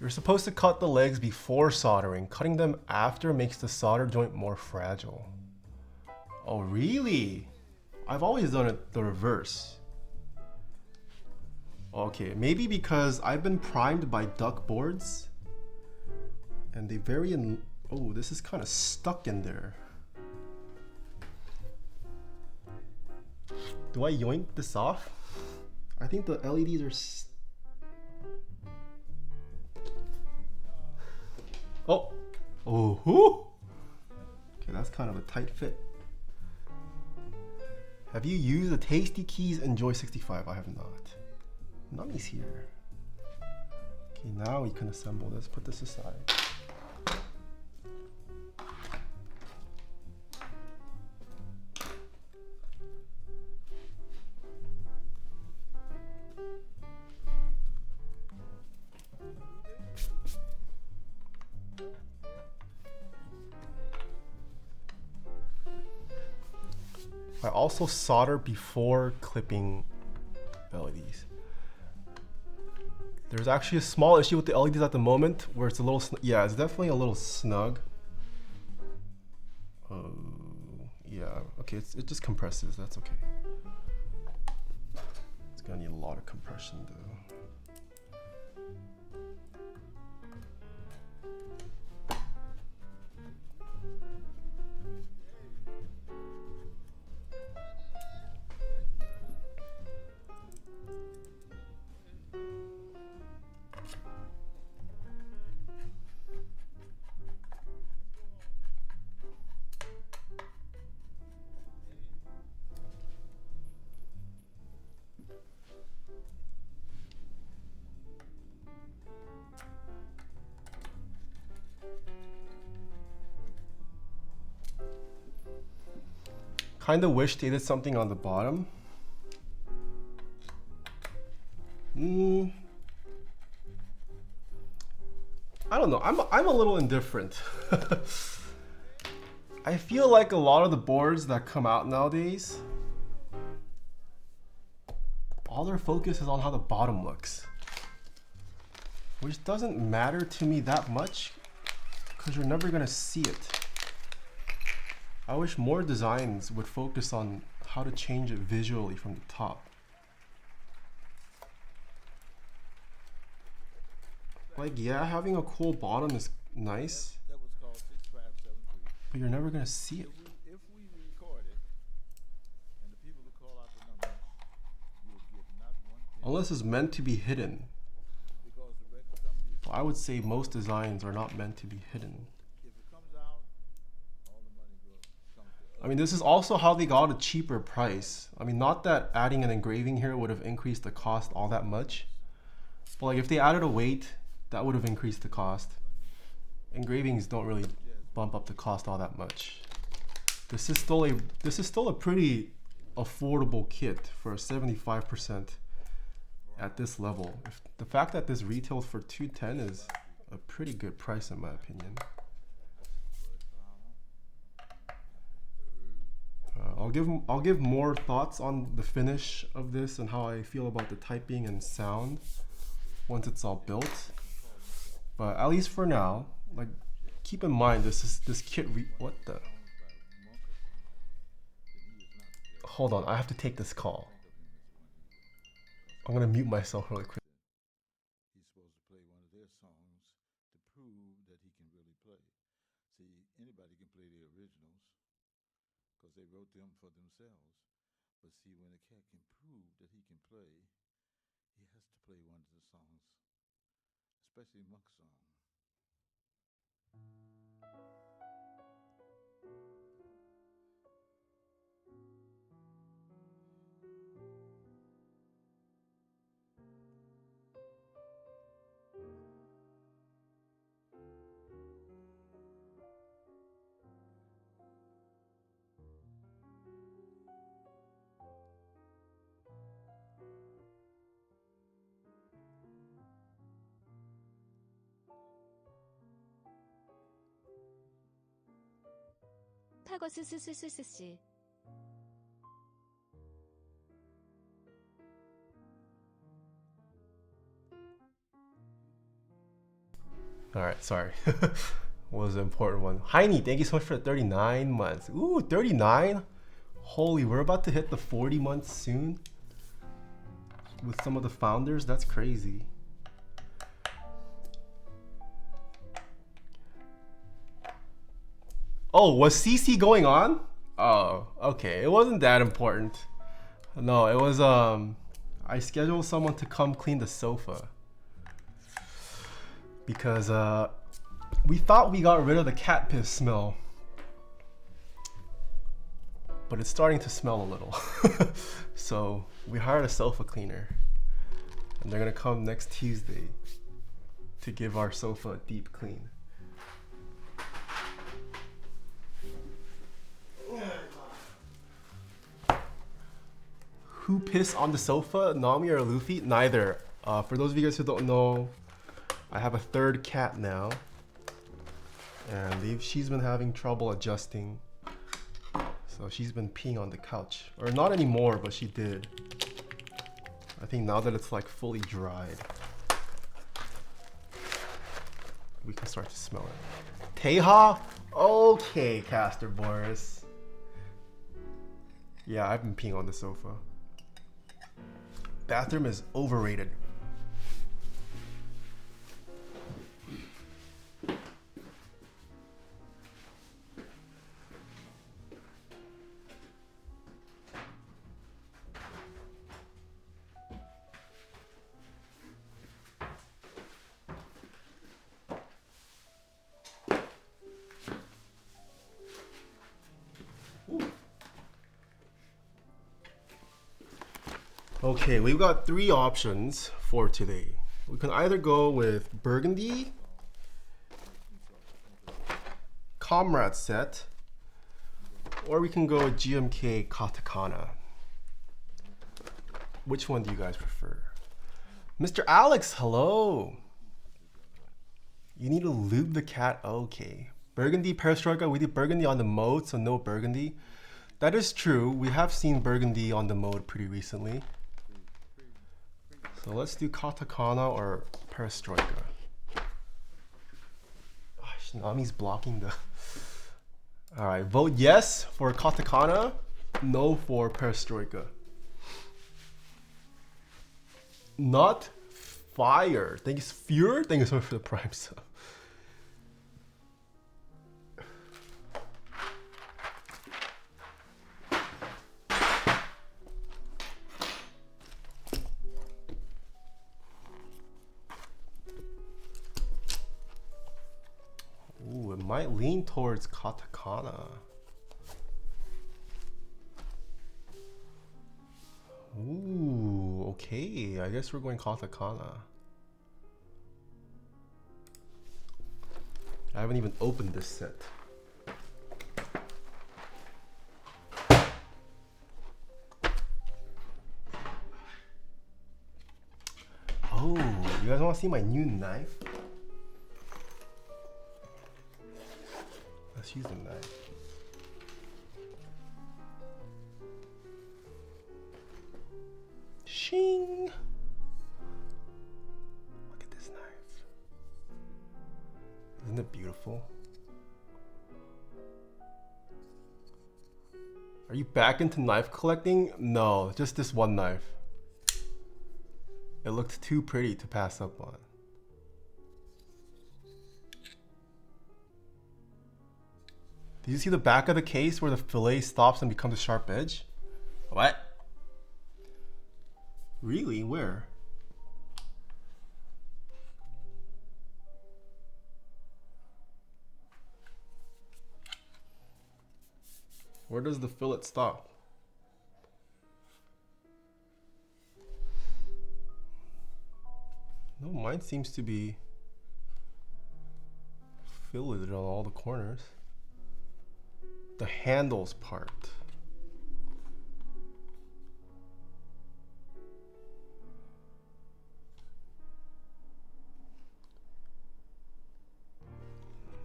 You're supposed to cut the legs before soldering. Cutting them after makes the solder joint more fragile. Oh, really? I've always done it the reverse. Okay, maybe because I've been primed by duck boards and they vary in... Oh, this is kind of stuck in there. Do I yoink this off? I think the LEDs are... Oh! Oh! Whoo. Okay, that's kind of a tight fit. Have you used the Tasty Keys Enjoy 65? I have not. Nummy's here. Okay, now we can assemble this. Put this aside. I also solder before clipping LEDs. There's actually a small issue with the LEDs at the moment where it's a little, yeah, it's definitely a little snug. Yeah, okay, it just compresses, that's okay. It's gonna need a lot of compression though. Kind of wish they did something on the bottom. I don't know. I'm a little indifferent. I feel like a lot of the boards that come out nowadays, all their focus is on how the bottom looks, which doesn't matter to me that much because you're never gonna see it. I wish more designs would focus on how to change it visually from the top. Like, yeah, having a cool bottom is nice, That was called 6572. but you're never gonna see it. If we record it, and the people who call out the number, you'll get not one penny, Unless it's meant to be hidden. because the record company, I would say most designs are not meant to be hidden. if it comes out, all the money comes to us. I mean, this is also how they got a cheaper price. I mean, not that adding an engraving here would have increased the cost all that much, but like if they added a weight, that would have increased the cost. Engravings don't really bump up the cost all that much. This is still a pretty affordable kit for 75% at this level. The fact that this retails for $210 is a pretty good price in my opinion. I'll give more thoughts on the finish of this and how I feel about the typing and sound once it's all built. But at least for now, like, keep in mind this kit. What the? Hold on, I have to take this call. I'm gonna mute myself really quick. He's supposed to play one of their songs to prove that he can really play. See, anybody can play the originals because they wrote them for themselves. But see, when a cat can prove that he can play, he has to play one of the songs, especially Monk song. 파거스스스스스. Alright, sorry. What was the important one? Heini, thank you so much for the 39 months. Ooh, 39? Holy, we're about to hit the 40 months soon. With some of the founders, that's crazy. Oh, was CC going on? Oh, okay. It wasn't that important. No, it was I scheduled someone to come clean the sofa. Because we thought we got rid of the cat piss smell. But it's starting to smell a little. So we hired a sofa cleaner. And they're gonna come next Tuesday to give our sofa a deep clean. Who pissed on the sofa? Nami or Luffy? Neither. For those of you guys who don't know, I have a third cat now. And she's been having trouble adjusting. So she's been peeing on the couch. Or not anymore, but she did. I think now that it's like fully dried, we can start to smell it. Taeha? Okay, Caster Boris. Yeah, I've been peeing on the sofa. Bathroom is overrated. Okay, we've got three options for today. We can either go with Burgundy, Comrade set, or we can go with GMK Katakana. Which one do you guys prefer? Mr. Alex, hello. You need to lube the cat. Okay. Burgundy, Perestroika, we did Burgundy on the mode, so no Burgundy. That is true. We have seen Burgundy on the mode pretty recently. So let's do Katakana or Perestroika. Gosh, Nami's blocking the... Alright, vote yes for Katakana, no for Perestroika. Not fire. Thank you, Fear. Thank you so much for the prime sub. Ooh, it might lean towards Katakana. Ooh, okay. I guess we're going Katakana. I haven't even opened this set. Oh, you guys want to see my new knife? Let's use the knife. Shing! Look at this knife. Isn't it beautiful? Are you back into knife collecting? No, just this one knife. It looked too pretty to pass up on. Did you see the back of the case where the fillet stops and becomes a sharp edge? What? Really? Where? Where does the fillet stop? No, mine seems to be filleted on all the corners. The handles part.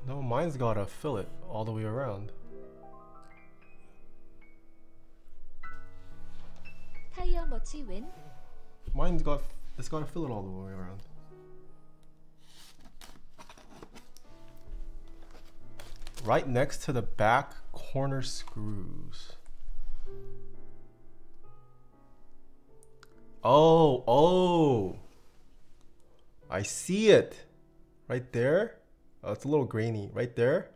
No, mine's got a fillet all the way around. 타이어 머치 웬? It's got a fillet all the way around. right next to the back corner screws. Oh, I see it right there. Oh, it's a little grainy right there.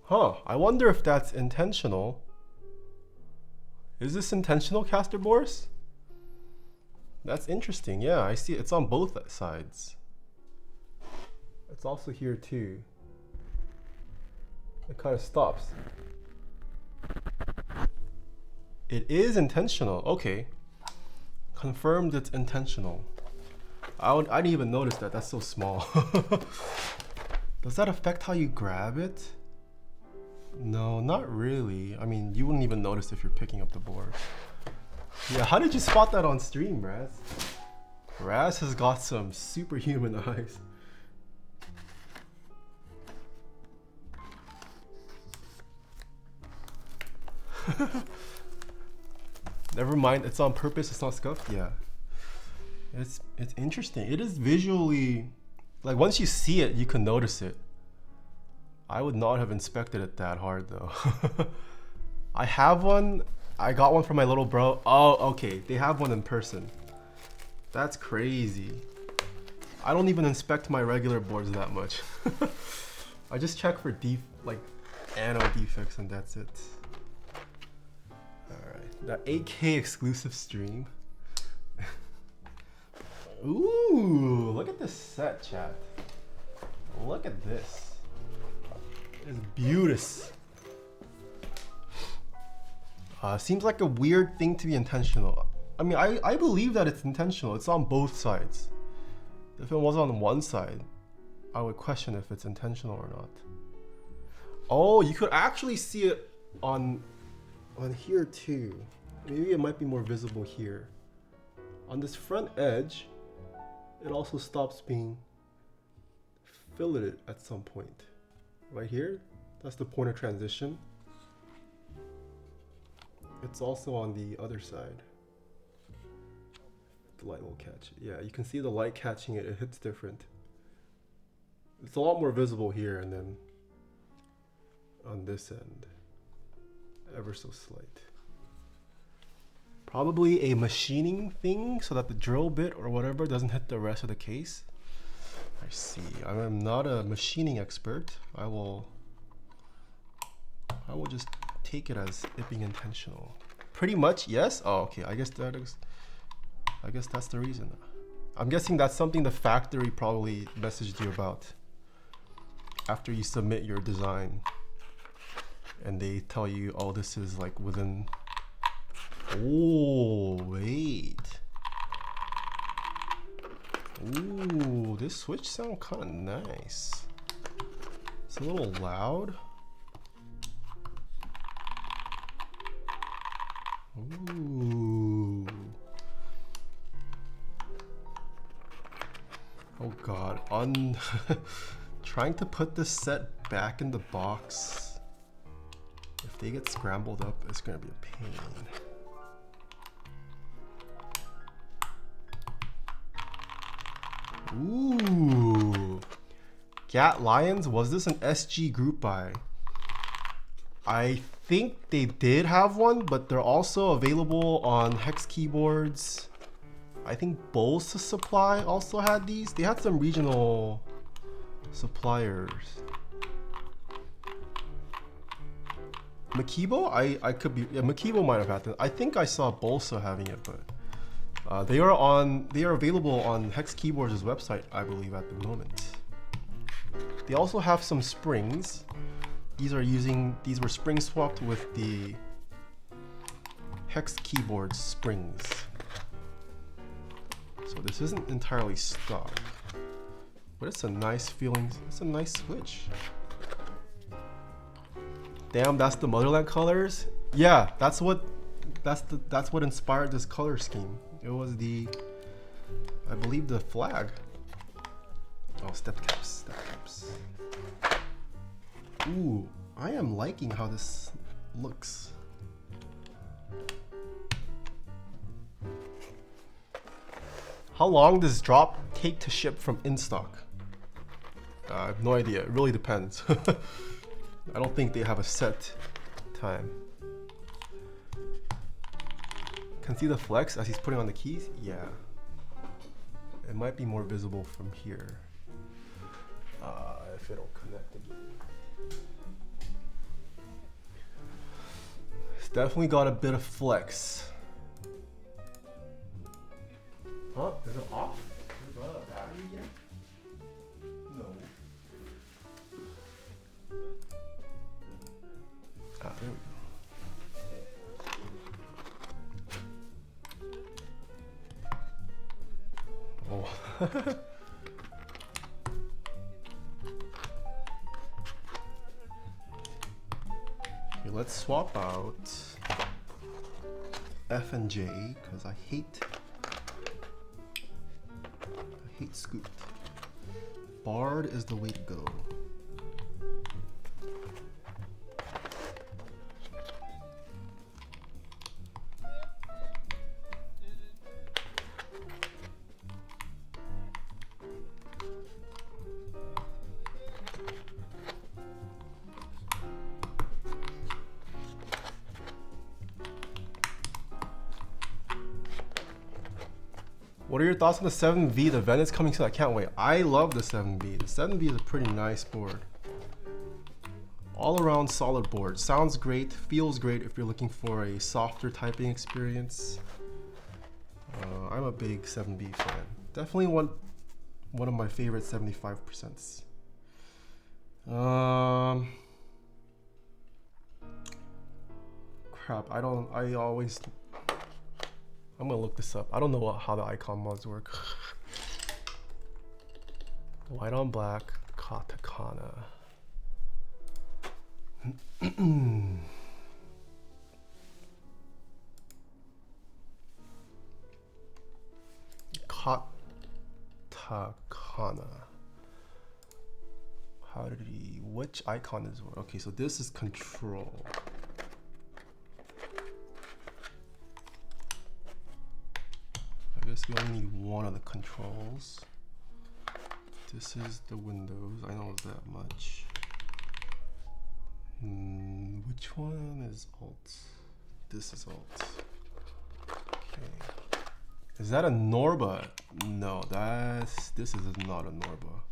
Huh, I wonder if that's intentional. Is this intentional, Caster Boris? That's interesting. Yeah, I see it. It's on both sides. It's also here too. It kind of stops. It is intentional. Okay. Confirmed it's intentional. I didn't even notice that. That's so small. Does that affect how you grab it? No, not really. I mean, you wouldn't even notice if you're picking up the board. Yeah, how did you spot that on stream, Raz? Raz has got some superhuman eyes. Never mind, it's on purpose, it's not scuffed. Yeah. It's interesting. It is visually, like, once you see it, you can notice it. I would not have inspected it that hard though. I have one. I got one from my little bro. Oh, okay. They have one in person. That's crazy. I don't even inspect my regular boards that much. I just check for anode defects and that's it. Alright. The 8K exclusive stream. Ooh, look at this set, chat. Look at this. It's beautiful. Seems like a weird thing to be intentional. I mean, I believe that it's intentional. It's on both sides. If it was on one side, I would question if it's intentional or not. Oh, you could actually see it on here too. Maybe it might be more visible here. On this front edge, it also stops being filleted at some point. Right here, that's the point of transition. It's also on the other side. The light will catch it. Yeah, you can see the light catching it. It hits different. It's a lot more visible here, and then on this end, ever so slight. Probably a machining thing so that the drill bit or whatever doesn't hit the rest of the case. I see. I am not a machining expert. I will just take it as it being intentional. Pretty much, yes. Oh, okay. I guess that's the reason. I'm guessing that's something the factory probably messaged you about after you submit your design, and they tell you, oh, this is like within. Oh, wait. Ooh, this switch sounds kind of nice. It's a little loud. Ooh. Oh god, trying to put this set back in the box. If they get scrambled up, it's gonna be a pain. Ooh. Gat Lions, was this an SG group buy? I think they did have one, but they're also available on Hex keyboards. I think Bolsa Supply also had these. They had some regional suppliers. Makibo? I could be, yeah, Makibo might have had them. I think I saw Bolsa having it, but they are available on Hex Keyboards' website, I believe, at the moment. They also have some springs. These were spring swapped with the Hex Keyboards springs. So this isn't entirely stock, but it's a nice feeling. It's a nice switch. Damn, that's the Motherland colors. Yeah, that's what inspired this color scheme. It was I believe the flag. Oh, step caps. Ooh, I am liking how this looks. How long does drop take to ship from in stock? I have no idea. It really depends. I don't think they have a set time. Can see the flex as he's putting on the keys? Yeah. It might be more visible from here. If it'll connect again. It's definitely got a bit of flex. Huh? Is it off? Is it a battery yet? No. Ah, there we go. Oh. Okay, let's swap out F and J because I hate scooped. Bard is the way to go. What are your thoughts on the 7V? The event is coming soon. I can't wait. I love the 7V. The 7V is a pretty nice board. All around solid board. Sounds great. Feels great if you're looking for a softer typing experience. I'm a big 7V fan. Definitely one of my favorite 75%. Crap. I'm gonna look this up. I don't know how the icon mods work. White on black, Katakana. Katakana. Which icon is what? Okay, so this is control. I guess we only need one of the controls. This is the Windows. I know that much. Which one is Alt? This is Alt. Okay. Is that a Norba? No, this is not a Norba.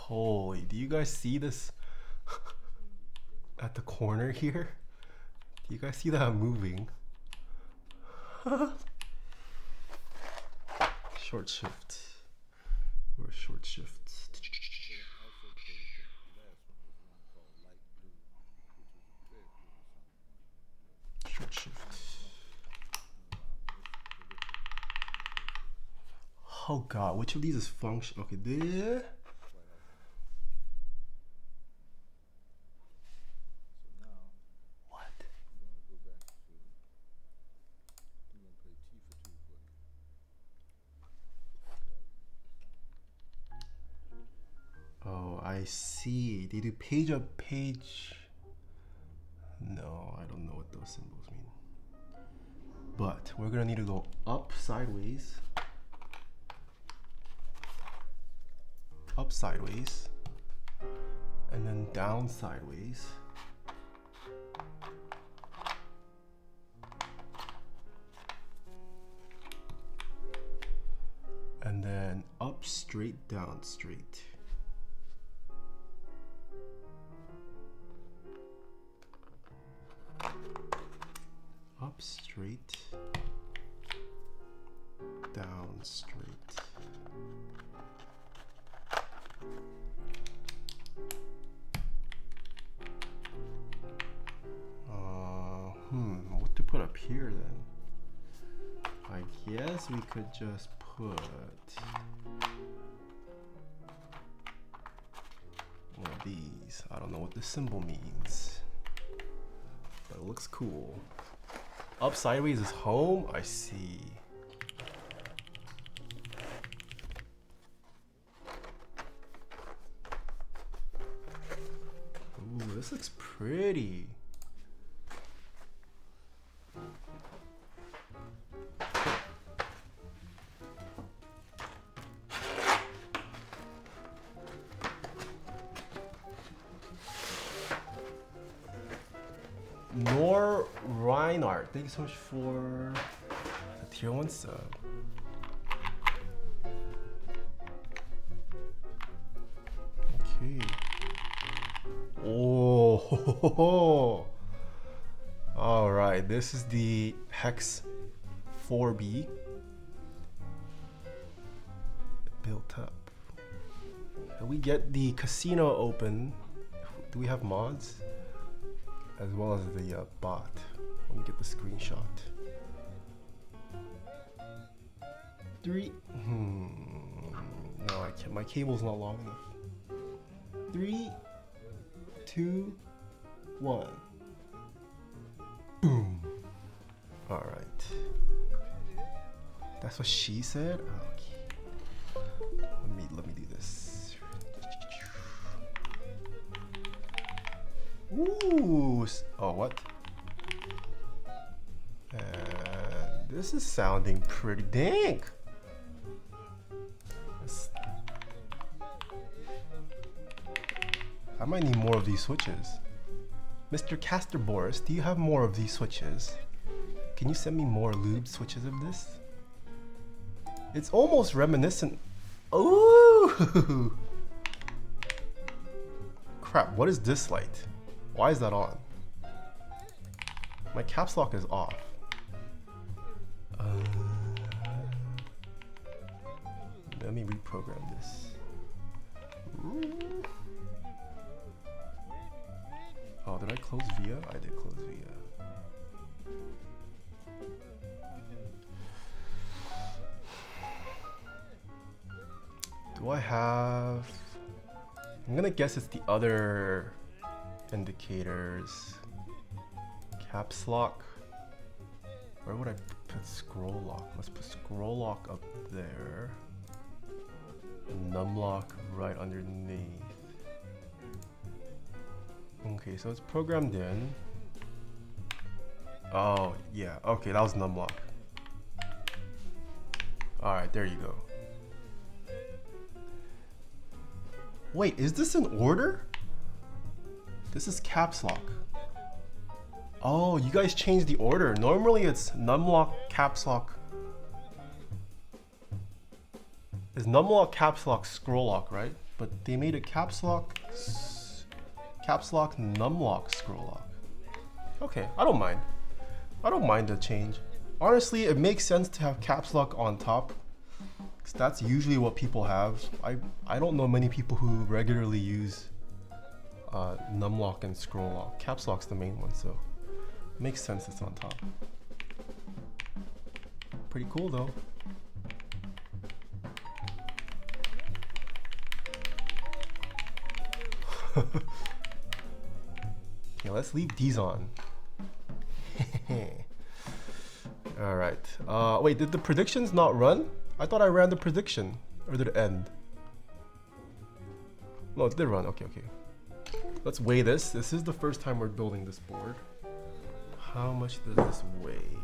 Holy, do you guys see this at the corner here? Do you guys see that moving? Short shift. Or short shift. Short shift. Oh god, which of these is function? Okay, there. I see. They do page up page. No, I don't know what those symbols mean. But we're gonna need to go up sideways. Up sideways. And then down sideways. And then up straight, down straight. Up straight, down straight. What to put up here then? I guess we could just put one of these. I don't know what the symbol means. but it looks cool. Up sideways is home. I see. Ooh, this looks pretty. Nor Reinhardt, thank you so much for the tier 1 sub. Okay. Oh, all right. This is the HEX.4B built up. And we get the casino open. Do we have mods? As well as the bot. Let me get the screenshot. 3. No, I can't. My cable's not long enough. 3, 2, 1. Boom. All right. That's what she said. Okay. Let me do this. Ooh. Oh, what? And this is sounding pretty dank. I might need more of these switches. Mr. Caster Boris, do you have more of these switches? Can you send me more lube switches of this? It's almost reminiscent. Ooh! Crap, what is this light? Why is that on? My caps lock is off. Let me reprogram this. Oh, did I close VIA? I did close VIA. Do I have... I'm gonna guess it's the other indicators. Caps lock. Where would I put scroll lock? Let's put scroll lock up there. And num lock right underneath. Okay, so it's programmed in. Oh, yeah. Okay, that was num lock. Alright, there you go. Wait, is this in order? This is caps lock. Oh, you guys changed the order. Normally it's num lock, caps lock. It's num lock, caps lock, scroll lock, right? But they made it caps lock, num lock, scroll lock. Okay, I don't mind. I don't mind the change. Honestly, it makes sense to have caps lock on top, because that's usually what people have. I don't know many people who regularly use num lock and scroll lock. Caps lock's the main one, so it makes sense it's on top. Pretty cool though. Okay, let's leave these on. All right. Wait, did the predictions not run? I thought I ran the prediction, or did it end? No, it did run. Okay, okay. Let's weigh this. This is the first time we're building this board. How much does this weigh?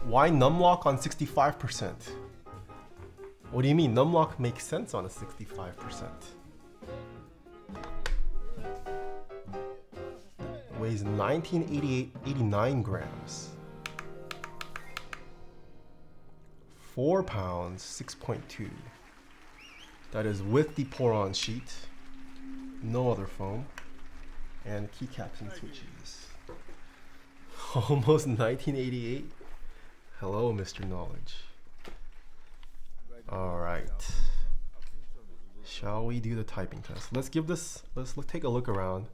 Why numlock on 65%? What do you mean? Numlock makes sense on a 65%. Weighs 89 grams. 4 pounds, 6.2. That is with the pour-on sheet. No other foam. And keycaps and switches. Almost 1988. Hello, Mr. Knowledge. All right. Shall we do the typing test? Let's give this, let's take a look around.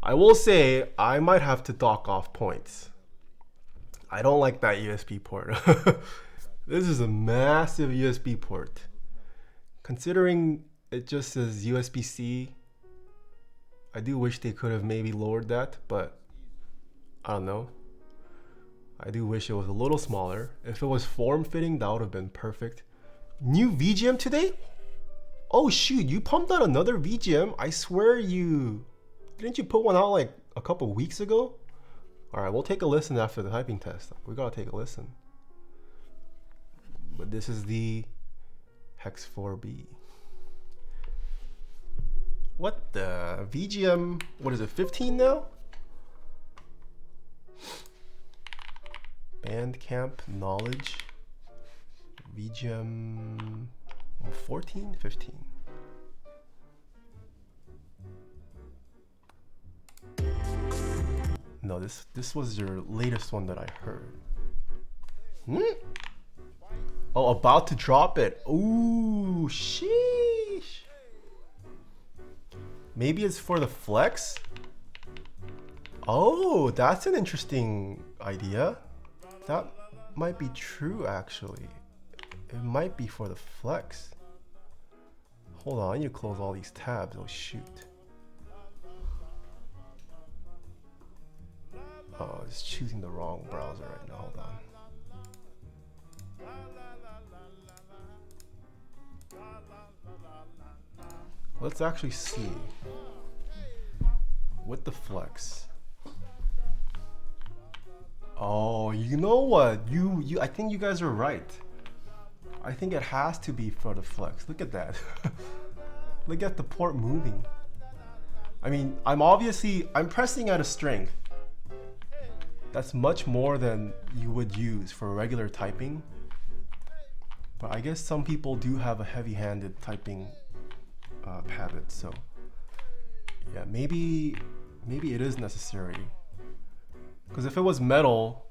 I will say I might have to dock off points. I don't like that USB port. This is a massive USB port. Considering it just says USB-C, I do wish they could have maybe lowered that, but I don't know. I do wish it was a little smaller. If it was form-fitting, that would have been perfect. New VGM today? Oh shoot, you pumped out another VGM? I swear you... Didn't you put one out like a couple weeks ago? Alright, we'll take a listen after the typing test. We gotta take a listen. But this is the HEX.4B. What the? VGM, what is it, 15 now? Bandcamp knowledge. VGM 14, 15. No, this was your latest one that I heard. Oh, about to drop it. Ooh, sheesh. Maybe it's for the flex? Oh, that's an interesting idea. That might be true, actually. It might be for the flex. Hold on, I need to close all these tabs. Oh, shoot. Oh, it's choosing the wrong browser right now. Hold on. Let's actually see. With the flex. Oh, you know what? I think you guys are right. I think it has to be for the flex. Look at that. Look at the port moving. I mean, I'm pressing at a strength. That's much more than you would use for regular typing. But I guess some people do have a heavy-handed typing habit, so yeah, maybe it is necessary. Because if it was metal,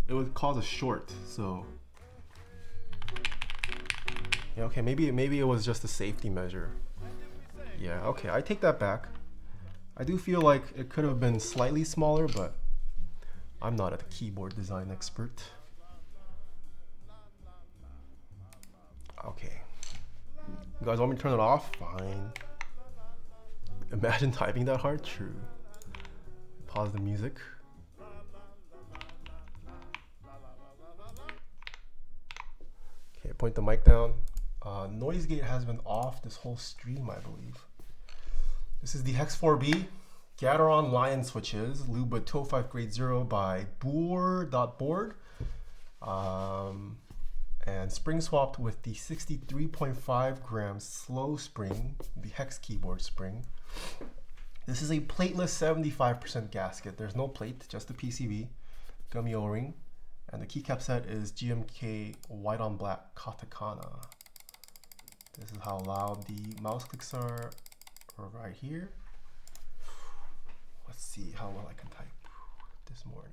it would cause a short. So yeah, okay, maybe it was just a safety measure. Yeah, okay, I take that back. I do feel like it could have been slightly smaller, but I'm not a keyboard design expert. Okay. You guys want me to turn it off? Fine. Imagine typing that hard? True. Pause the music. Okay, point the mic down. Noise gate has been off this whole stream, I believe. This is the HEX.4B Gateron Lion switches, Lube 205 grade 0 by board.board. And spring swapped with the 63.5 gram slow spring, the Hex keyboard spring. This is a plateless 75% gasket. There's no plate, just the PCB, gummy O-ring, and the keycap set is GMK white on black Katakana. This is how loud the mouse clicks are right here. Let's see how well I can type this morning.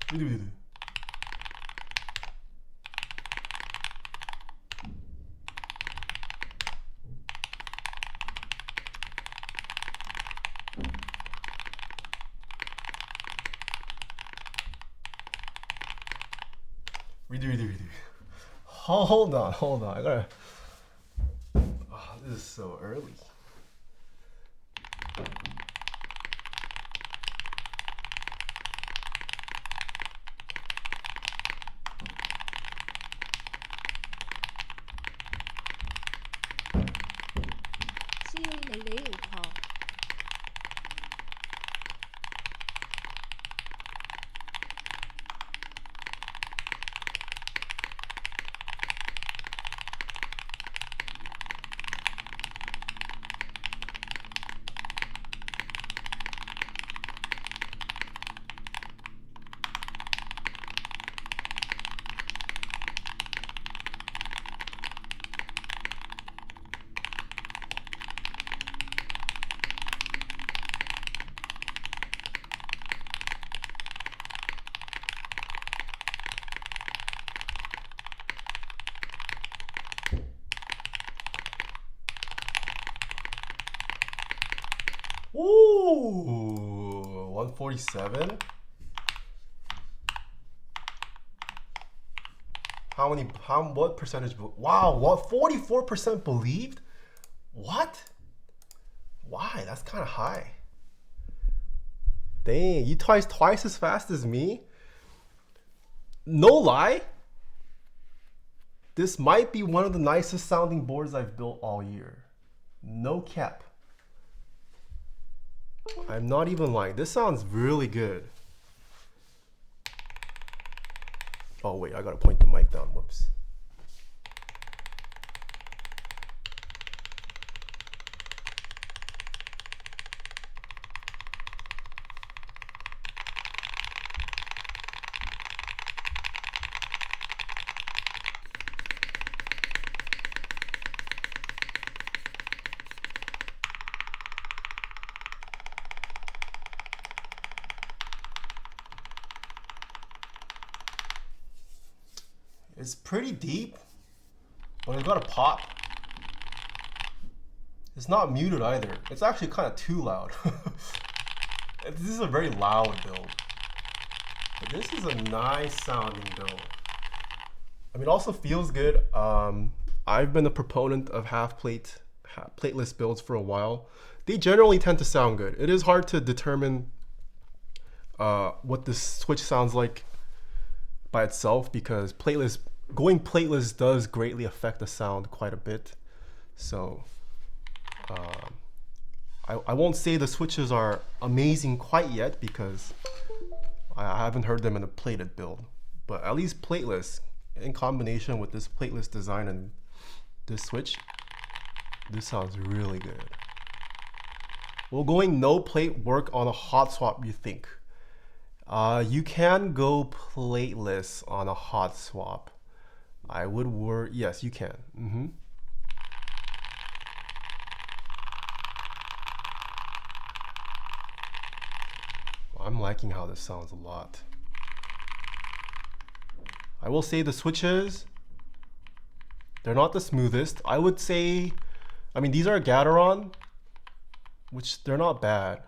Redo. Hold on. I gotta. Oh, this is so early. CO인 LA 오퍼. Ooh, 147. what percentage? Wow, what 44% believed? What? Why? That's kind of high. Dang, you twice as fast as me. No lie. This might be one of the nicest sounding boards I've built all year. No cap. I'm not even lying. This sounds really good. Oh wait, I gotta point the mic down. Whoops. It's pretty deep, but it's got a pop. It's not muted either. It's actually kind of too loud. This is a very loud build. But this is a nice sounding build. I mean, it also feels good. I've been a proponent of plateless builds for a while. They generally tend to sound good. It is hard to determine what this switch sounds like by itself, because going plateless does greatly affect the sound quite a bit. So I won't say the switches are amazing quite yet, because I haven't heard them in a plated build, but at least plateless in combination with this plateless design and this switch, this sounds really good. Will going no plate work on a hot swap, you think? You can go plateless on a hot swap. I would work. Yes, you can. I'm liking how this sounds a lot. I will say the switches, they're not the smoothest. I would say, I mean, these are Gateron, which they're not bad.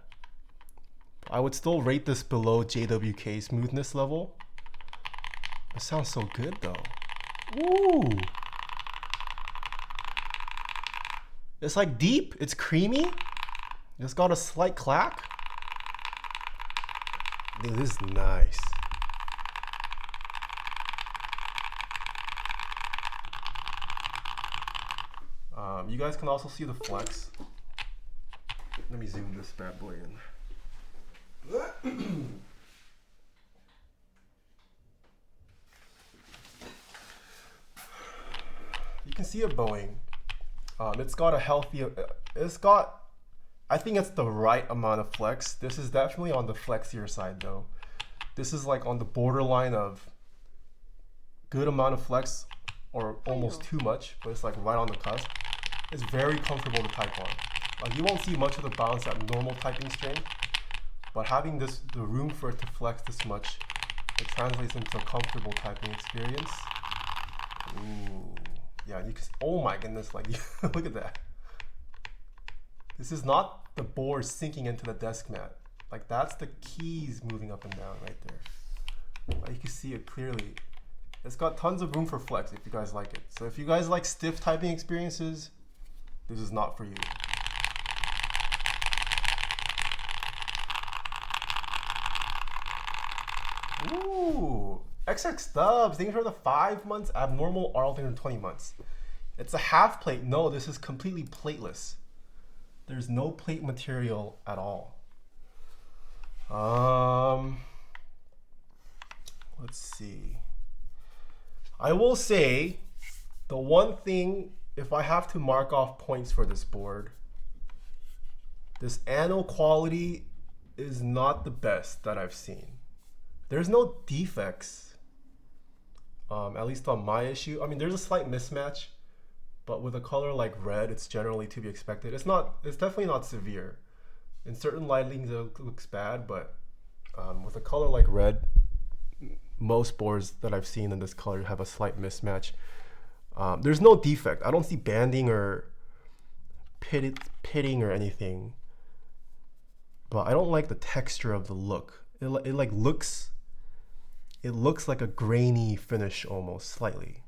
I would still rate this below JWK smoothness level. It sounds so good though. Ooh. It's like deep, it's creamy. It's got a slight clack. Dude, this is nice. You guys can also see the flex. Let me zoom this bad boy in. You can see it bowing. It's got a healthy, I think it's the right amount of flex. This is definitely on the flexier side though. This is like on the borderline of good amount of flex or almost too much, but it's like right on the cusp. It's very comfortable to type on. Like you won't see much of the bounce at normal typing strength, but having the room for it to flex this much, it translates into a comfortable typing experience. Ooh. Yeah, you can, oh my goodness, like look at that. This is not the board sinking into the desk mat. Like that's the keys moving up and down right there. Like, you can see it clearly. It's got tons of room for flex if you guys like it. So if you guys like stiff typing experiences, this is not for you. Ooh, XX Dubs, thanks for the 5 months. Abnormal are alternating 20 months. It's a half plate. No, this is completely plateless. There's no plate material at all. Let's see. I will say the one thing, if I have to mark off points for this board, this anode quality is not the best that I've seen. There's no defects, at least on my issue. I mean, there's a slight mismatch, but with a color like red, it's generally to be expected. It's definitely not severe. In certain lightings, it looks bad, but with a color like red, most boards that I've seen in this color have a slight mismatch. There's no defect. I don't see banding or pitting or anything, but I don't like the texture of the look. It looks like a grainy finish almost, slightly.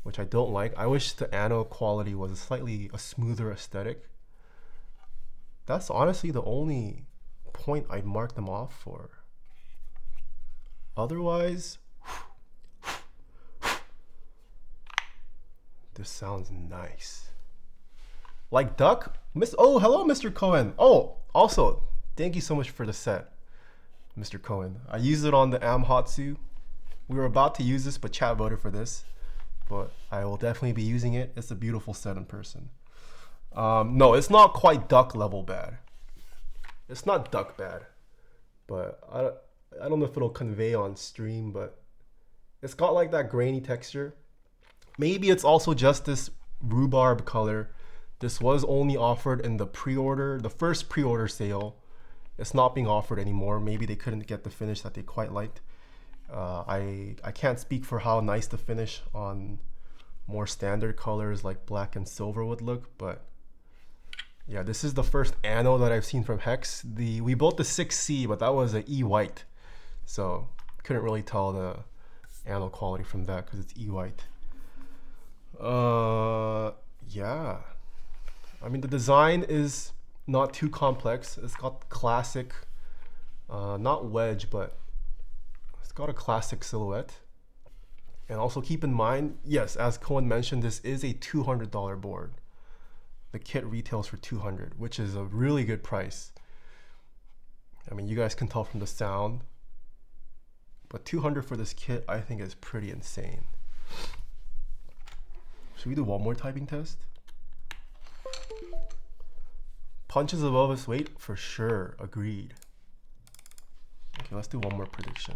which I don't like. I wish the anode quality was a smoother aesthetic. That's honestly the only point I'd mark them off for. Otherwise, this sounds nice. Like duck? Oh, hello, Mr. Cohen. Oh, also, thank you so much for the set, Mr. Cohen. I used it on the Amhatsu. We were about to use this, but chat voted for this. But I will definitely be using it. It's a beautiful set in person. No, it's not quite duck level bad. It's not duck bad, but I don't know if it'll convey on stream, but it's got like that grainy texture. Maybe it's also just this rhubarb color. This was only offered in the pre-order, the first pre-order sale. It's not being offered anymore. Maybe they couldn't get the finish that they quite liked. I can't speak for how nice the finish on more standard colors like black and silver would look, but yeah, this is the first anode that I've seen from Hex. We built the 6C, but that was an E white, so couldn't really tell the anode quality from that because it's E white. Yeah, I mean the design is not too complex. It's got classic, not wedge, but it's got a classic silhouette. And also keep in mind, yes, as Cohen mentioned, this is a $200 board. The kit retails for $200, which is a really good price. I mean, you guys can tell from the sound, but $200 for this kit, I think is pretty insane. Should we do one more typing test? Punches above his weight? For sure, agreed. Okay, let's do one more prediction.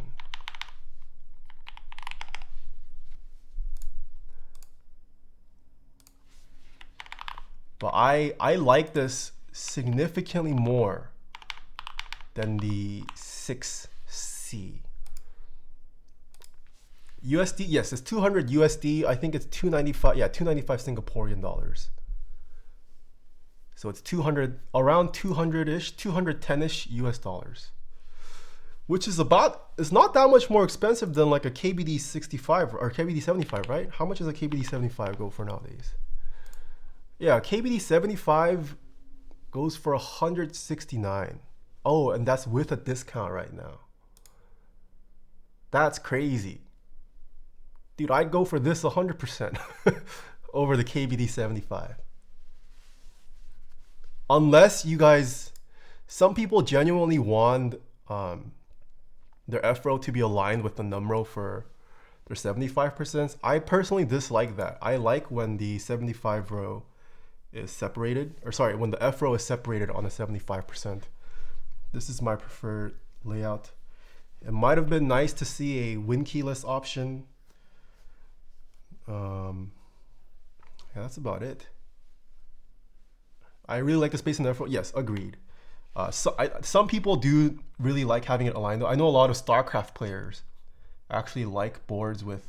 But I like this significantly more than the 6C. USD, yes, it's 200 USD. I think it's 295, yeah, 295 Singaporean dollars. So it's 200, around 200-ish, 210-ish US dollars. Which is about, it's not that much more expensive than like a KBD 65 or KBD 75, right? How much does a KBD 75 go for nowadays? Yeah, KBD 75 goes for 169. Oh, and that's with a discount right now. That's crazy. Dude, I'd go for this 100% over the KBD 75. Unless you guys, some people genuinely want their F-row to be aligned with the num-row for their 75%. I personally dislike that. I like when the 75 row is separated, or sorry, when the F row is separated on a 75%. This is my preferred layout. It might have been nice to see a win keyless option. Yeah, that's about it. I really like the space in the F row. Yes, agreed. Some people do really like having it aligned though. I know a lot of StarCraft players actually like boards with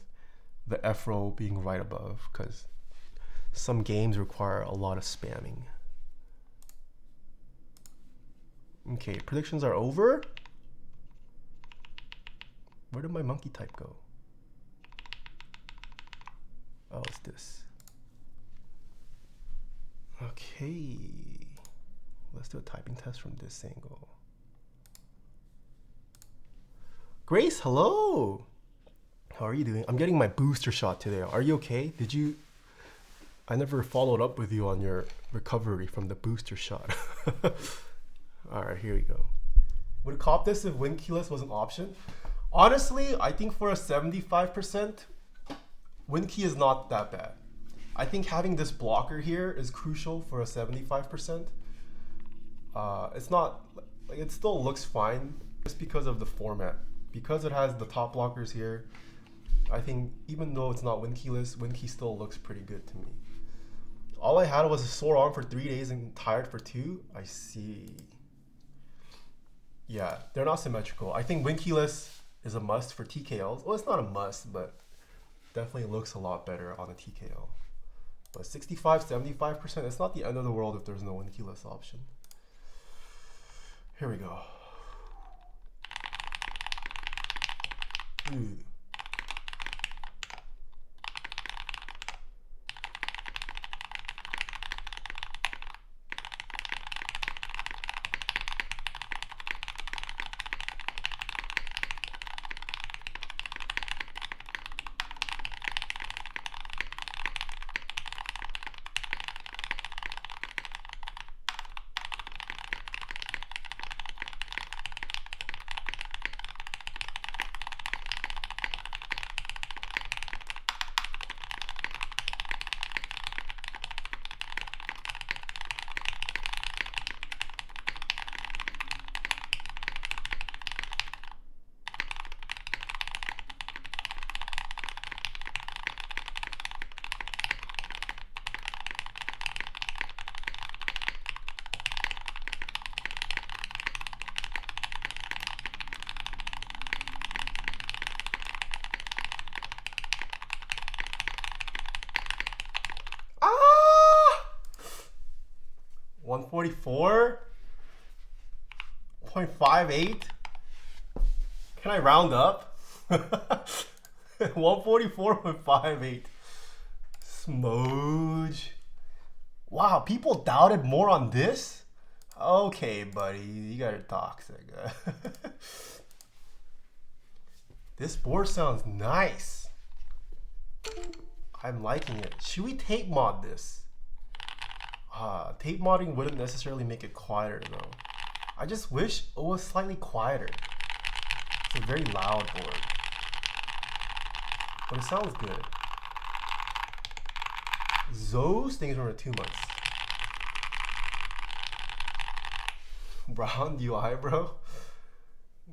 the F row being right above because some games require a lot of spamming. Okay, predictions are over. Where did my monkey type go? Oh, it's this. Okay, let's do a typing test from this angle. Grace, hello. How are you doing? I'm getting my booster shot today. Are you okay? I never followed up with you on your recovery from the booster shot. All right, here we go. Would cop this if win keyless was an option? Honestly, I think for a 75%, win key is not that bad. I think having this blocker here is crucial for a 75%. It's not, like, it still looks fine just because of the format. Because it has the top blockers here, I think even though it's not win keyless, win key still looks pretty good to me. All I had was a sore arm for 3 days and tired for 2. I see. Yeah, they're not symmetrical. I think win keyless is a must for TKLs. Well, it's not a must, but definitely looks a lot better on a TKL. But 65, 75%, it's not the end of the world if there's no win keyless option. Here we go. Ooh. 144? 0.58? Can I round up? 144.58. Smooge. Wow, people doubted more on this? Okay, buddy, you guys are toxic. This board sounds nice. I'm liking it. Should we tape mod this? Tape modding wouldn't necessarily make it quieter though. I just wish it was slightly quieter. It's a very loud board. But it sounds good. Those things were 2 months. Brown UI, bro?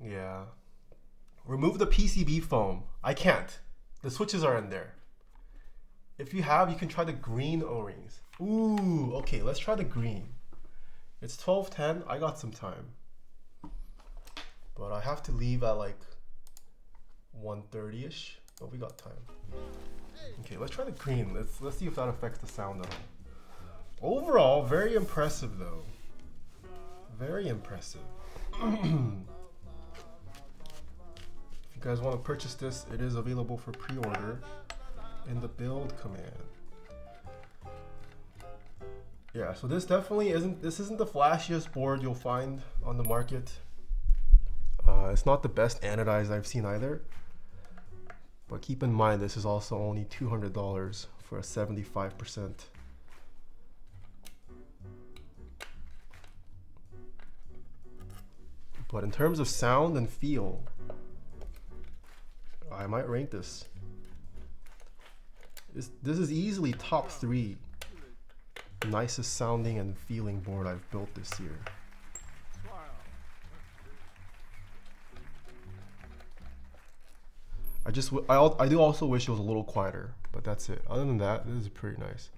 Yeah. Remove the PCB foam. I can't. The switches are in there. If you have, you can try the green O-rings. Ooh, okay, let's try the green. It's 12:10. I got some time. But I have to leave at like 1:30ish. But we got time. Okay, let's try the green. Let's see if that affects the sound at all. Overall, very impressive though. Very impressive. If you guys want to purchase this, it is available for pre-order in the build command. Yeah, so this definitely isn't the flashiest board you'll find on the market. It's not the best anodized I've seen either. But keep in mind, this is also only $200 for a 75%. But in terms of sound and feel, I might rank this. This is easily top 3 nicest sounding and feeling board I've built this year. I do also wish it was a little quieter, but that's it. Other than that, this is pretty nice.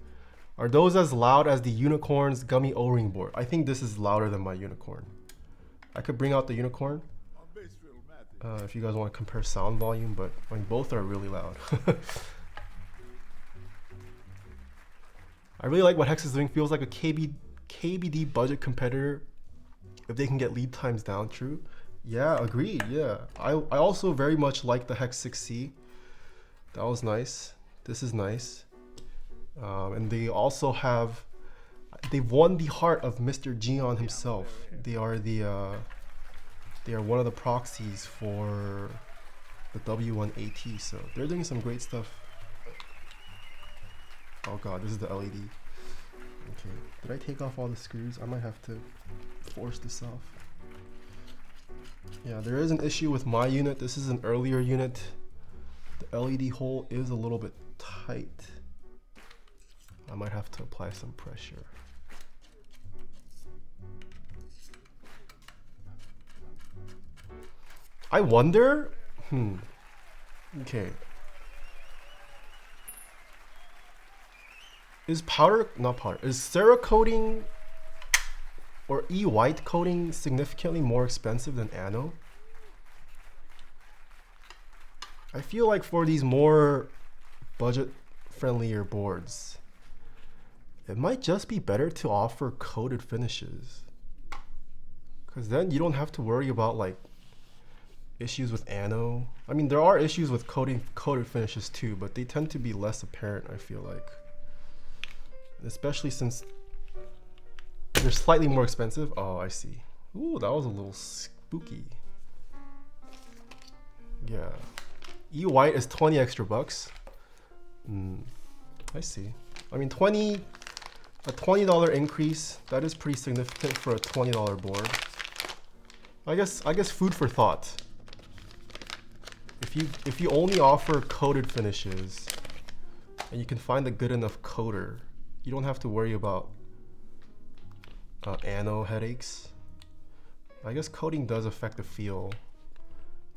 Are those as loud as the Unicorn's gummy O-ring board? I think this is louder than my Unicorn. I could bring out the Unicorn if you guys want to compare sound volume, but I mean, both are really loud. I really like what Hex is doing. Feels like a KBD budget competitor if they can get lead times down. True. Yeah, agreed. Yeah, I also very much like the Hex 6C. That was nice. This is nice. And they also have, they've won the heart of Mr. Gion himself. They are one of the proxies for the W1AT, so they're doing some great stuff. Oh god, this is the LED. Okay, did I take off all the screws? I might have to force this off. Yeah, there is an issue with my unit. This is an earlier unit. The LED hole is a little bit tight. I might have to apply some pressure. I wonder, okay. Is Cerakoting or E-white coating significantly more expensive than Ano? I feel like for these more budget friendlier boards, it might just be better to offer coated finishes. Cause then you don't have to worry about like issues with Ano. I mean, there are issues with coated finishes too, but they tend to be less apparent, I feel like. Especially since they're slightly more expensive. Oh, I see. Ooh, that was a little spooky. Yeah. E-white is 20 extra bucks. I see. I mean, a $20 increase, that is pretty significant for a $20 board. I guess food for thought. If you only offer coated finishes and you can find a good enough coater, you don't have to worry about Ano headaches. I guess coating does affect the feel.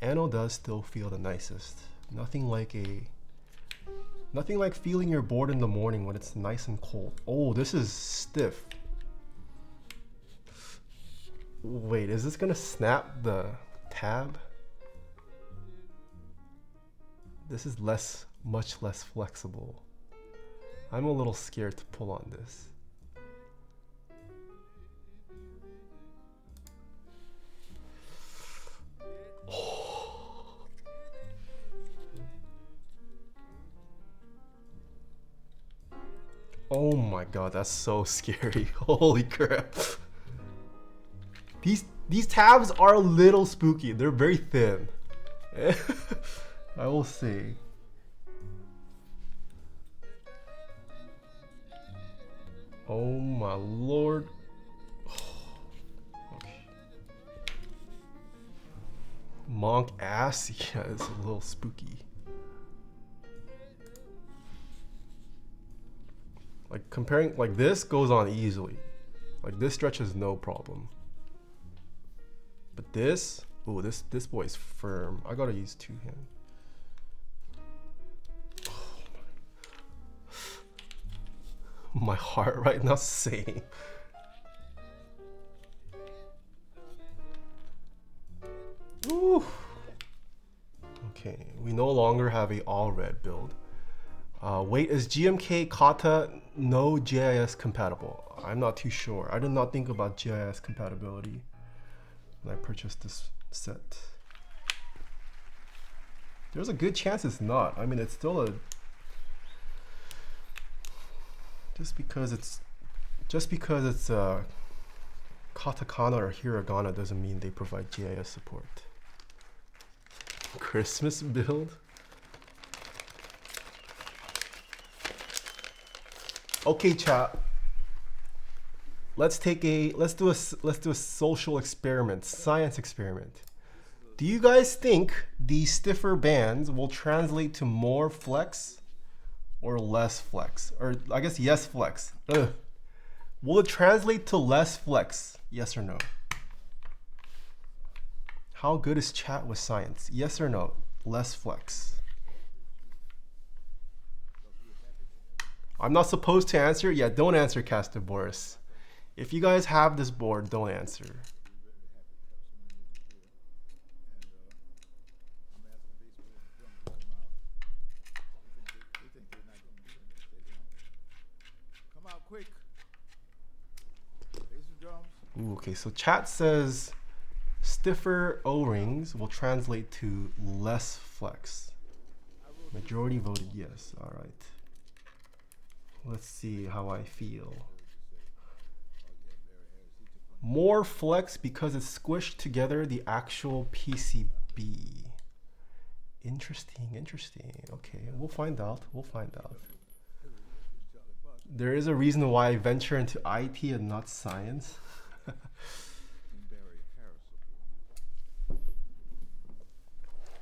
Ano does still feel the nicest. Nothing like feeling your board in the morning when it's nice and cold. Oh, this is stiff. Wait, is this gonna snap the tab? This is much less flexible. I'm a little scared to pull on this. Oh my god, that's so scary. Holy crap. These tabs are a little spooky. They're very thin. I will say. Oh my lord. Okay. Monk ass? Yeah, it's a little spooky. Like comparing, like this goes on easily. Like this stretches no problem. But this, ooh, this boy's firm. I gotta use two hands. My heart right now saying. Ooh. Okay, we no longer have a all red build. Wait, is GMK Kata no GIS compatible? I'm not too sure. I did not think about GIS compatibility when I purchased this set. There's a good chance it's not. I mean, it's still a... Just because it's katakana or hiragana doesn't mean they provide GIS support. Christmas build? Okay, chat. Let's do a social experiment, science experiment. Do you guys think these stiffer bands will translate to more flex or less flex? Or I guess yes flex. Ugh. Will it translate to less flex? Yes or no? How good is chat with science? Yes or no? Less flex. I'm not supposed to answer? Yeah, don't answer, Caster Boris. If you guys have this board, don't answer. Come out quick. Bass and drums. Ooh, okay, so chat says stiffer O-rings will translate to less flex. Majority voted yes. All right. Let's see how I feel. More flex because it's squished together the actual PCB. Interesting, interesting. Okay, we'll find out. We'll find out. There is a reason why I venture into IT and not science.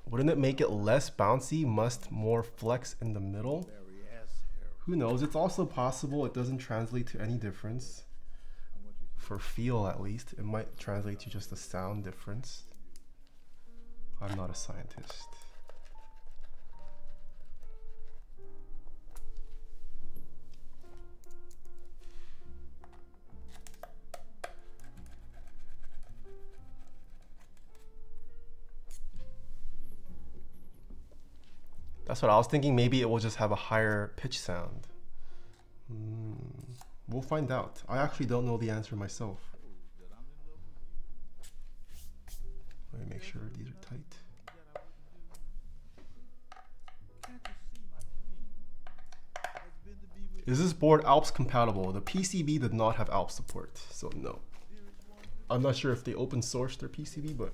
Wouldn't it make it less bouncy? Must more flex in the middle? Who knows? It's also possible it doesn't translate to any difference. For feel, at least. It might translate to just a sound difference. I'm not a scientist. That's what I was thinking. Maybe it will just have a higher pitch sound. We'll find out. I actually don't know the answer myself. Let me make sure these are tight. Is this board ALPS compatible? The PCB did not have ALPS support, so no. I'm not sure if they open sourced their PCB, but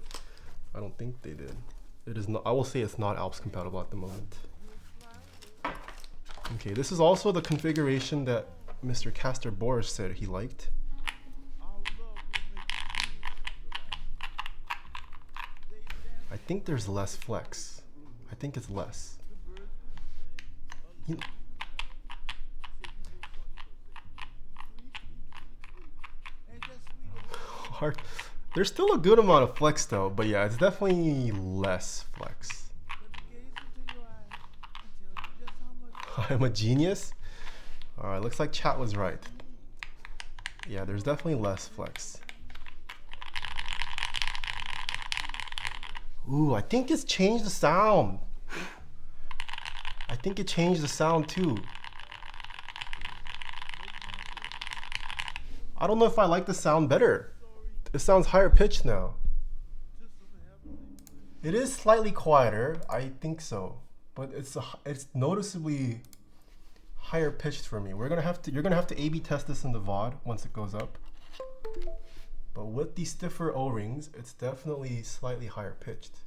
I don't think they did. It is not. I will say it's not ALPS compatible at the moment. Okay, this is also the configuration that Mr. Caster Boris said he liked. I think there's less flex. I think it's less. Hard. There's still a good amount of flex though, but yeah, it's definitely less flex. I'm a genius? Alright, looks like chat was right. Yeah, there's definitely less flex. Ooh, I think it's changed the sound. I think it changed the sound too. I don't know if I like the sound better. It sounds higher pitched now. It is slightly quieter, I think so. But it's noticeably higher pitched for me. You're gonna have to A/B test this in the VOD once it goes up. But with these stiffer O-rings, it's definitely slightly higher pitched.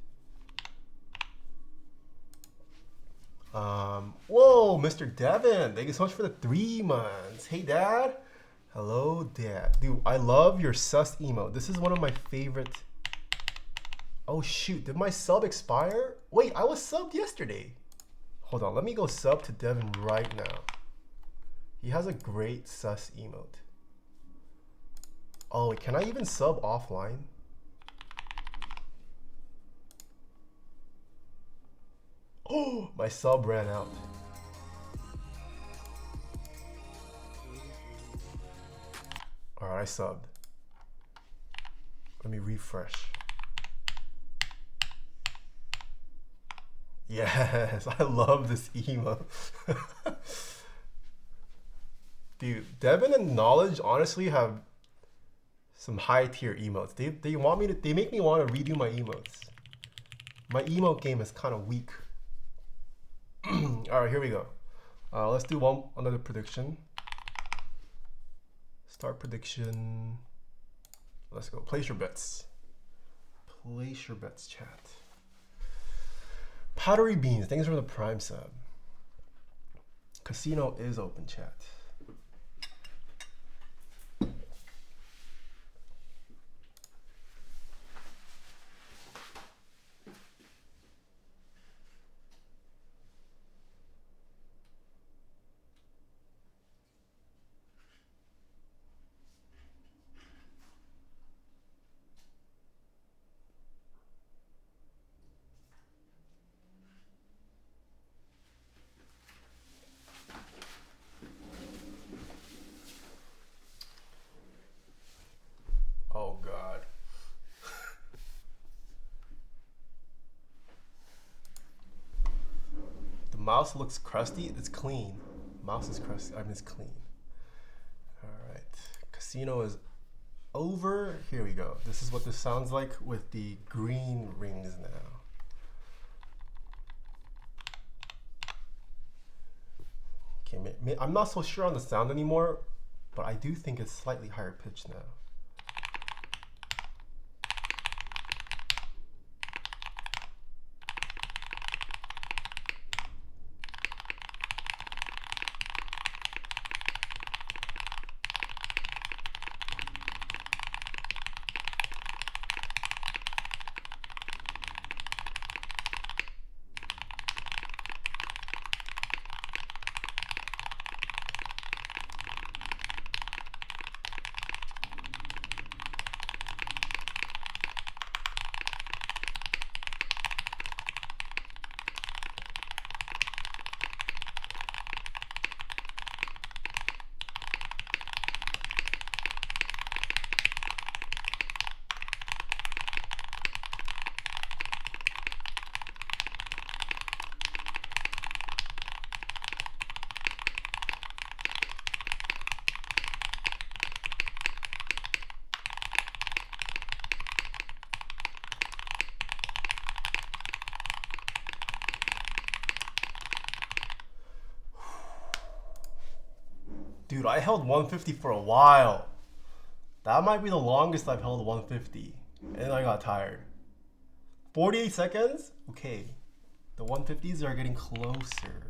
Whoa, Mr. Devin, thank you so much for the 3 months. Hey, Dad. Hello, Dad. Dude, I love your sus emote. This is one of my favorite. Oh, shoot. Did my sub expire? Wait, I was subbed yesterday. Hold on. Let me go sub to Devin right now. He has a great sus emote. Oh, wait, can I even sub offline? Oh, my sub ran out. All right, I subbed. Let me refresh. Yes, I love this emo. Dude, Devin and Knowledge honestly have some high tier emotes. They make me want to redo my emotes. My emote game is kind of weak. All right, here we go. Let's do another prediction. Start prediction. Let's go. Place your bets. Place your bets, chat. Powdery Beans, thanks for the Prime sub. Casino is open, chat. Oh God. The mouse looks crusty. It's clean. Mouse is crusty. I mean, it's clean. All right. Casino is over. Here we go. This is what this sounds like with the green rings now. Okay, I'm not so sure on the sound anymore, but I do think it's slightly higher pitched now. Dude, I held 150 for a while. That might be the longest I've held 150. And I got tired. 48 seconds? Okay. The 150s are getting closer.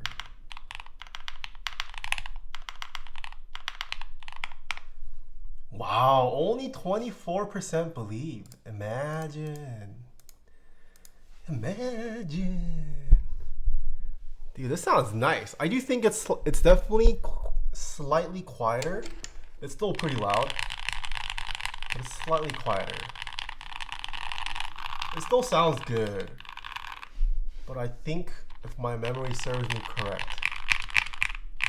Wow, only 24% believe. Imagine. Imagine. Dude, this sounds nice. I do think it's definitely slightly quieter. It's still pretty loud, but it's slightly quieter. It still sounds good, but I think if my memory serves me correct.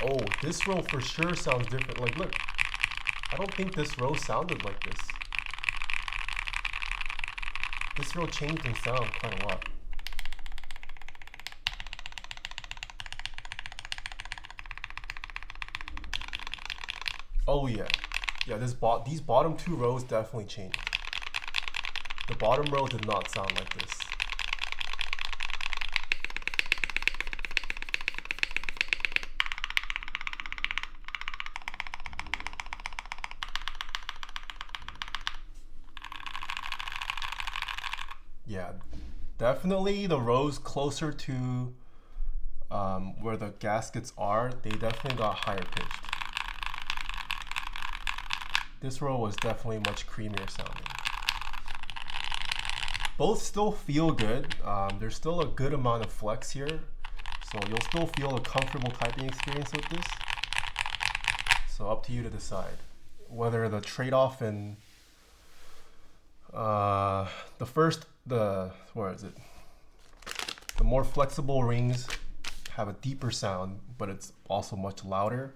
Oh, this row for sure sounds different. Like, look, I don't think this row sounded like this. This row changed in sound quite a lot. Oh yeah, yeah. These bottom two rows definitely changed. The bottom row did not sound like this. Yeah, definitely the rows closer to where the gaskets are, they definitely got higher pitched. This row was definitely much creamier sounding. Both still feel good. There's still a good amount of flex here, so you'll still feel a comfortable typing experience with this. So up to you to decide whether the trade-off in the more flexible rings have a deeper sound, but it's also much louder.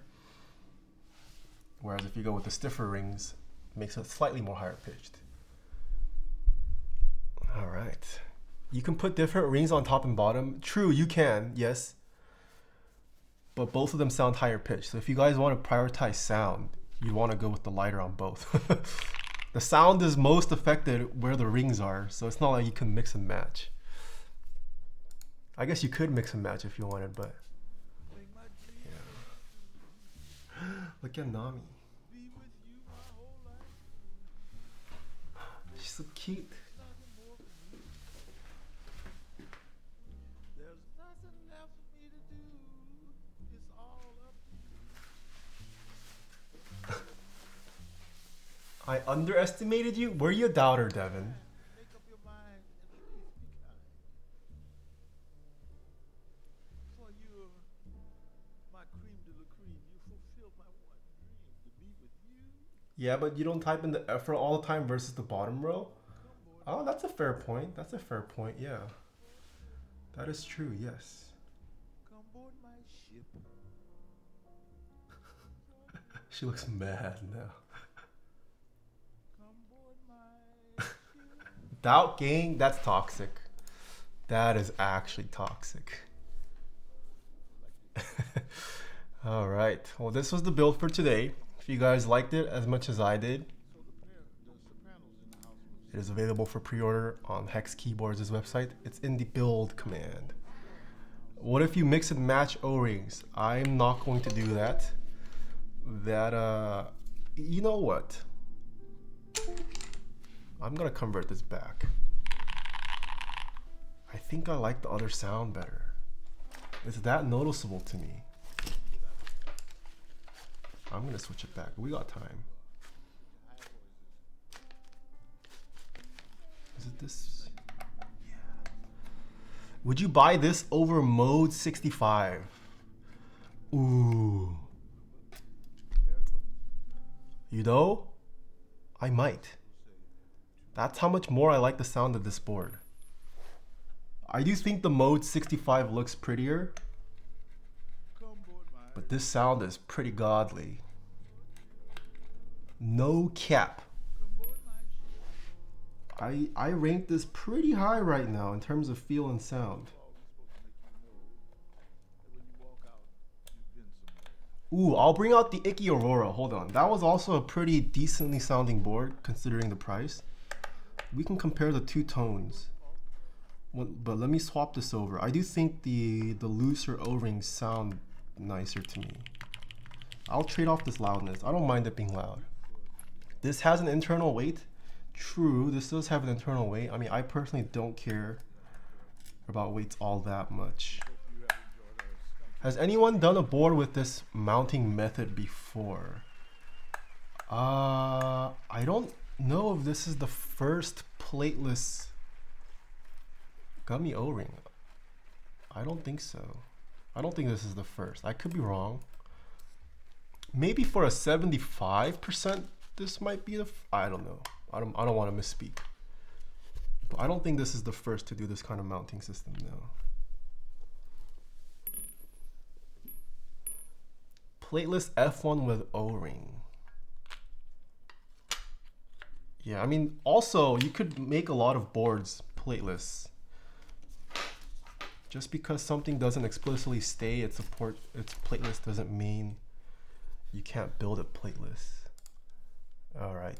Whereas if you go with the stiffer rings, it makes it slightly more higher pitched. All right. You can put different rings on top and bottom. True, you can, yes. But both of them sound higher pitched. So if you guys want to prioritize sound, you want to go with the lighter on both. The sound is most affected where the rings are, so it's not like you can mix and match. I guess you could mix and match if you wanted, but yeah. Look at Nami. She's so cute. There's nothing left for me to do. It's all up to you. I underestimated you? Were you a doubter, Devin? Make up your mind and please be kind. For you, my cream de la cream, you fulfilled my one dream to be with you. Yeah, but you don't type in the F row all the time versus the bottom row? Oh, that's a fair point. That's a fair point, yeah. That is true, yes. Come board my ship. She looks mad now. Come board my ship. Doubt gang, that's toxic. That is actually toxic. All right. Well, this was the build for today. If you guys liked it as much as I did, it is available for pre-order on Hex Keyboards' website. It's in the build command. What if you mix and match O-rings? I'm not going to do that. You know what? I'm gonna convert this back. I think I like the other sound better. It's that noticeable to me. I'm gonna switch it back. We got time. Is it this? Yeah. Would you buy this over Mode 65? Ooh. You know? I might. That's how much more I like the sound of this board. I do think the Mode 65 looks prettier, but this sound is pretty godly. No cap. I rank this pretty high right now in terms of feel and sound. Ooh, I'll bring out the Icky Aurora. Hold on. That was also a pretty decently sounding board considering the price. We can compare the two tones. But let me swap this over. I do think the looser O-rings sound nicer to me. I'll trade off this loudness. I don't mind it being loud. This has an internal weight. True, this does have an internal weight. I mean, I personally don't care about weights all that much. Has anyone done a board with this mounting method before? I don't know if this is the first plateless gummy O-ring. I don't think so. I don't think this is the first. I could be wrong. Maybe for a 75%, this might be the. I don't know. I don't want to misspeak. But I don't think this is the first to do this kind of mounting system now. Plateless F1 with O-ring. Yeah, I mean, also you could make a lot of boards plateless. Just because something doesn't explicitly stay its plateless doesn't mean you can't build it plateless. All right.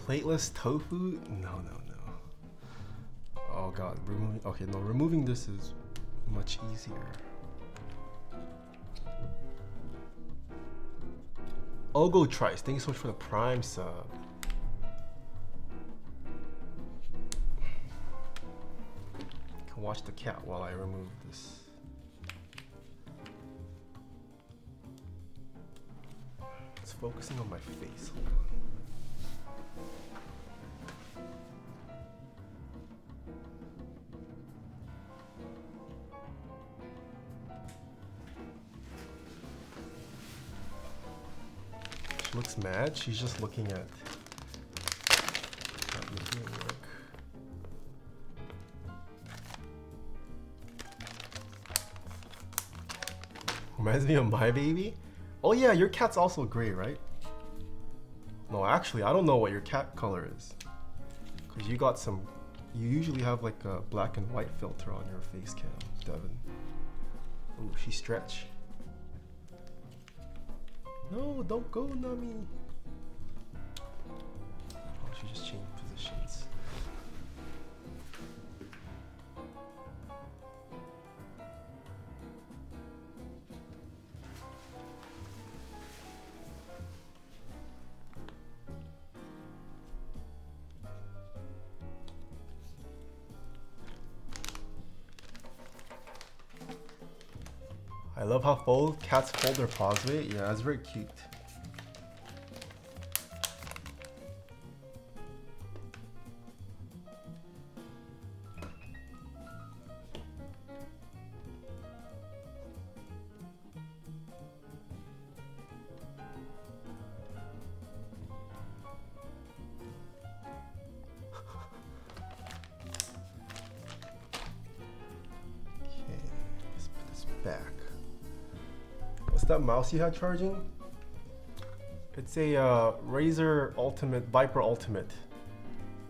Plateless tofu? No. Oh god, removing. Okay, no, removing this is much easier. Ogo Trice, thank you so much for the Prime sub. You can watch the cat while I remove this. It's focusing on my face. Hold on. She looks mad. She's just looking at. Not making it work. Reminds me of my baby. Oh yeah, your cat's also gray, right? No, actually, I don't know what your cat color is. Cause you got some. You usually have like a black and white filter on your face cam, Devin. Ooh, she stretch. No, don't go, Nami. Oh, she just changed positions. I love how cats fold their paws away. Yeah, it's very cute. Okay, let's put this back. What's that mouse you had charging? It's a Razer Ultimate, Viper Ultimate.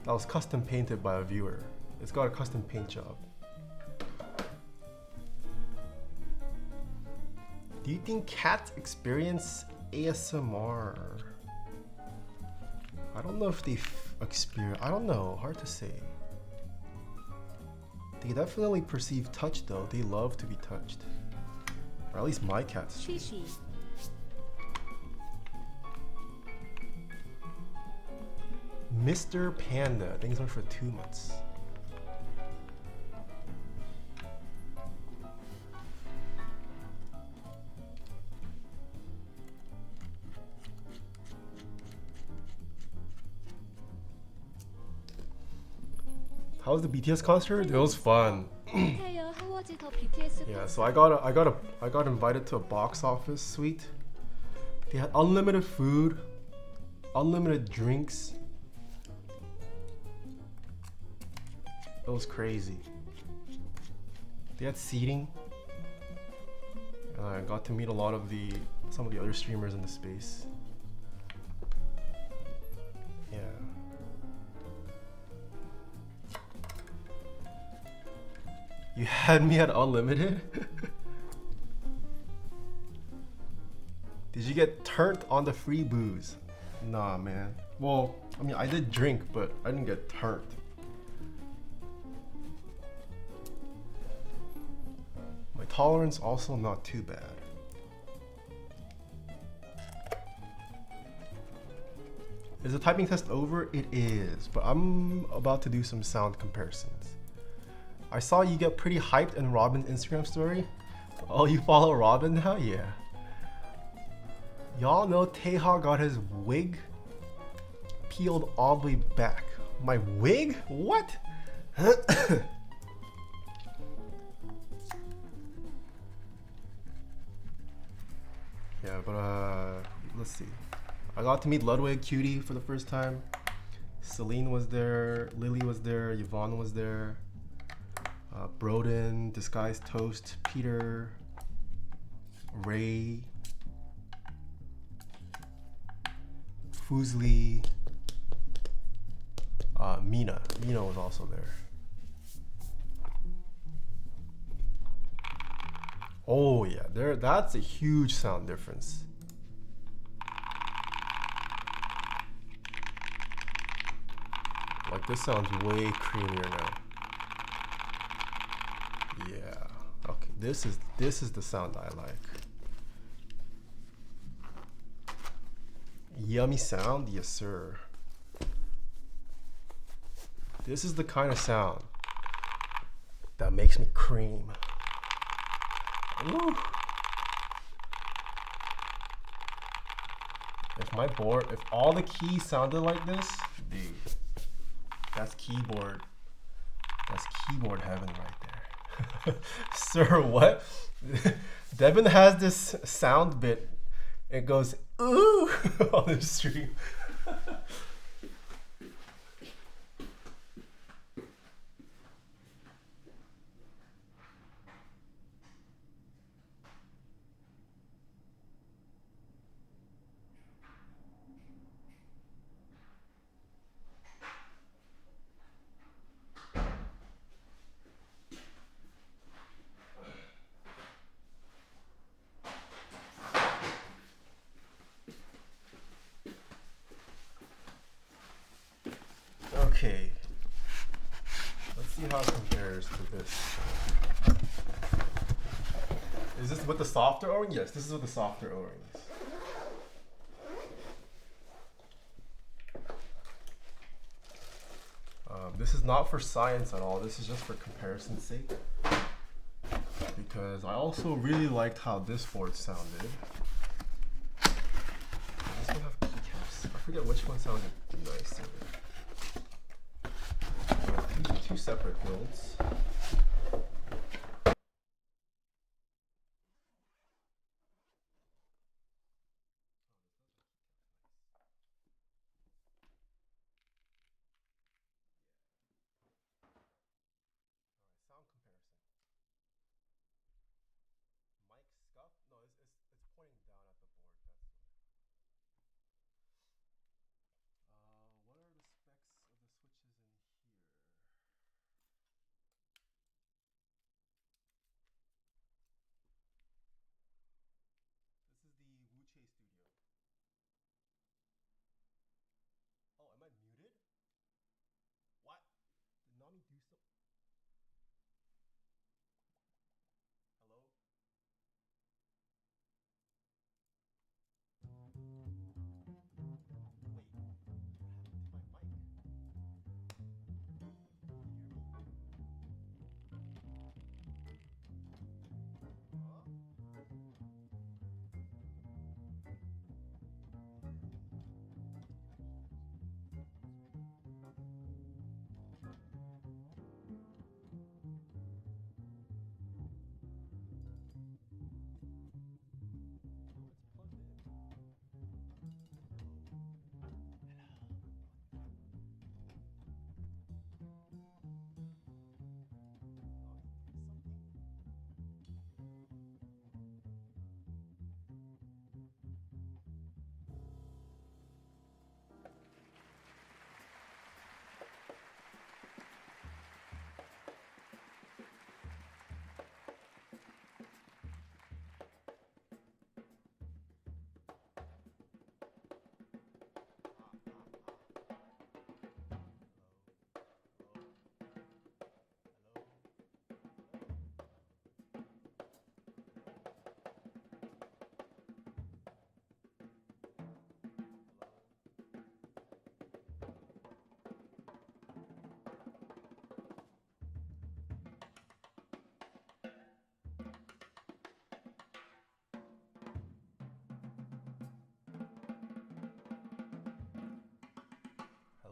That was custom painted by a viewer. It's got a custom paint job. Do you think cats experience ASMR? I don't know if they experience, I don't know, hard to say. They definitely perceive touch though. They love to be touched. Or at least my cats. 쉬쉬. Mr. Panda, thanks so much for 2 months. How was the BTS concert? It was fun. Taeha, how was the BTS? Yeah, so I got invited to a box office suite. They had unlimited food, unlimited drinks. It was crazy. They had seating. And I got to meet some of the other streamers in the space. Yeah. You had me at unlimited? Did you get turned on the free booze? Nah, man. Well, I mean, I did drink, but I didn't get turned. My tolerance also not too bad. Is the typing test over? It is, but I'm about to do some sound comparisons. I saw you get pretty hyped in Robin's Instagram story. Oh, you follow Robin now? Yeah. Y'all know Taeha got his wig peeled all the way back. My wig? What? Yeah, but let's see. I got to meet Ludwig Cutie for the first time. Celine was there, Lily was there, Yvonne was there. Broden, Disguised Toast, Peter, Ray, Fusli, Mina. Mina was also there. Oh yeah, that's a huge sound difference. Like this sounds way creamier now. This is the sound I like. Yummy sound, yes sir. This is the kind of sound that makes me cream. Ooh. If all the keys sounded like this, dude, that's keyboard heaven right there. Sir, what? Devin has this sound bit. It goes, ooh, on the stream. Okay, let's see how it compares to this. Is this with the softer O-ring? Yes, this is with the softer O-rings. This is not for science at all. This is just for comparison's sake. Because I also really liked how this board sounded. This one have keycaps. I forget which one sounded nicer. These are two separate builds. Sound comparison. Mic scuff? No, it's pointing down at the board. That's why. What are the specs of the switches in here? This is the Wuche Studio. Oh, am I muted? What? Did Nami do so? Hello? Wait, what happened to my mic?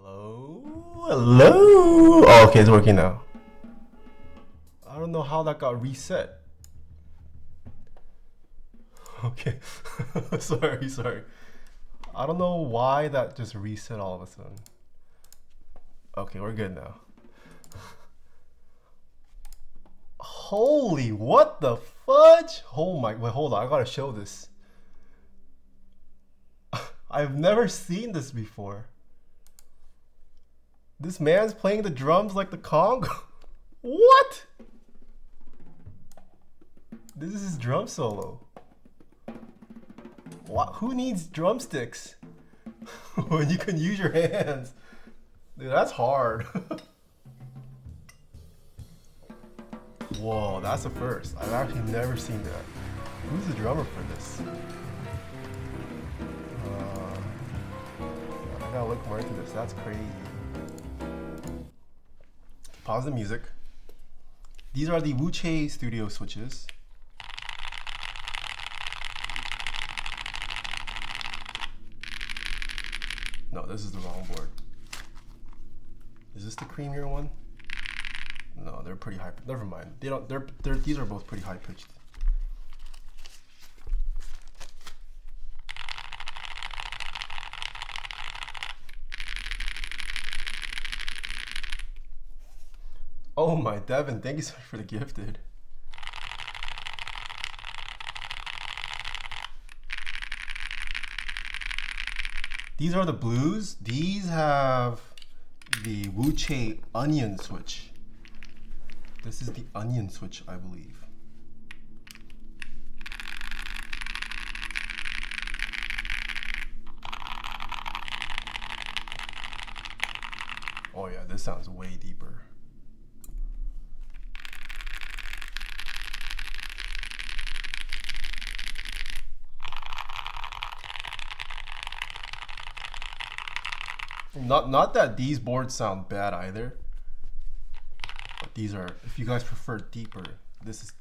Hello? Hello? Oh, okay, it's working now. I don't know how that got reset. Okay. sorry. I don't know why that just reset all of a sudden. Okay, we're good now. Holy, what the fudge? Oh my, wait, hold on, I gotta show this. I've never seen this before. This man's playing the drums like the Congo. What? This is his drum solo. What? Who needs drumsticks when you can use your hands? Dude, that's hard. Whoa, that's a first. I've actually never seen that. Who's the drummer for this? I gotta look more into this. That's crazy. Pause the music. These are the Wuche Studio switches. No, this is the wrong board. Is this the creamier one? No, they're pretty high. Never mind. They don't. These are both pretty high pitched. Oh my, Devin, thank you so much for the gifted. These are the blues. These have the Wuche onion switch. This is the onion switch, I believe. Oh yeah, this sounds way deeper. Not that these boards sound bad either, but these are, if you guys prefer deeper, this is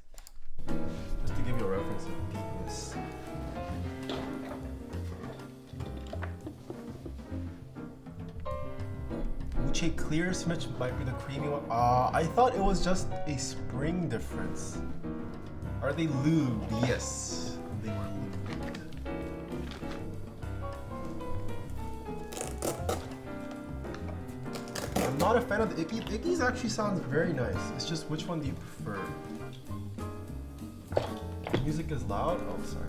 just to give you a reference of deepness. Wuche clear switch might be the creamy one. I thought it was just a spring difference. Are they lubed? Yes, they were lubed. I'm not a fan of the Icky. Icky's actually sounds very nice. It's just which one do you prefer? Music is loud? Oh, sorry.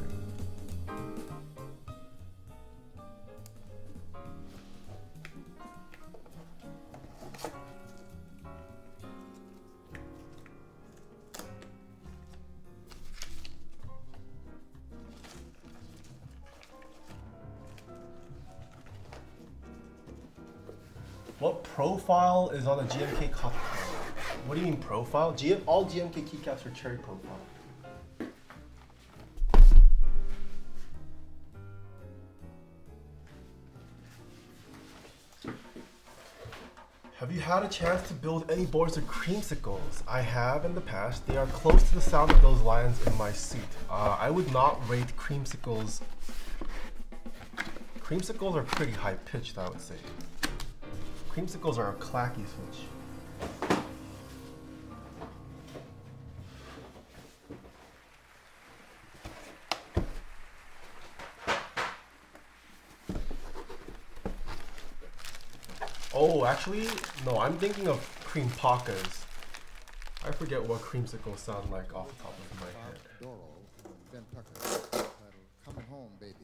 What profile is on the GMK Katakana? What do you mean profile? All GMK keycaps are cherry profile. Have you had a chance to build any boards with creamsicles? I have in the past. They are close to the sound of those lions in my suit. I would not rate creamsicles. Creamsicles are pretty high pitched, I would say. Creamsicles are a clacky switch. Oh, actually, no, I'm thinking of cream pacas. I forget what creamsicles sound like off the top of my head. Doro from Ben Tucker, titled Coming Home, Baby.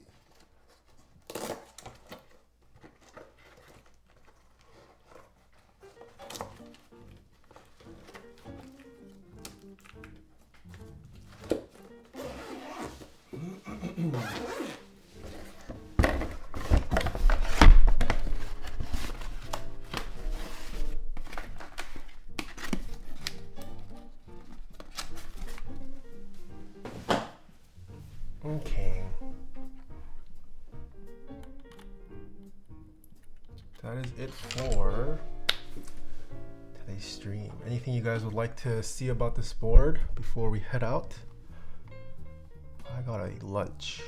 Okay. That is it for today's stream. Anything you guys would like to see about this board before we head out? I got a lunch.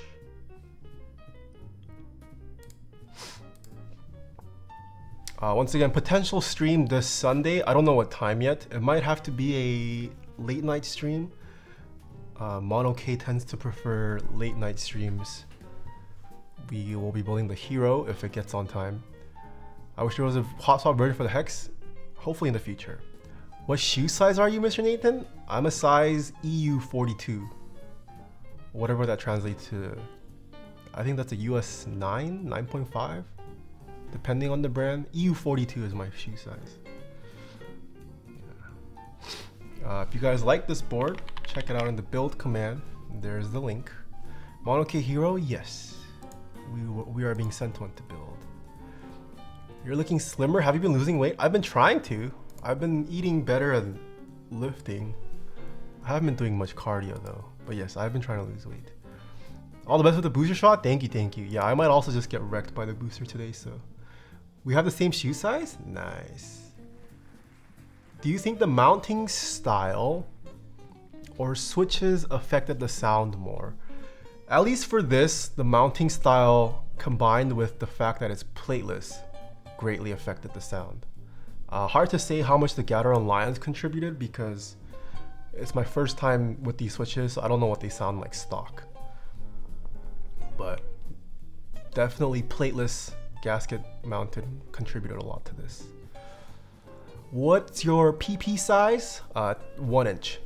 Once again, potential stream this Sunday. I don't know what time yet. It might have to be a late night stream. Mono K tends to prefer late night streams. We will be building the hero if it gets on time. I wish there was a hot swap version for the Hex. Hopefully in the future. What shoe size are you, Mr. Nathan? I'm a size EU 42. Whatever that translates to. I think that's a US 9, 9.5. Depending on the brand. EU 42 is my shoe size. Yeah. If you guys like this board, check it out in the build command. There's the link. Mono K Hero, yes. We are being sent one to build. You're looking slimmer. Have you been losing weight? I've been trying to. I've been eating better and lifting. I haven't been doing much cardio though. But yes, I've been trying to lose weight. All the best with the booster shot. Thank you, thank you. Yeah, I might also just get wrecked by the booster today, so. We have the same shoe size? Nice. Do you think the mounting style or switches affected the sound more? At least for this, the mounting style combined with the fact that it's plateless greatly affected the sound. Hard to say how much the Gateron Lions contributed because it's my first time with these switches, so I don't know what they sound like stock. But definitely plateless gasket mounted contributed a lot to this. What's your PP size? 1 inch.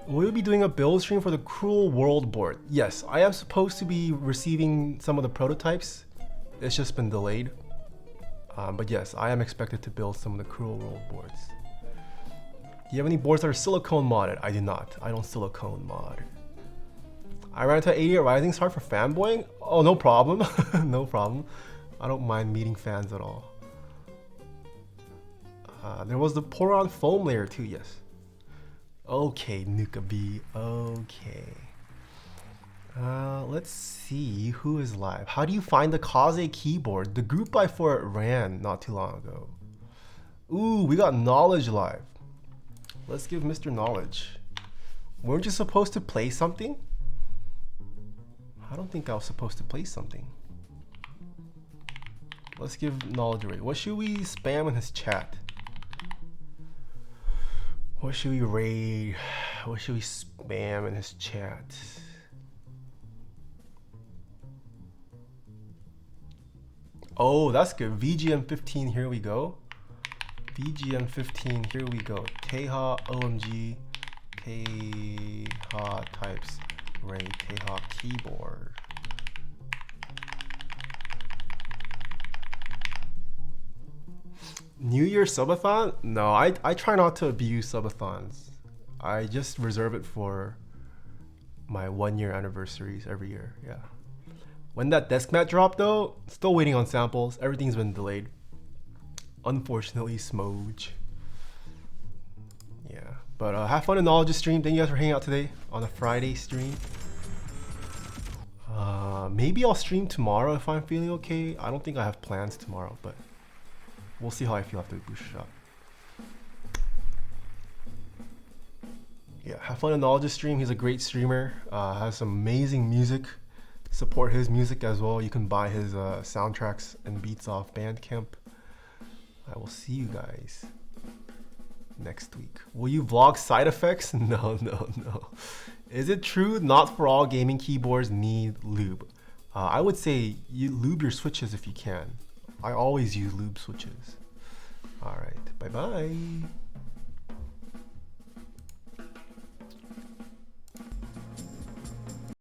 Will you be doing a build stream for the Cruel World board? Yes, I am supposed to be receiving some of the prototypes. It's just been delayed. But yes, I am expected to build some of the Cruel World boards. Do you have any boards that are silicone modded? I do not. I don't silicone mod. I ran into 88 Rising's hard for fanboying? Oh, no problem. No problem. I don't mind meeting fans at all. There was the Poron foam layer too, yes. Okay, Nuka B. Okay. Let's see who is live. How do you find the Kaze keyboard? The group buy for it ran not too long ago. Ooh, we got Knowledge live. Let's give Mr. Knowledge. Weren't you supposed to play something? I don't think I was supposed to play something. Let's give Knowledge a rate. What should we spam in his chat? What should we raid? What should we spam in his chat? Oh, that's good. VGM15, here we go. VGM15, here we go. Taeha, OMG, Taeha types, raid, Taeha keyboard. New Year subathon? No, I try not to abuse subathons. I just reserve it for my 1 year anniversaries every year. Yeah. When that desk mat dropped though, still waiting on samples. Everything's been delayed. Unfortunately, Smooge. Yeah. But have fun in Knowledge stream. Thank you guys for hanging out today on a Friday stream. Maybe I'll stream tomorrow if I'm feeling okay. I don't think I have plans tomorrow, but we'll see how I feel after the booster shot. Yeah, have fun in Knowledge stream. He's a great streamer. Has some amazing music. Support his music as well. You can buy his soundtracks and beats off Bandcamp. I will see you guys next week. Will you vlog side effects? No. Is it true not for all gaming keyboards need lube? I would say you lube your switches if you can. I always use lube switches. All right, bye-bye.